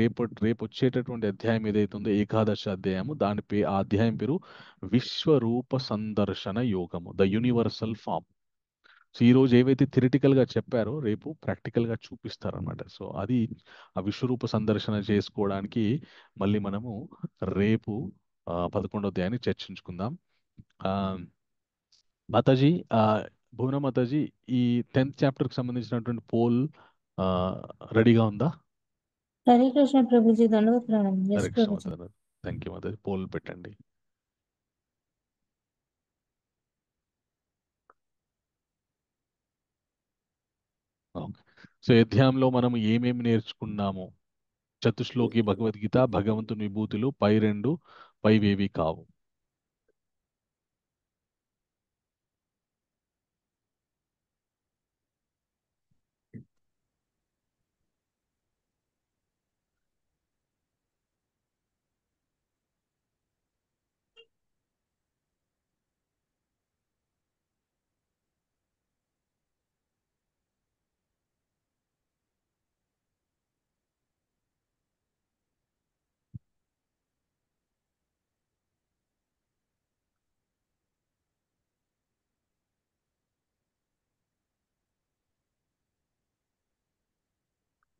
[SPEAKER 1] రేపు వచ్చేటటువంటి అధ్యాయం ఏదైతే ఉందో ఏకాదశ అధ్యాయము, ఆ అధ్యాయం పేరు విశ్వరూప సందర్శన యోగము, ద యూనివర్సల్ ఫామ్. సో ఈ రోజు ఏవైతే థియరిటికల్గా చెప్పారో రేపు ప్రాక్టికల్గా చూపిస్తారనమాట. సో అది ఆ విశ్వరూప సందర్శన చేసుకోవడానికి మళ్ళీ మనము రేపు 11వ అధ్యాయాన్ని చర్చించుకుందాం. మాతాజీ, భువన మాతాజీ, ఈ 10th చాప్టర్కి సంబంధించినటువంటి పోల్ రెడీగా ఉందా?
[SPEAKER 9] హరే కృష్ణ ప్రభుజీ, దండవత్ ప్రణామం.
[SPEAKER 1] Hare
[SPEAKER 9] yes
[SPEAKER 1] Krishna
[SPEAKER 9] Prabhuji.
[SPEAKER 1] Mataji. Thank you Mataji. Poll పెట్టండి. ఓకే. సో ఈ అధ్యాయంలో మనం ఏమేమి నేర్చుకున్నాము? చతుశ్లోకి భగవద్గీత, భగవంతుని విభూతులు పై రెండు, పైవేవి కావు.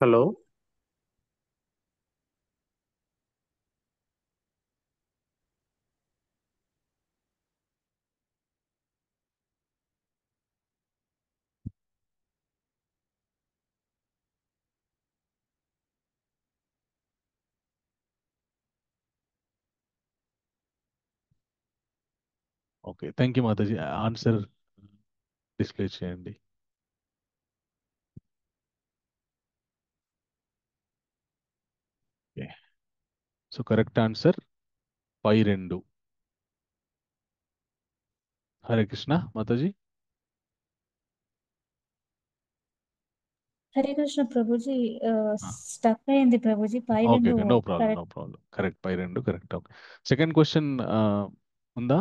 [SPEAKER 2] హలో.
[SPEAKER 1] ఓకే, థ్యాంక్ యూ మాతాజీ. ఆన్సర్ డిస్ప్లే చేయండి. ఓకే, సో కరెక్ట్ ఆన్సర్ పై 2. హరే కృష్ణ మాతాజీ.
[SPEAKER 9] హరే కృష్ణ ప్రభుజీ, స్టక్ అయింది ప్రభుజీ. పై
[SPEAKER 1] okay,
[SPEAKER 9] 2
[SPEAKER 1] okay, no problem, no
[SPEAKER 9] correct.
[SPEAKER 1] Problem. Correct, పై 2 కరెక్ట్. ఓకే, సెకండ్ క్వశ్చన్ ఉందా?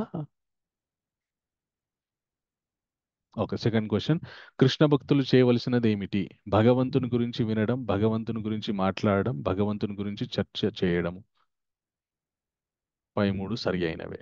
[SPEAKER 1] Okay, second question. కృష్ణ భక్తులు చేయవలసినది ఏమిటి? భగవంతుని గురించి వినడం, భగవంతుని గురించి మాట్లాడడం, భగవంతుని గురించి చర్చ చేయడం. పై 3 సరి అయినవే.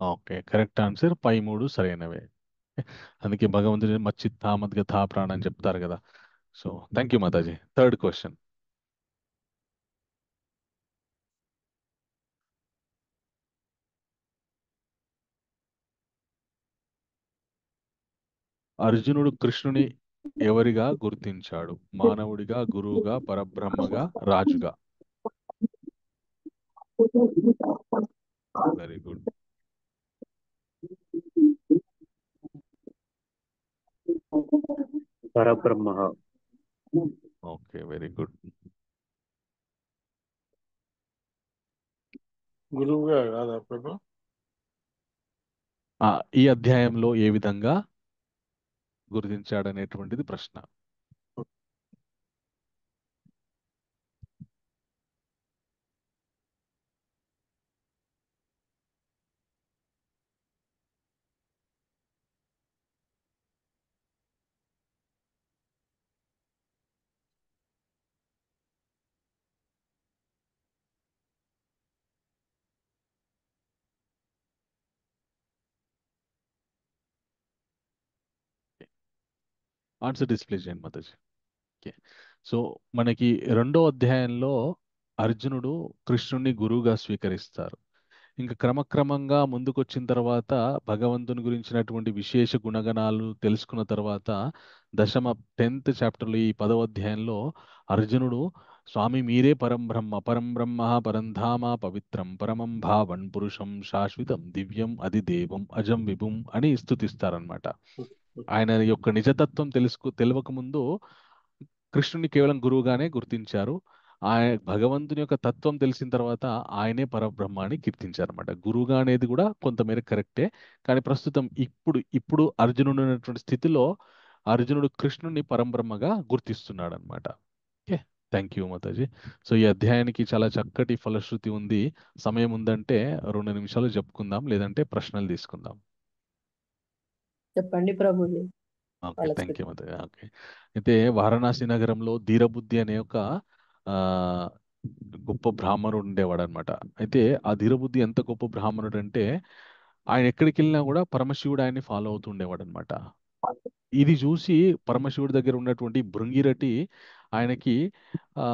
[SPEAKER 1] ఓకే, కరెక్ట్ ఆన్సర్ పై 3 సరైనవే. అందుకే భగవంతుని మచ్చిత్ మద్గ థా ప్రాణ అని చెప్తారు కదా. సో థ్యాంక్ యూ మాతాజీ. Third question. అర్జునుడు కృష్ణుని ఎవరిగా గుర్తించాడు? మానవుడిగా, గురువుగా, పరబ్రహ్మగా, రాజుగా? Very good.
[SPEAKER 2] పరబ్రహ్మ.
[SPEAKER 1] Okay, very good.
[SPEAKER 8] గురువుగా కాదా ప్రభు?
[SPEAKER 1] ఈ అధ్యాయంలో ఏ విధంగా గుర్తించాడనేటువంటిది ప్రశ్న. ఆన్సర్ డిస్ప్లే చేయండి మాతాజీ. ఓకే, సో మనకి రెండో అధ్యాయంలో అర్జునుడు కృష్ణుని గురువుగా స్వీకరిస్తారు. ఇంకా క్రమక్రమంగా ముందుకొచ్చిన తర్వాత భగవంతుని గురించినటువంటి విశేష గుణగణాలు తెలుసుకున్న తర్వాత 10th చాప్టర్లో ఈ 10వ అధ్యాయంలో అర్జునుడు స్వామి మీరే పరంబ్రహ్మ, పరంబ్రహ్మ పరంధామ పవిత్రం పరమం భావన్ పురుషం శాశ్వతం దివ్యం అధిదేవం అజం విభుం అని స్తుతిస్తారనమాట. ఆయన యొక్క నిజతత్వం తెలియకముందు కృష్ణుని కేవలం గురువుగానే గుర్తించారు. ఆయన భగవంతుని యొక్క తత్వం తెలిసిన తర్వాత ఆయనే పరబ్రహ్మ అని కీర్తించారన్నమాట. గురువుగా అనేది కూడా కొంతమేర కరెక్టే, కానీ ప్రస్తుతం ఇప్పుడు అర్జునుడు ఉన్నటువంటి స్థితిలో అర్జునుడు కృష్ణుని పరంబ్రహ్మగా గుర్తిస్తున్నాడు అనమాట. Okay, thank you Mataji. So ఈ అధ్యాయానికి చాలా చక్కటి ఫలశ్రుతి ఉంది. సమయం ఉందంటే 2 నిమిషాలు చెప్పుకుందాం, లేదంటే ప్రశ్నలు తీసుకుందాం.
[SPEAKER 6] చెప్పండి Prabhuji.
[SPEAKER 1] Okay, thank you Mataji. Okay, అయితే వారణాసి నగరంలో ధీరబుద్ధి అనే ఒక ఆ, గొప్ప బ్రాహ్మణుడు ఉండేవాడు అనమాట. అయితే ఆ ధీరబుద్ధి ఎంత గొప్ప బ్రాహ్మణుడు అంటే ఆయన ఎక్కడికి వెళ్ళినా కూడా పరమశివుడు ఆయన్ని ఫాలో అవుతూ ఉండేవాడు అనమాట. ఇది చూసి పరమశివుడి దగ్గర ఉన్నటువంటి భృంగిరటి ఆయనకి ఆ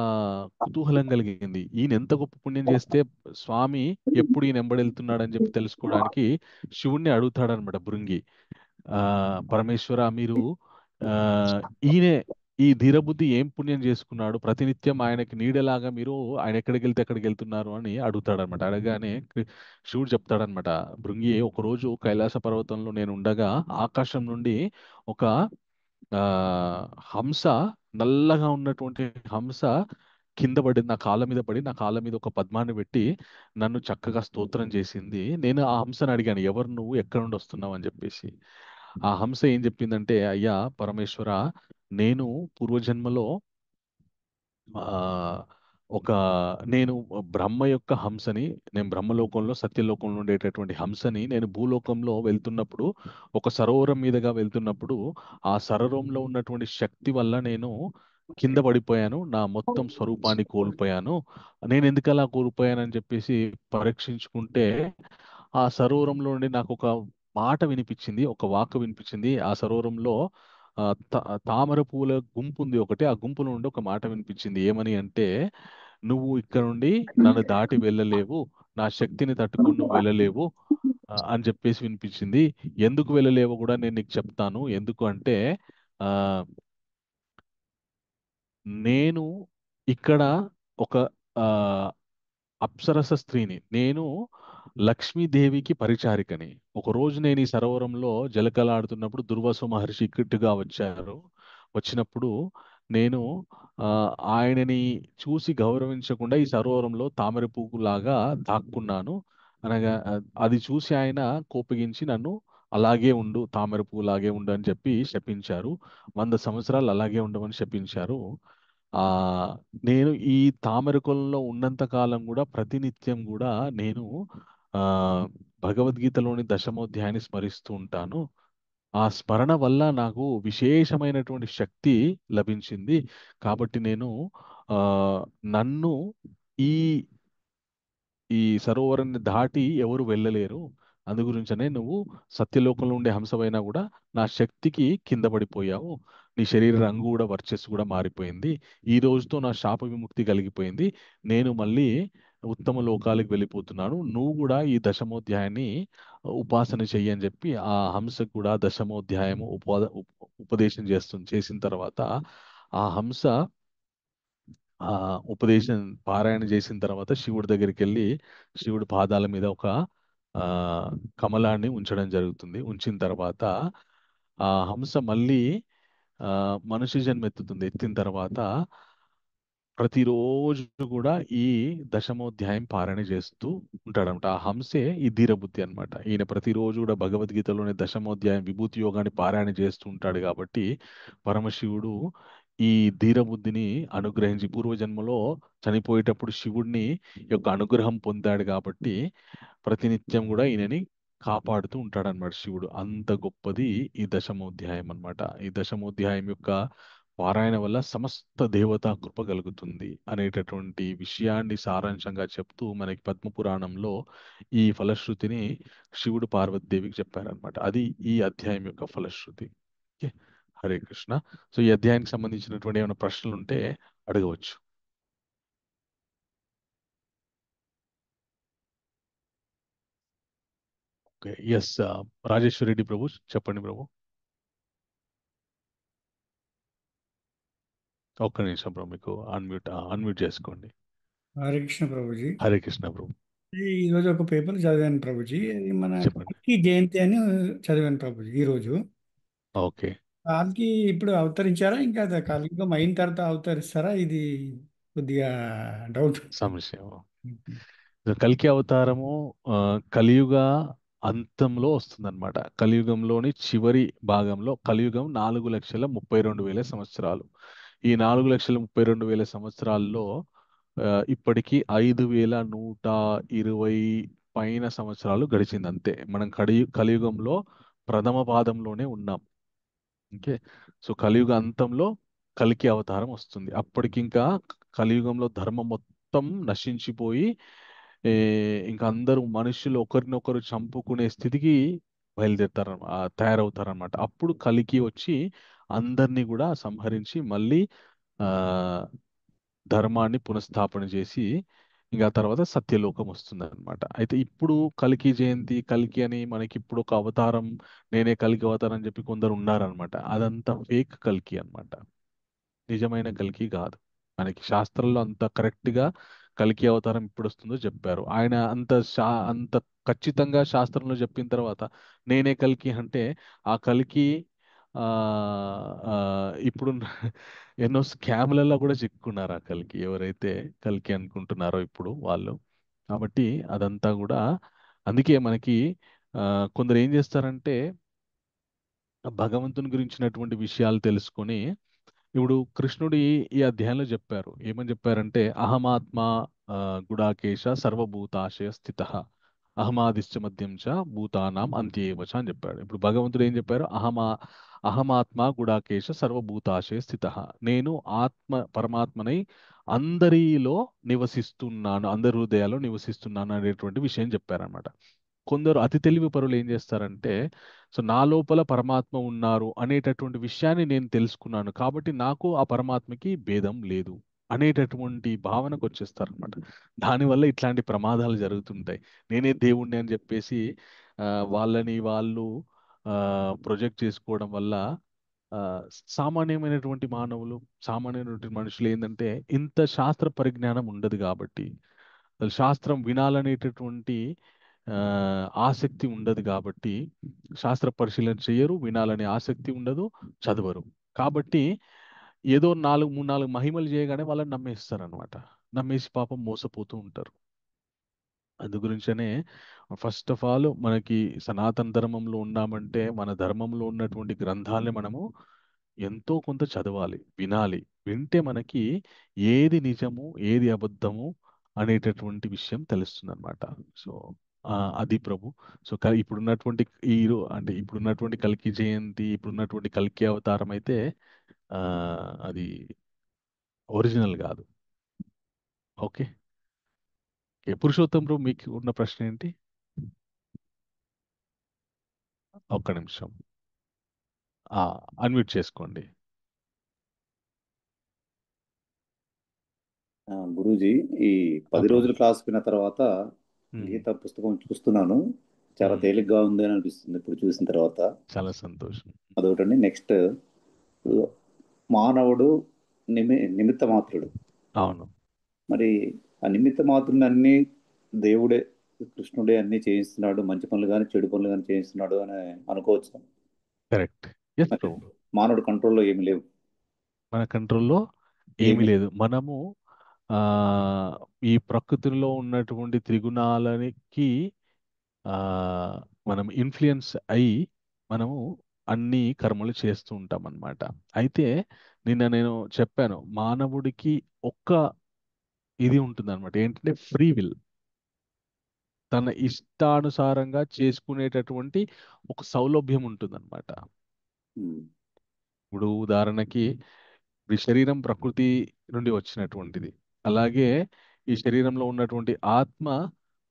[SPEAKER 1] కుతూహలం కలిగింది. ఈయన ఎంత గొప్ప పుణ్యం చేస్తే స్వామి ఎప్పుడు ఈయన వెంబడెళ్తున్నాడని చెప్పి తెలుసుకోవడానికి శివుణ్ణి అడుగుతాడనమాట భృంగి. పరమేశ్వర మీరు ఆ ఈయనే ఈ ధీరబుద్ధి ఏం పుణ్యం చేసుకున్నాడు, ప్రతినిత్యం ఆయనకి నీడలాగా మీరు ఆయన ఎక్కడికి వెళ్తే ఎక్కడికి వెళ్తున్నారు అని అడుగుతాడనమాట. అడగానే శివుడు చెప్తాడనమాట, భృంగి ఒకరోజు కైలాస పర్వతంలో నేను ఉండగా ఆకాశం నుండి ఒక ఆ హంస, నల్లగా ఉన్నటువంటి హంస కింద పడి నా కాళ్ళ మీద పడి, నా కాళ్ళ మీద ఒక పద్మాన్ని పెట్టి నన్ను చక్కగా స్తోత్రం చేసింది. నేను ఆ హంసని అడిగాను, ఎవరు నువ్వు, ఎక్కడ నుండి వస్తున్నావు అని చెప్పేసి. ఆ హంస ఏం చెప్పిందంటే, అయ్యా పరమేశ్వర, నేను పూర్వజన్మలో ఆ ఒక నేను బ్రహ్మ యొక్క హంసని, నేను బ్రహ్మలోకంలో సత్యలోకంలో ఉండేటటువంటి హంసని, నేను భూలోకంలో వెళ్తున్నప్పుడు, ఒక సరోవరం మీదుగా వెళ్తున్నప్పుడు, ఆ సరోవరంలో ఉన్నటువంటి శక్తి వల్ల నేను కింద పడిపోయాను, నా మొత్తం స్వరూపాన్ని కోల్పోయాను. నేను ఎందుకు అలా కోల్పోయానని చెప్పేసి పరీక్షించుకుంటే, ఆ సరోవరంలో నుండి నాకు ఒక మాట వినిపించింది, ఒక వాక్కు వినిపించింది. ఆ సరోవరంలో ఆ, తామర పూల గుంపు ఉంది ఒకటి, ఆ గుంపు నుండి ఒక మాట వినిపించింది. ఏమని అంటే, నువ్వు ఇక్కడ నుండి నన్ను దాటి వెళ్ళలేవు, నా శక్తిని తట్టుకొని నువ్వు వెళ్ళలేవు అని చెప్పేసి వినిపించింది. ఎందుకు వెళ్ళలేవో కూడా నేను నీకు చెప్తాను. ఎందుకు అంటే, ఆ నేను ఇక్కడ ఒక ఆ అప్సరస స్త్రీని, నేను లక్ష్మీదేవికి పరిచారికని. ఒకరోజు నేను ఈ సరోవరంలో జలకలాడుతున్నప్పుడు దుర్వాస మహర్షి ఇక్కట్టుగా వచ్చారు. వచ్చినప్పుడు నేను ఆ, ఆయనని చూసి గౌరవించకుండా ఈ సరోవరంలో తామర పువ్వులాగా దాక్కున్నాను. అనగా అది చూసి ఆయన కోపగించి నన్ను అలాగే ఉండు, తామర పువ్వులాగే ఉండు అని చెప్పి శపించారు. 100 సంవత్సరాలు అలాగే ఉండమని శపించారు. ఆ నేను ఈ తామరకొలలో ఉన్నంత కాలం కూడా ప్రతినిత్యం కూడా నేను ఆ భగవద్గీతలోని దశమోధ్యాయాన్ని స్మరిస్తూ ఉంటాను. ఆ స్మరణ వల్ల నాకు విశేషమైనటువంటి శక్తి లభించింది. కాబట్టి నేను ఆ నన్ను ఈ ఈ సరోవరాన్ని దాటి ఎవరు వెళ్ళలేరు. అందు గురించనే నువ్వు సత్యలోకంలో ఉండే హంసవైనా కూడా నా శక్తికి కింద పడిపోయావు. నీ శరీర రంగు కూడా, వర్చస్సు కూడా మారిపోయింది. ఈ రోజుతో నా శాప విముక్తి కలిగిపోయింది. నేను మళ్ళీ ఉత్తమ లోకాలకు వెళ్ళిపోతున్నాను. నువ్వు కూడా ఈ దశమోధ్యాయాన్ని ఉపాసన చెయ్యి అని చెప్పి ఆ హంసకు కూడా దశమోధ్యాయము ఉపదేశం చేసిన తర్వాత, ఆ హంస ఆ ఉపదేశం పారాయణ చేసిన తర్వాత శివుడి దగ్గరికి వెళ్ళి శివుడి పాదాల మీద ఒక ఆ కమలాన్ని ఉంచడం జరుగుతుంది. ఉంచిన తర్వాత ఆ హంస మళ్ళీ మనుష్య జన్మ ఎత్తుతుంది. ఎత్తిన తర్వాత ప్రతిరోజు కూడా ఈ దశమోధ్యాయం పారాయణ చేస్తూ ఉంటాడనమాట. ఆ హంసే ఈ ధీరబుద్ధి అన్నమాట. ఈయన ప్రతిరోజు కూడా భగవద్గీతలోని దశమోధ్యాయం విభూతి యోగాన్ని పారాయణ చేస్తూ ఉంటాడు కాబట్టి పరమశివుడు ఈ ధీరబుద్ధిని అనుగ్రహించి, పూర్వజన్మలో చనిపోయేటప్పుడు శివుడిని యొక్క అనుగ్రహం పొందాడు కాబట్టి ప్రతినిత్యం కూడా ఈయనని కాపాడుతూ ఉంటాడన్నమాట శివుడు. అంత గొప్పది ఈ దశమోధ్యాయం అన్నమాట. ఈ దశమోధ్యాయం యొక్క పారాయణ వల్ల సమస్త దేవతా కృప కలుగుతుంది అనేటటువంటి విషయాన్ని సారాంశంగా చెప్తూ మనకి పద్మపురాణంలో ఈ ఫలశ్రుతిని శివుడు పార్వతీదేవికి చెప్పారనమాట. అది ఈ అధ్యాయం యొక్క ఫలశ్రుతి. ఓకే, హరే కృష్ణ. సో ఈ అధ్యాయానికి సంబంధించినటువంటి ఏమైనా ప్రశ్నలు ఉంటే అడగవచ్చు. ఓకే, ఎస్, రాజేశ్వర రెడ్డి ప్రభు, చెప్పండి ప్రభు. ఒక్క నిమిషం ప్రభు, మీకు అన్మ్యూట్ చేసుకోండి.
[SPEAKER 10] హరే కృష్ణ ప్రభుజీ.
[SPEAKER 1] హరే కృష్ణ ప్రభు,
[SPEAKER 10] ఈరోజు ఒక పేపర్ చదివాను ప్రభుజీ. అది మన
[SPEAKER 1] చెప్పండి.
[SPEAKER 10] కల్కి జయంతి అని చదివాను ప్రభుజీ ఈరోజు.
[SPEAKER 1] ఓకే,
[SPEAKER 10] కాల్కి ఇప్పుడు అవతరించారా, ఇంకా కలియుగం అయిన తర్వాత అవతరిస్తారా? ఇది కొద్దిగా డౌట్.
[SPEAKER 1] సంశయం. కల్కి అవతారము కలియుగ అంతంలో వస్తుందన్నమాట. కలియుగంలోని చివరి భాగంలో. కలియుగం 4,32,000 సంవత్సరాలు. ఈ 4,32,000 సంవత్సరాల్లో ఇప్పటికీ 5,120 పైన సంవత్సరాలు గడిచింది అంతే. మనం కలియుగంలో ప్రథమ పాదంలోనే ఉన్నాం. ఓకే, సో కలియుగ అంతంలో కల్కి అవతారం వస్తుంది. అప్పటికి ఇంకా కలియుగంలో ధర్మం మొత్తం నశించిపోయి ఇంకా అందరూ మనుషులు ఒకరినొకరు చంపుకునే స్థితికి తయారవుతారనమాట. అప్పుడు కలికి వచ్చి అందరినీ కూడా సంహరించి మళ్ళీ ఆ ధర్మాన్ని పునఃస్థాపన చేసి ఇంకా తర్వాత సత్యలోకం వస్తుంది అనమాట. అయితే ఇప్పుడు కలికి జయంతి, కలికి అని మనకి ఇప్పుడు ఒక అవతారం, నేనే కలికి అవతారం అని చెప్పి కొందరు ఉన్నారనమాట. అదంతా ఫేక్ కలికి అన్నమాట. నిజమైన కలికి కాదు. మనకి శాస్త్రంలో అంత కరెక్ట్ గా కలికి అవతారం ఇప్పుడు వస్తుందో చెప్పారు. ఆయన అంత ఖచ్చితంగా శాస్త్రంలో చెప్పిన తర్వాత నేనే కలికి అంటే, ఆ కలికి ఆ, ఆ, ఇప్పుడు ఎన్నో స్కామ్లలో కూడా చిక్కుకున్నారు ఆ కల్కి, ఎవరైతే కల్కి అనుకుంటున్నారో ఇప్పుడు వాళ్ళు. కాబట్టి అదంతా కూడా అందుకే మనకి ఆ, కొందరు ఏం చేస్తారంటే భగవంతుని గురించినటువంటి విషయాలు తెలుసుకొని, ఇప్పుడు కృష్ణుడు ఈ అధ్యాయంలో చెప్పారు, ఏమని చెప్పారంటే అహమాత్మ గుడాకేశ సర్వభూతాశయ స్థిత అహమాదిశ్చ మధ్యం చ భూతానాం అంత్యేవచ అని చెప్పాడు. ఇప్పుడు భగవంతుడు ఏం చెప్పారు? అహమాత్మ గుడాకేశ సర్వభూతాశయ స్థిత, నేను ఆత్మ పరమాత్మనై అందరిలో నివసిస్తున్నాను, అందరి హృదయాల్లో నివసిస్తున్నాను అనేటువంటి విషయం చెప్పారనమాట. కొందరు అతి తెలివి పరులు ఏం చేస్తారంటే, సో నా లోపల పరమాత్మ ఉన్నారు అనేటటువంటి విషయాన్ని నేను తెలుసుకున్నాను కాబట్టి నాకు ఆ పరమాత్మకి భేదం లేదు అనేటటువంటి భావనకు వచ్చేస్తారనమాట. దానివల్ల ఇట్లాంటి ప్రమాదాలు జరుగుతుంటాయి. నేనే దేవుణ్ణి అని చెప్పేసి ఆ, వాళ్ళని వాళ్ళు ప్రొజెక్ట్ చేసుకోవడం వల్ల ఆ, సామాన్యమైనటువంటి మానవులు, సామాన్యమైనటువంటి మనుషులు ఏంటంటే ఇంత శాస్త్ర పరిజ్ఞానం ఉండదు కాబట్టి, అసలు శాస్త్రం వినాలనేటటువంటి ఆ, ఆసక్తి ఉండదు కాబట్టి శాస్త్ర పరిశీలన చేయరు, వినాలనే ఆసక్తి ఉండదు, చదవరు. కాబట్టి ఏదో మూడు నాలుగు మహిమలు చేయగానే వాళ్ళని నమ్మేస్తారు అనమాట. నమ్మేసి పాపం మోసపోతూ ఉంటారు. అందు గురించనే ఫస్ట్ ఆఫ్ ఆల్ మనకి సనాతన ధర్మంలో ఉన్నామంటే మన ధర్మంలో ఉన్నటువంటి గ్రంథాలని మనము ఎంతో కొంత చదవాలి, వినాలి. వింటే మనకి ఏది నిజము ఏది అబద్ధము అనేటటువంటి విషయం తెలుస్తుంది అనమాట. సో అది ప్రభు. సో ఇప్పుడున్నటువంటి అంటే ఇప్పుడున్నటువంటి కల్కి జయంతి, ఇప్పుడున్నటువంటి కల్కి అవతారం అయితే ఆ, అది ఒరిజినల్ కాదు. ఓకే. ఓకే, పురుషోత్తం ప్రభు మీకు ఉన్న ప్రశ్న ఏంటి? ఒక్క నిమిషం, అన్మ్యూట్ చేసుకోండి.
[SPEAKER 4] గురూజీ, ఈ 10
[SPEAKER 1] ప్రభు.
[SPEAKER 4] రోజుల క్లాస్ విన్న తర్వాత గీత పుస్తకం చూస్తున్నాను. చాలా తేలిగ్గా ఉంది అని అనిపిస్తుంది ఇప్పుడు చూసిన తర్వాత.
[SPEAKER 1] చాలా సంతోషం.
[SPEAKER 4] అదొకటండి. నెక్స్ట్, మానవుడు నిమిత్త మాత్రుడు.
[SPEAKER 1] అవును.
[SPEAKER 4] మరి ఆ నిమిత్త మాత్రుడిని అన్ని దేవుడే, కృష్ణుడే అన్ని చేయిస్తున్నాడు, మంచి పనులు కానీ చెడు పనులు కానీ చేయిస్తున్నాడు అని అనుకోవచ్చు.
[SPEAKER 1] కరెక్ట్. ఎస్ ప్రభు.
[SPEAKER 4] మానవుడు కంట్రోల్లో ఏమి లేవు.
[SPEAKER 1] మన కంట్రోల్లో ఏమీ లేదు. మనము ఆ ఈ ప్రకృతిలో ఉన్నటువంటి త్రిగుణాలకి ఆ మనం ఇన్ఫ్లుయెన్స్ అయి మనము అన్ని కర్మలు చేస్తూ ఉంటాం అన్నమాట. అయితే నిన్న నేను చెప్పాను, మానవుడికి ఒక్క ఇది ఉంటుంది అనమాట, ఏంటంటే ఫ్రీ విల్. తన ఇష్టానుసారంగా చేసుకునేటటువంటి ఒక సౌలభ్యం ఉంటుందన్నమాట. ఇప్పుడు ఉదాహరణకి ఈ శరీరం ప్రకృతి నుండి వచ్చినటువంటిది, అలాగే ఈ శరీరంలో ఉన్నటువంటి ఆత్మ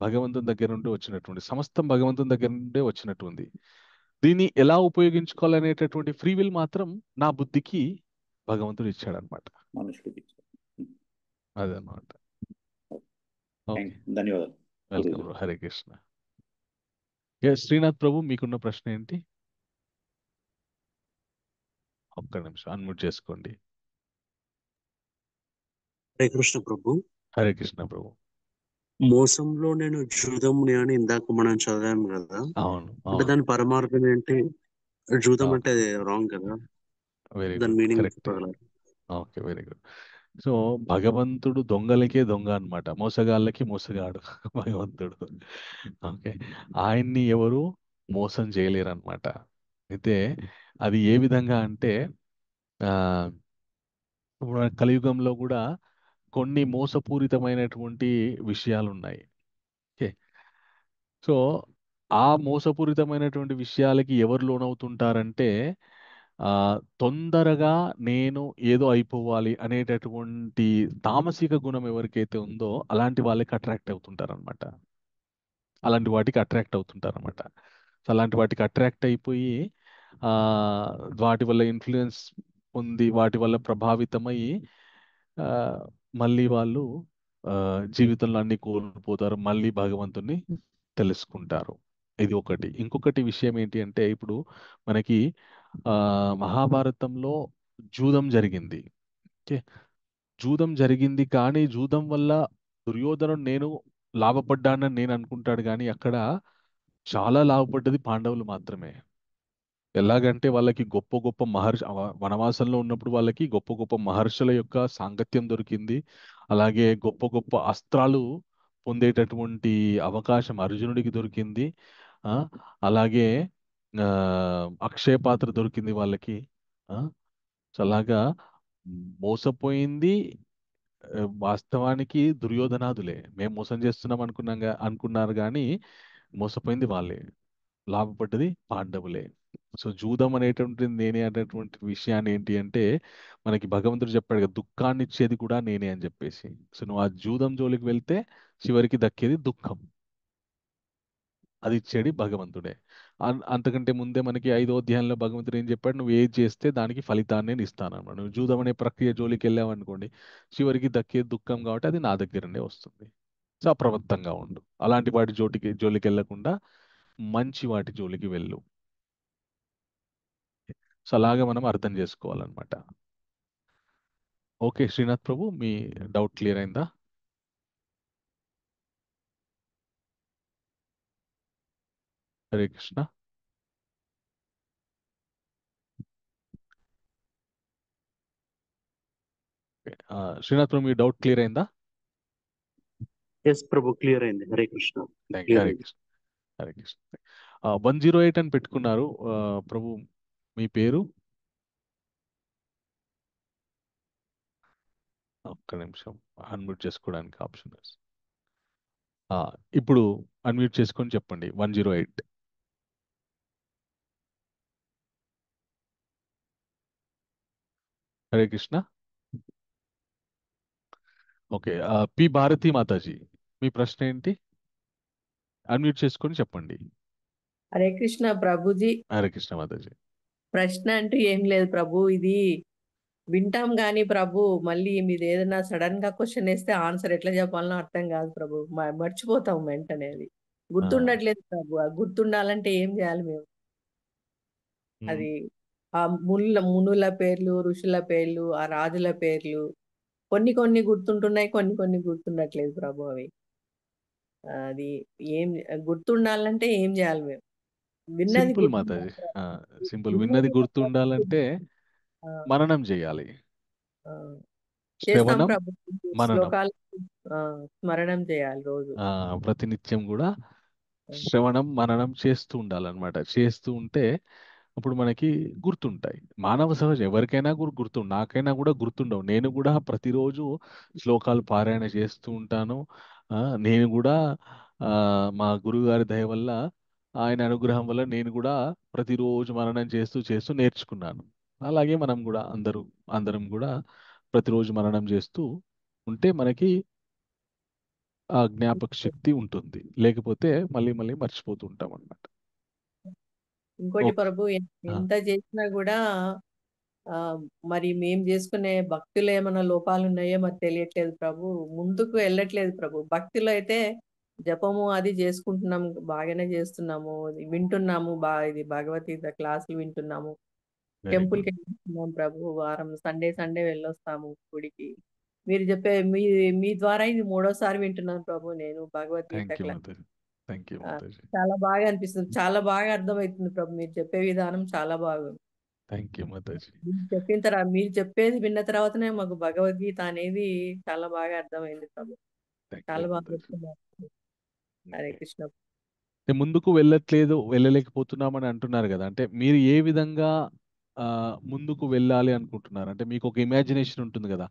[SPEAKER 1] భగవంతుని దగ్గర నుండి వచ్చినటువంటి, సమస్తం భగవంతుని దగ్గర నుండే వచ్చినటువంటి. దీన్ని ఎలా ఉపయోగించుకోవాలనేటటువంటి ఫ్రీ విల్ మాత్రం నా బుద్ధికి భగవంతుడు ఇచ్చాడనమాట.
[SPEAKER 4] మనుషుడికి.
[SPEAKER 1] అదనమాట. ఓకే,
[SPEAKER 4] ధన్యవాదాలు.
[SPEAKER 1] వెల్కమ్. హరే కృష్ణ. శ్రీనాథ్ ప్రభు, మీకున్న ప్రశ్న ఏంటి? ఒక్క నిమిషం, అన్మ్యూట్ చేసుకోండి.
[SPEAKER 2] హరే కృష్ణ ప్రభు.
[SPEAKER 1] హరే కృష్ణ ప్రభు.
[SPEAKER 2] మోసంలో నేను జూదముని అని ఇందాక మనం చదివాము కదా.
[SPEAKER 1] అవును,
[SPEAKER 2] అంటే దాని పరమార్థం ఏంటి? జూదం అంటే రాంగ్ కదా.
[SPEAKER 1] వెరీ
[SPEAKER 2] దాని
[SPEAKER 1] గుడ్,
[SPEAKER 2] మీనింగ్
[SPEAKER 1] కరెక్ట్.
[SPEAKER 2] చెప్పగలరు?
[SPEAKER 1] Okay, very good. సో భగవంతుడు దొంగలకే దొంగ అనమాట, మోసగాళ్ళకి మోసగాడు భగవంతుడు. ఓకే, ఆయన్ని ఎవరు మోసం చేయలేరు అనమాట. అయితే అది ఏ విధంగా అంటే ఆ ఇప్పుడు కలియుగంలో కూడా కొన్ని మోసపూరితమైనటువంటి విషయాలు ఉన్నాయి. ఓకే, సో ఆ మోసపూరితమైనటువంటి విషయాలకి ఎవరు లోనవుతుంటారంటే ఆ తొందరగా నేను ఏదో అయిపోవాలి అనేటటువంటి తామసిక గుణం ఎవరికైతే ఉందో అలాంటి వాళ్ళకి అట్రాక్ట్ అవుతుంటారనమాట. అలాంటి వాటికి అట్రాక్ట్ అవుతుంటారనమాట. సో అలాంటి వాటికి అట్రాక్ట్ అయిపోయి ఆ వాటి వల్ల ఇన్ఫ్లుయెన్స్ పొంది, వాటి వల్ల ప్రభావితమయ్యి ఆ, మళ్ళీ వాళ్ళు జీవితంలో అన్ని కోల్పోతారు, మళ్ళీ భగవంతుని తెలుసుకుంటారు. ఇది ఒకటి. ఇంకొకటి విషయం ఏంటి అంటే ఇప్పుడు మనకి ఆ మహాభారతంలో జూదం జరిగింది. ఓకే, జూదం జరిగింది కానీ జూదం వల్ల దుర్యోధనుడు నేను లాభపడ్డానని నేను అనుకుంటాడు కానీ అక్కడ చాలా లాభపడ్డది పాండవులు మాత్రమే. ఎలాగంటే వాళ్ళకి గొప్ప గొప్ప వనవాసంలో ఉన్నప్పుడు వాళ్ళకి గొప్ప గొప్ప మహర్షుల యొక్క సాంగత్యం దొరికింది. అలాగే గొప్ప గొప్ప అస్త్రాలు పొందేటటువంటి అవకాశం అర్జునుడికి దొరికింది. ఆ, అలాగే ఆ, అక్షయ పాత్ర దొరికింది వాళ్ళకి. ఆ, సో అలాగా మోసపోయింది. వాస్తవానికి దుర్యోధనాదులే మేము మోసం చేస్తున్నాం అనుకున్నారు కానీ మోసపోయింది వాళ్ళే, లాభపడ్డది పాండవులే. సో జూదం అనేటువంటిది నేనే అనేటువంటి విషయాన్ని ఏంటి అంటే మనకి భగవంతుడు చెప్పాడు కదా, దుఃఖాన్ని ఇచ్చేది కూడా నేనే అని చెప్పేసి. సో నువ్వు ఆ జూదం జోలికి వెళ్తే చివరికి దక్కేది దుఃఖం, అది ఇచ్చేది భగవంతుడే. అంతకంటే ముందే మనకి 5వ అధ్యాయంలో భగవంతుడు ఏం చెప్పాడు, నువ్వు ఏది చేస్తే దానికి ఫలితాన్ని నేను ఇస్తానన్నాడు. నువ్వు జూదం అనే ప్రక్రియ జోలికి వెళ్ళావు అనుకోండి, చివరికి దక్కే దుఃఖం కాబట్టి అది నా దగ్గరనే వస్తుంది. సో అప్రమత్తంగా ఉండు, అలాంటి వాటి జోలికి వెళ్ళకుండా మంచి వాటి జోలికి వెళ్ళు. సో అలాగా మనం అర్థం చేసుకోవాలన్నమాట. ఓకే శ్రీనాథ్ ప్రభు, మీ డౌట్ క్లియర్ అయిందా? హరే కృష్ణ. ఓకే. శ్రీనాథ్ ప్రభు, మీ డౌట్ క్లియర్ అయిందా?
[SPEAKER 2] ఎస్ ప్రభు, క్లియర్ అయింది. Hare Krishna.
[SPEAKER 1] Thank you.
[SPEAKER 2] Clear
[SPEAKER 1] Hare
[SPEAKER 2] అయింది.
[SPEAKER 1] కృష్ణ. హరే కృష్ణ. 108 అని పెట్టుకున్నారు. ప్రభు మీ పేరు? ఒక్క నిమిషం, అన్మ్యూట్ చేసుకోవడానికి ఆప్షన్ ఉంది. ఇప్పుడు అన్మ్యూట్ చేసుకొని చెప్పండి. 108. హరే కృష్ణ. ఓకే. పి భారతి మాతాజీ, మీ ప్రశ్న ఏంటి? అన్మ్యూట్ చేసుకొని చెప్పండి.
[SPEAKER 6] హరే కృష్ణ ప్రభుజీ.
[SPEAKER 1] హరే కృష్ణ మాతాజీ.
[SPEAKER 6] ప్రశ్న అంటూ ఏం లేదు ప్రభు, ఇది వింటాం గాని ప్రభు, మళ్ళీ మీరు ఏదైనా సడన్ గా క్వశ్చన్ వేస్తే ఆన్సర్ ఎట్లా చెప్పాలనో అర్థం కాదు ప్రభు, మర్చిపోతాం వెంటనే. అది గుర్తుండట్లేదు ప్రభు. అది గుర్తుండాలంటే ఏం చేయాలి మేము? అది ఆ మునుల పేర్లు, ఋషుల పేర్లు, ఆ రాజుల పేర్లు కొన్ని కొన్ని గుర్తుంటున్నాయి, కొన్ని కొన్ని గుర్తుండట్లేదు ప్రభు. అవి అది ఏం గుర్తుండాలంటే ఏం చేయాలి మేము? విన్నది
[SPEAKER 1] సింపుల్ మాతాజీ, సింపుల్. విన్నది గుర్తు ఉండాలంటే మననం చేయాలి.
[SPEAKER 6] చేస్తాం
[SPEAKER 1] శ్రవణం,
[SPEAKER 6] ప్రభు.
[SPEAKER 1] మననం,
[SPEAKER 6] శ్లోకాలు స్మరణం చేయాలి రోజు.
[SPEAKER 1] ప్రతినిత్యం కూడా శ్రవణం మననం చేస్తూ ఉండాలన్నమాట. చేస్తూ ఉంటే అప్పుడు మనకి గుర్తుంటాయి. మానవ సహజం, ఎవరికైనా నాకైనా కూడా గుర్తుండవు. నేను కూడా ప్రతిరోజు శ్లోకాలు పారాయణ చేస్తూ ఉంటాను. నేను కూడా మా గురువుగారి దయ వల్ల, ఆయన అనుగ్రహం వల్ల నేను కూడా ప్రతిరోజు మననం చేస్తూ చేస్తూ నేర్చుకున్నాను. అలాగే మనం కూడా అందరం కూడా ప్రతిరోజు మననం చేస్తూ ఉంటే మనకి ఆ జ్ఞాపక శక్తి ఉంటుంది. లేకపోతే మళ్ళీ మళ్ళీ మర్చిపోతూ ఉంటాం అన్నమాట.
[SPEAKER 6] ఇంకోటి
[SPEAKER 1] ఓకే.
[SPEAKER 6] ప్రభు, ఎంత చేసినా కూడా మరి మేము చేసుకునే భక్తిలో ఏమైనా లోపాలు ఉన్నాయో మరి తెలియట్లేదు ప్రభు. ముందుకు వెళ్ళట్లేదు ప్రభు. భక్తిలో అయితే జపము అది చేసుకుంటున్నాము, బాగానే చేస్తున్నాము, వింటున్నాము, ఇది భగవద్గీత క్లాసులు వింటున్నాము,
[SPEAKER 1] వెరీ
[SPEAKER 6] టెంపుల్కి
[SPEAKER 1] గుడ్.
[SPEAKER 6] వెళ్తున్నాం ప్రభు. వారం సండే వెళ్ళొస్తాము గుడికి. మీరు చెప్పే మీ ద్వారా ఇది 3వసారి వింటున్నాను ప్రభు నేను Bhagavad Gita
[SPEAKER 1] thank you
[SPEAKER 6] class.
[SPEAKER 1] Mataji. Thank you Mataji.
[SPEAKER 6] చాలా బాగా అనిపిస్తుంది, చాలా బాగా అర్థమవుతుంది ప్రభు. మీరు చెప్పే విధానం చాలా బాగుంది.
[SPEAKER 1] Thank you Mataji.
[SPEAKER 6] మీరు చెప్పేది విన్న తర్వాతనే మాకు భగవద్గీత అనేది చాలా బాగా అర్థమైంది ప్రభు.
[SPEAKER 1] థ్యాంక్ యూ
[SPEAKER 6] చాలా బాగా
[SPEAKER 1] మాతాజీ.
[SPEAKER 6] చెప్తున్నారు. హరే కృష్ణ.
[SPEAKER 1] ముందుకు వెళ్ళలేకపోతున్నామని అంటున్నారు కదా, అంటే మీరు ఏ విధంగా ముందుకు వెళ్ళాలి అనుకుంటున్నారు? అంటే మీకు ఒక ఇమాజినేషన్ ఉంటుంది కదా,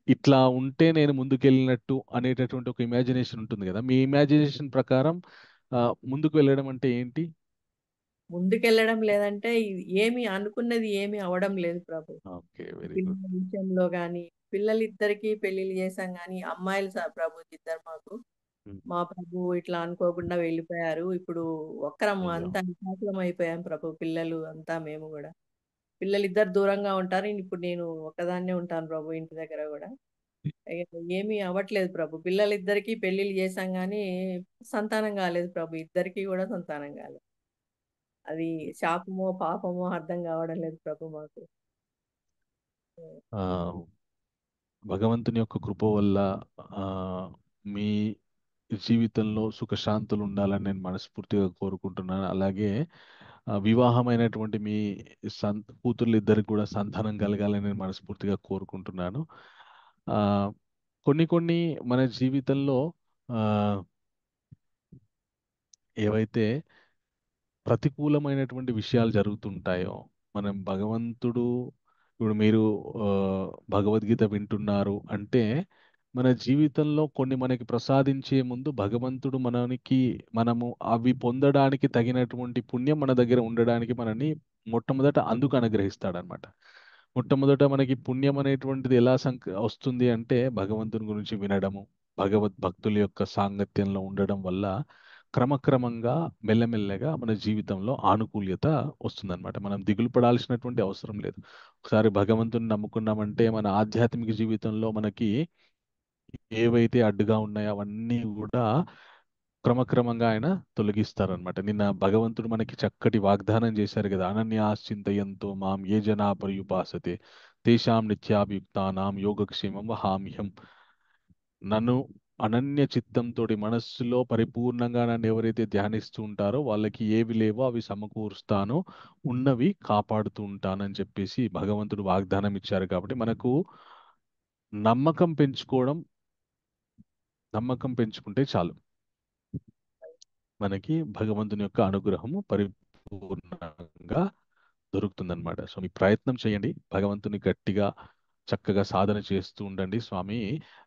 [SPEAKER 1] ఇట్లా ఉంటే నేను ముందుకు వెళ్ళినట్టు అనేటటువంటి ఒక ఇమాజినేషన్ ఉంటుంది కదా. మీ ఇమాజినేషన్ ప్రకారం ముందుకు వెళ్ళడం అంటే ఏంటి?
[SPEAKER 6] ముందుకెళ్ళడం లేదంటే ఏమి అనుకున్నది ఏమి అవడం లేదు ప్రభు.
[SPEAKER 1] Okay, very good.
[SPEAKER 6] పిల్లల విషయంలో కానీ, పిల్లలిద్దరికి పెళ్లిళ్ళు చేశాం కానీ, అమ్మాయిలు ప్రభు ఇద్దరు మాకు. మా ప్రభు ఇట్లా అనుకోకుండా వెళ్ళిపోయారు. ఇప్పుడు ఒక్కరం
[SPEAKER 1] అయ్యో.
[SPEAKER 6] అంతా నిశాచలం అయిపోయాం ప్రభు. పిల్లలు అంతా మేము కూడా. పిల్లలిద్దరు దూరంగా ఉంటారు. ఇప్పుడు నేను ఒక్కదాన్నే ఉంటాను ప్రభు ఇంటి దగ్గర కూడా. ఏమీ అవ్వట్లేదు ప్రభు. పిల్లలిద్దరికి పెళ్లిళ్ళు చేశాం కానీ సంతానం కాలేదు ప్రభు. ఇద్దరికి కూడా సంతానం కాలేదు. అది శాపమో పాపమో అర్థం కావడం లేదు ప్రభు మాకు.
[SPEAKER 1] ఆ, భగవంతుని యొక్క కృప వల్ల ఆ, మీ జీవితంలో సుఖశాంతులు ఉండాలని నేను మనస్ఫూర్తిగా కోరుకుంటున్నాను. అలాగే వివాహమైనటువంటి మీ కూతుర్లు ఇద్దరికి కూడా సంతానం కలగాలని నేను మనస్ఫూర్తిగా కోరుకుంటున్నాను. ఆ, కొన్ని మన జీవితంలో ఆ, ఏవైతే ప్రతికూలమైనటువంటి విషయాలు జరుగుతుంటాయో మనం భగవంతుడు ఇప్పుడు మీరు ఆ, భగవద్గీత వింటున్నారు అంటే మన జీవితంలో కొన్ని మనకి ప్రసాదించే ముందు భగవంతుడు మనము అవి పొందడానికి తగినటువంటి పుణ్యం మన దగ్గర ఉండడానికి మనని మొట్టమొదట అందుకు అనుగ్రహిస్తాడనమాట. మొట్టమొదట మనకి పుణ్యం అనేటువంటిది ఎలా వస్తుంది అంటే భగవంతుని గురించి వినడము, భక్తుల యొక్క సాంగత్యంలో ఉండడం వల్ల క్రమక్రమంగా మెల్లమెల్లగా మన జీవితంలో ఆనుకూల్యత వస్తుందన్నమాట. మనం దిగులు పడాల్సినటువంటి అవసరం లేదు. ఒకసారి భగవంతుని నమ్ముకున్నామంటే మన ఆధ్యాత్మిక జీవితంలో మనకి ఏవైతే అడ్డుగా ఉన్నాయో అవన్నీ కూడా క్రమక్రమంగా ఆయన తొలగిస్తారనమాట. నిన్న భగవంతుడు మనకి చక్కటి వాగ్దానం చేశారు కదా, అనన్యాశ్చింతయంతో మాం ఏ జనా పర్యుపాసతే తేషాం నిత్యాభియుక్తానాం యోగక్షేమం వహామ్యహం. నన్ను అనన్య చిత్తంతో మనస్సులో పరిపూర్ణంగా నన్ను ఎవరైతే ధ్యానిస్తూ ఉంటారో వాళ్ళకి ఏవి లేవో అవి సమకూరుస్తాను, ఉన్నవి కాపాడుతూ ఉంటానని చెప్పేసి భగవంతుడు వాగ్దానం ఇచ్చారు. కాబట్టి మనకు నమ్మకం పెంచుకుంటే చాలు, మనకి భగవంతుని యొక్క అనుగ్రహము పరిపూర్ణంగా దొరుకుతుందన్నమాట. సో మీ ప్రయత్నం చేయండి, భగవంతుని గట్టిగా చక్కగా సాధన చేస్తూ ఉండండి. స్వామి,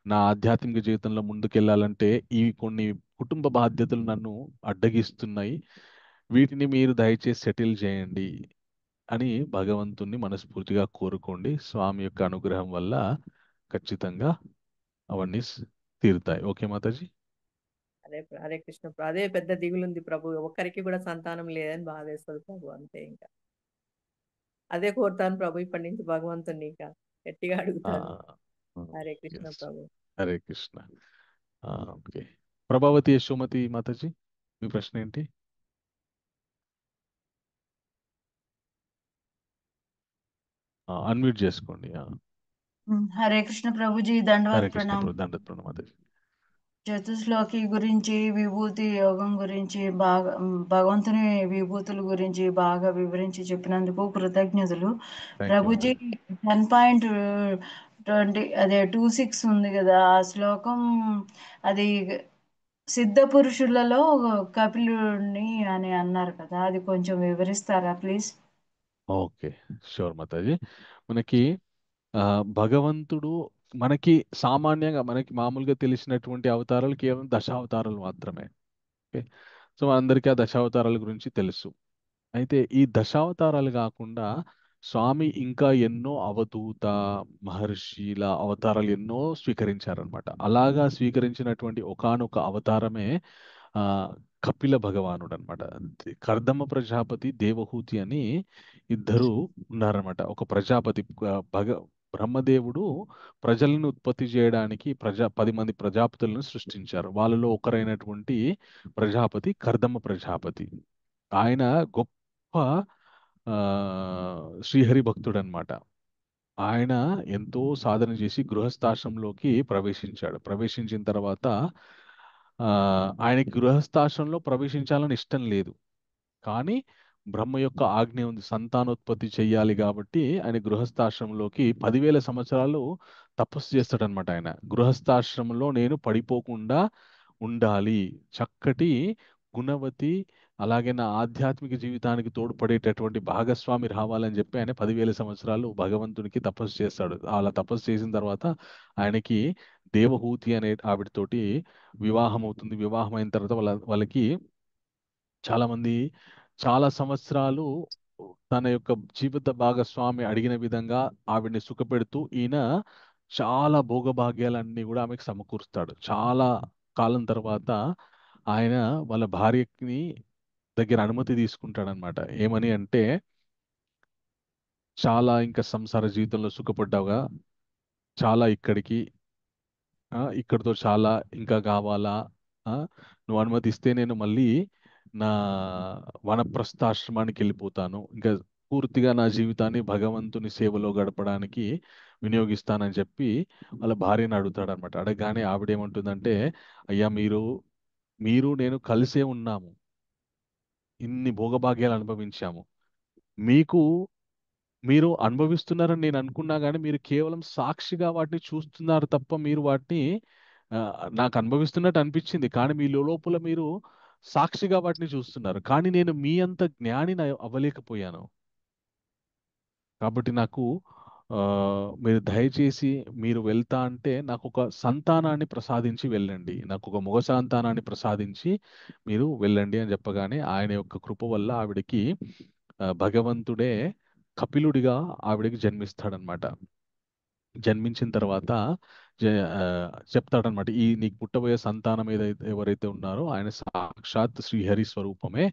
[SPEAKER 1] నా ఆధ్యాత్మిక జీవితంలో ముందుకెళ్ళాలంటే ఈ కొన్ని కుటుంబ బాధ్యతలు నన్ను అడ్డగిస్తున్నాయి, వీటిని మీరు దయచేసి సెటిల్ చేయండి అని భగవంతుణ్ణి మనస్ఫూర్తిగా కోరుకోండి. స్వామి యొక్క అనుగ్రహం వల్ల ఖచ్చితంగా అవన్నీ తీరుతాయి. ఓకే మాతాజీ.
[SPEAKER 6] హరే కృష్ణ ప్రభు. అదే పెద్ద దిగులుంది ప్రభు, ఒక్కరికి కూడా సంతానం లేదని బాధేస్తుంది ప్రభు, అంతే. ఇంకా అదే కోరుతాను ప్రభు ఇప్పటి నుంచి భగవంతుని, ఇంకా గట్టిగా అడుగుతాను. హరే కృష్ణ
[SPEAKER 1] ఎస్,
[SPEAKER 6] ప్రభు.
[SPEAKER 1] హరే కృష్ణ. ఓకే, ప్రభావతి యశోమతి మాతాజీ, మీ ప్రశ్న ఏంటి? అన్మ్యూట్ చేసుకోండి.
[SPEAKER 9] హరే కృష్ణ ప్రభుజీ,
[SPEAKER 1] హరే
[SPEAKER 9] దండవత్
[SPEAKER 1] కృష్ణ
[SPEAKER 9] ప్రణామ్.
[SPEAKER 1] ప్రభు, దండత్ ప్రణామం మాతాజీ.
[SPEAKER 9] చతుశ్లోకి గురించి, విభూతి యోగం గురించి బాగా, భగవంతుని విభూతుల గురించి బాగా వివరించి చెప్పినందుకు కృతజ్ఞతలు
[SPEAKER 1] థ్యాంక్ యూ
[SPEAKER 9] ప్రభుజీ.
[SPEAKER 1] మాతాజీ.
[SPEAKER 9] 10.20 అదే 26 ఉంది కదా, ఆ శ్లోకం అది సిద్ధ పురుషులలో కపిలుడిని అని అన్నారు కదా, అది కొంచెం వివరిస్తారా ప్లీజ్?
[SPEAKER 1] Okay, sure Mataji. మనకి భగవంతుడు మనకి సామాన్యంగా మనకి మామూలుగా తెలిసినటువంటి అవతారాలు కేవలం దశావతారాలు మాత్రమే. ఓకే, సో అందరికీ ఆ దశావతారాల గురించి తెలుసు. అయితే ఈ దశావతారాలు కాకుండా స్వామి ఇంకా ఎన్నో అవధూత మహర్షిల అవతారాలు ఎన్నో స్వీకరించారనమాట. అలాగా స్వీకరించినటువంటి ఒకానొక అవతారమే ఆ కపిల భగవానుడు అనమాట. కర్దమ ప్రజాపతి, దేవహూతి అని ఇద్దరు ఉన్నారనమాట. ఒక ప్రజాపతి బ్రహ్మదేవుడు ప్రజలను ఉత్పత్తి చేయడానికి 10 మంది ప్రజాపతులను సృష్టించారు. వాళ్ళలో ఒకరైనటువంటి ప్రజాపతి కర్దమ ప్రజాపతి. ఆయన గొప్ప ఆ, శ్రీహరి భక్తుడు అనమాట. ఆయన ఎంతో సాధన చేసి గృహస్థాశ్రమంలోకి ప్రవేశించాడు. ప్రవేశించిన తర్వాత ఆయనకి గృహస్థాశ్రమంలో ప్రవేశించాలని ఇష్టం లేదు, కానీ బ్రహ్మ యొక్క ఆజ్ఞ ఉంది, సంతానోత్పత్తి చెయ్యాలి. కాబట్టి ఆయన గృహస్థాశ్రమంలోకి 10,000 సంవత్సరాలు తపస్సు చేస్తాడనమాట. ఆయన గృహస్థాశ్రమంలో నేను పడిపోకుండా ఉండాలి, చక్కటి గుణవతి, అలాగే నా ఆధ్యాత్మిక జీవితానికి తోడ్పడేటటువంటి భాగస్వామి రావాలని చెప్పి ఆయన 10,000 సంవత్సరాలు భగవంతునికి తపస్సు చేస్తాడు. అలా తపస్సు చేసిన తర్వాత ఆయనకి దేవహూతి అనే ఆవిడతోటి వివాహం అవుతుంది. వివాహం అయిన తర్వాత వాళ్ళకి చాలా మంది చాలా సంవత్సరాలు తన యొక్క జీవిత భాగస్వామి అడిగిన విధంగా ఆవిడ్ని సుఖపెడుతూ ఈయన చాలా భోగభాగ్యాలన్నీ కూడా ఆమెకు సమకూరుస్తాడు. చాలా కాలం తర్వాత ఆయన వాళ్ళ భార్యని దగ్గర అనుమతి తీసుకుంటాడనమాట. ఏమని అంటే, చాలా ఇంకా సంసార జీవితంలో సుఖపడ్డావుగా, చాలా ఇక్కడితో చాలా ఇంకా కావాలా, ఆ, నువ్వు అనుమతిస్తే నేను మళ్ళీ నా వనప్రస్థాశ్రమానికి వెళ్ళిపోతాను, ఇంకా పూర్తిగా నా జీవితాన్ని భగవంతుని సేవలో గడపడానికి వినియోగిస్తానని చెప్పి వాళ్ళ భార్యను అడుగుతాడు అనమాట. అడగగానే ఆవిడేమంటుందంటే, అయ్యా, మీరు నేను కలిసే ఉన్నాము, ఇన్ని భోగభాగ్యాలు అనుభవించాము. మీకు మీరు అనుభవిస్తున్నారని నేను అనుకున్నా కానీ మీరు కేవలం సాక్షిగా వాటిని చూస్తున్నారు తప్ప మీరు వాటిని ఆ, నాకు అనుభవిస్తున్నట్టు అనిపించింది, కానీ మీ లోపల మీరు సాక్షిగా వాటిని చూస్తున్నారు. కానీ నేను మీ అంత జ్ఞానిని అవ్వలేకపోయాను. కాబట్టి నాకు ఆ, మీరు దయచేసి మీరు వెళ్తా అంటే నాకు ఒక సంతానాన్ని ప్రసాదించి వెళ్ళండి, నాకు ఒక మగ సంతానాన్ని ప్రసాదించి మీరు వెళ్ళండి అని చెప్పగానే ఆయన యొక్క కృప వల్ల ఆవిడకి భగవంతుడే కపిలుడిగా ఆవిడకి జన్మిస్తాడనమాట. జన్మించిన తర్వాత జ- ఆ, చెప్తాడనమాట, ఈ నీకు పుట్టబోయే సంతానం ఏదైతే ఎవరైతే ఉన్నారో ఆయన సాక్షాత్ శ్రీహరి స్వరూపమే,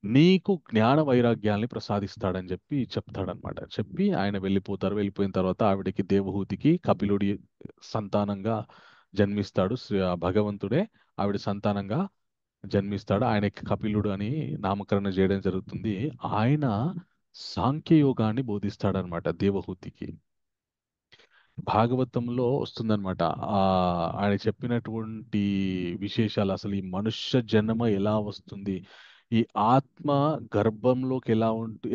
[SPEAKER 1] నీకు జ్ఞాన వైరాగ్యాల్ని ప్రసాదిస్తాడని చెప్పి చెప్తాడనమాట. చెప్పి ఆయన వెళ్ళిపోతారు. వెళ్ళిపోయిన తర్వాత ఆవిడకి దేవహూతికి కపిలుడి సంతానంగా జన్మిస్తాడు. ఆ భగవంతుడే ఆవిడ సంతానంగా జన్మిస్తాడు. ఆయనకి కపిలుడు అని నామకరణం చేయడం జరుగుతుంది. ఆయన సాంఖ్యయోగాన్ని బోధిస్తాడనమాట దేవహూతికి. భాగవతంలో వస్తుందన్నమాట. ఆ ఆయన చెప్పినటువంటి విశేషాలు, అసలు ఈ మనుష్య జన్మ ఎలా వస్తుంది, ఈ ఆత్మ గర్భంలోకి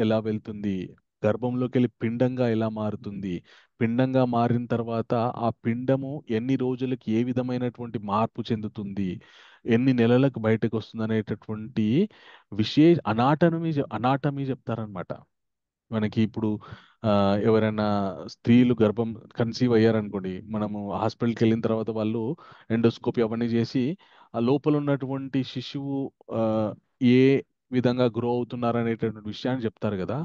[SPEAKER 1] ఎలా వెళ్తుంది, గర్భంలోకి వెళ్ళి పిండంగా ఎలా మారుతుంది, పిండంగా మారిన తర్వాత ఆ పిండము ఎన్ని రోజులకి ఏ విధమైనటువంటి మార్పు చెందుతుంది, ఎన్ని నెలలకు బయటకు వస్తుంది అనేటటువంటి అనాటమీ చెప్తారనమాట. మనకి ఇప్పుడు ఎవరైనా స్త్రీలు గర్భం కన్సీవ్ అయ్యారనుకోండి, మనము హాస్పిటల్కి వెళ్ళిన తర్వాత వాళ్ళు ఎండోస్కోపీ అవన్నీ చేసి ఆ లోపల ఉన్నటువంటి శిశువు ఆ, ఏ విధంగా గ్రో అవుతున్నారు అనేటటువంటి విషయాన్ని చెప్తారు కదా.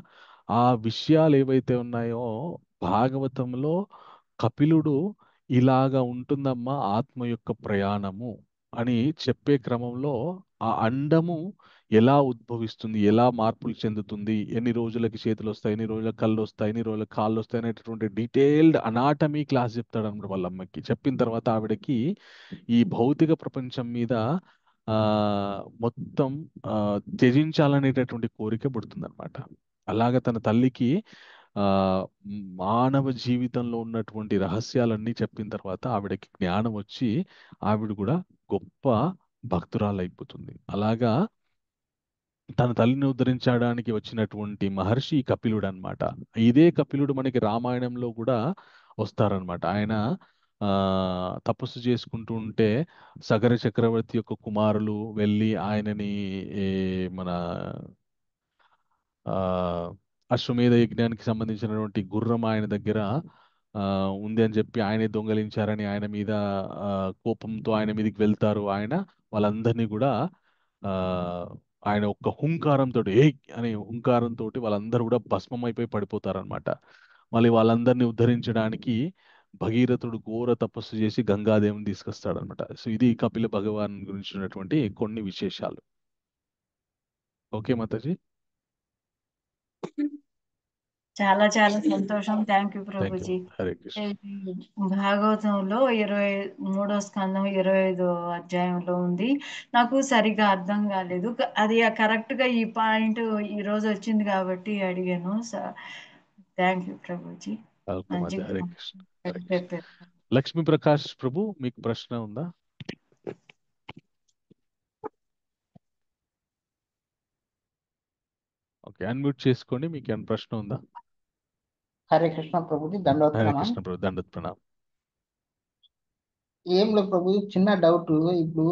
[SPEAKER 1] ఆ విషయాలు ఏవైతే ఉన్నాయో భాగవతంలో కపిలుడు ఇలాగా ఉంటుందమ్మా ఆత్మ యొక్క ప్రయాణము అని చెప్పే క్రమంలో ఆ అండము ఎలా ఉద్భవిస్తుంది, ఎలా మార్పులు చెందుతుంది, ఎన్ని రోజులకి చేతులు వస్తాయి, ఎన్ని రోజులకు కళ్ళు వస్తాయి, ఎన్ని రోజులకు కాళ్ళు వస్తాయి అనేటటువంటి డీటెయిల్డ్ అనాటమీ క్లాస్ చెప్తాడు అనమాట వాళ్ళ అమ్మకి. చెప్పిన తర్వాత ఆవిడకి ఈ భౌతిక ప్రపంచం మీద ఆ మొత్తం ఆ త్యజించాలనేటటువంటి కోరిక పుడుతుందన్నమాట. అలాగ తన తల్లికి ఆ మానవ జీవితంలో ఉన్నటువంటి రహస్యాలన్నీ చెప్పిన తర్వాత ఆవిడకి జ్ఞానం వచ్చి ఆవిడ కూడా గొప్ప భక్తురాలైపోతుంది. అలాగా తన తల్లిని ఉద్ధరించడానికి వచ్చినటువంటి మహర్షి కపిలుడు అన్నమాట. ఇదే కపిలుడు మనకి రామాయణంలో కూడా వస్తారనమాట. ఆయన ఆ తపస్సు చేసుకుంటూ ఉంటే సగర చక్రవర్తి యొక్క కుమారులు వెళ్ళి ఆయనని మన ఆ అశ్వమేధ యజ్ఞానికి సంబంధించినటువంటి గుర్రం ఆయన దగ్గర ఆ, ఉంది అని చెప్పి ఆయనే దొంగలించారని ఆయన మీద ఆ, కోపంతో ఆయన మీదకి వెళ్తారు. ఆయన వాళ్ళందరినీ కూడా ఆ ఆయన ఒక్క హుంకారంతో అనే హుంకారంతో వాళ్ళందరూ కూడా భస్మం అయిపోయి పడిపోతారనమాట. మళ్ళీ వాళ్ళందరినీ ఉద్ధరించడానికి భగీరథుడు ఘోర తపస్సు చేసి గంగాదేవిని తీసుకొస్తాడనమాట. సో ఇది కపిల భగవాన్ గురించి ఉన్నటువంటి కొన్ని విశేషాలు. ఓకే మాతాజీ,
[SPEAKER 9] చాలా చాలా సంతోషం. Thank you
[SPEAKER 1] thank you.
[SPEAKER 9] Prabhuji.
[SPEAKER 1] Hare Krishna.
[SPEAKER 9] ఇది భాగవతంలో 23వ స్కందం 25వ అధ్యాయంలో ఉంది. నాకు సరిగా అర్థం కాలేదు. అది కరెక్ట్ గా ఈ పాయింట్ ఈ రోజు వచ్చింది కాబట్టి అడిగాను. Thank you Prabhuji.
[SPEAKER 1] Okay Mataji,
[SPEAKER 9] మంచిగా
[SPEAKER 1] హరే కృష్ణ. హరే కృష్ణ.
[SPEAKER 9] చెప్పారు.
[SPEAKER 1] లక్ష్మీ ప్రకాష్ ప్రభు, మీకు ప్రశ్న ఉందా? ఓకే, అన్మ్యూట్ చేసుకోండి. మీకు ఏమైనా ప్రశ్న ఉందా?
[SPEAKER 11] హరే కృష్ణ ప్రభుజీ, దండవత్
[SPEAKER 1] హరే
[SPEAKER 11] ప్రణామం.
[SPEAKER 1] కృష్ణ ప్రభు, దండత్ ప్రణామం.
[SPEAKER 11] ఏం లేదు ప్రభుజీ, చిన్న డౌట్. ఇప్పుడు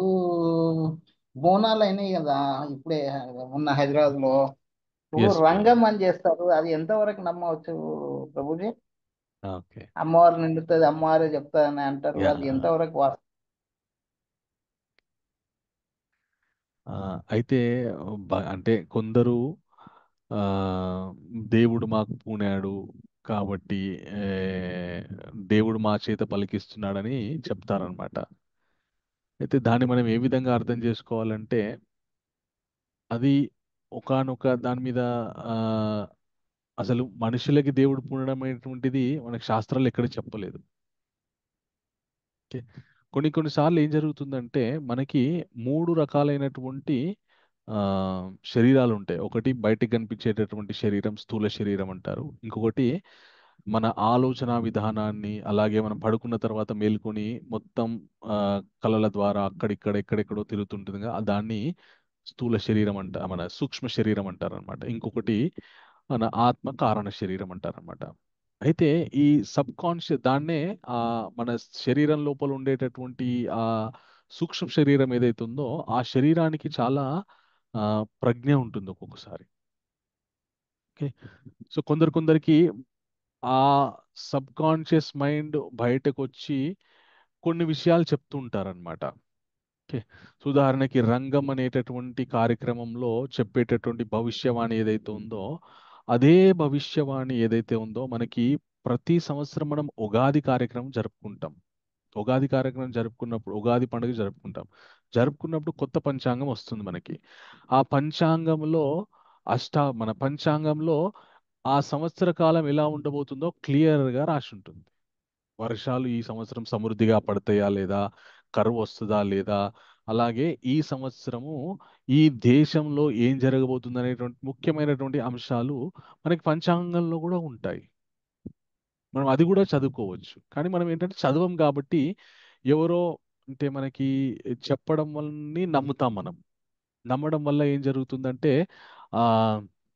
[SPEAKER 11] బోనాలు అయినాయి కదా ఇప్పుడే ఉన్న హైదరాబాద్ లో. ఇప్పుడు
[SPEAKER 1] ఎస్
[SPEAKER 11] రంగం అని చేస్తారు, అది ఎంతవరకు నమ్మవచ్చు ప్రభుజీ?
[SPEAKER 1] ఓకే.
[SPEAKER 11] అమ్మవారు నిండుతుంది, అమ్మవారే చెప్తారని అంటారు,
[SPEAKER 1] యా,
[SPEAKER 11] అది ఎంతవరకు వాస్తవం?
[SPEAKER 1] అయితే అంటే కొందరు ఆ, దేవుడు మాకు పూనాడు కాబట్టి ఏ, దేవుడు మా చేత పలికిస్తున్నాడని చెప్తారనమాట. అయితే దాన్ని మనం ఏ విధంగా అర్థం చేసుకోవాలంటే, అది ఒకానొక దాని మీద ఆ, అసలు మనుషులకి దేవుడు పూనడం అనేటువంటిది మనకి శాస్త్రాలు ఎక్కడ చెప్పలేదు. ఓకే. కొన్నిసార్లు ఏం జరుగుతుందంటే మనకి మూడు రకాలైనటువంటి ఆ, శరీరాలు ఉంటాయి. ఒకటి బయటికి కనిపించేటటువంటి శరీరం, స్థూల శరీరం అంటారు. ఇంకొకటి మన ఆలోచన విధానాన్ని, అలాగే మనం పడుకున్న తర్వాత మేల్కొని మొత్తం కళల ద్వారా అక్కడిక్కడ ఎక్కడెక్కడో తిరుగుతుంటుంది కదా, దాన్ని స్థూల శరీరం మన సూక్ష్మ శరీరం అంటారనమాట. ఇంకొకటి మన ఆత్మ కారణ శరీరం అంటారనమాట. అయితే ఈ సబ్ కాన్షియస్ దాన్నే మన శరీరం లోపల ఉండేటటువంటి ఆ సూక్ష్మ శరీరం ఏదైతే ఉందో ఆ శరీరానికి చాలా ప్రజ్ఞ ఉంటుంది ఒక్కొక్కసారి. ఓకే, సో కొందరికి ఆ సబ్ కాన్షియస్ మైండ్ బయటకు వచ్చి కొన్ని విషయాలు చెప్తూ ఉంటారనమాట. ఓకే, సో ఉదాహరణకి రంగం అనేటటువంటి కార్యక్రమంలో చెప్పేటటువంటి భవిష్యవాణి ఏదైతే ఉందో అదే భవిష్యవాణి ఏదైతే ఉందో మనకి ప్రతి సంవత్సరం మనం ఉగాది కార్యక్రమం జరుపుకుంటాం. ఉగాది కార్యక్రమం జరుపుకున్నప్పుడు ఉగాది పండుగ జరుపుకున్నప్పుడు కొత్త పంచాంగం వస్తుంది మనకి. ఆ పంచాంగంలో మన పంచాంగంలో ఆ సంవత్సర కాలం ఎలా ఉండబోతుందో క్లియర్గా రాసి ఉంటుంది. వర్షాలు ఈ సంవత్సరం సమృద్ధిగా పడతాయా లేదా, కరువు వస్తుందా లేదా, అలాగే ఈ సంవత్సరము ఈ దేశంలో ఏం జరగబోతుంది అనేటువంటి ముఖ్యమైనటువంటి అంశాలు మనకి పంచాంగంలో కూడా ఉంటాయి. మనం అది కూడా చదువుకోవచ్చు. కానీ మనం ఏంటంటే చదవం కాబట్టి ఎవరో అంటే మనకి చెప్పడం వల్ల నమ్ముతాం. మనం నమ్మడం వల్ల ఏం జరుగుతుందంటే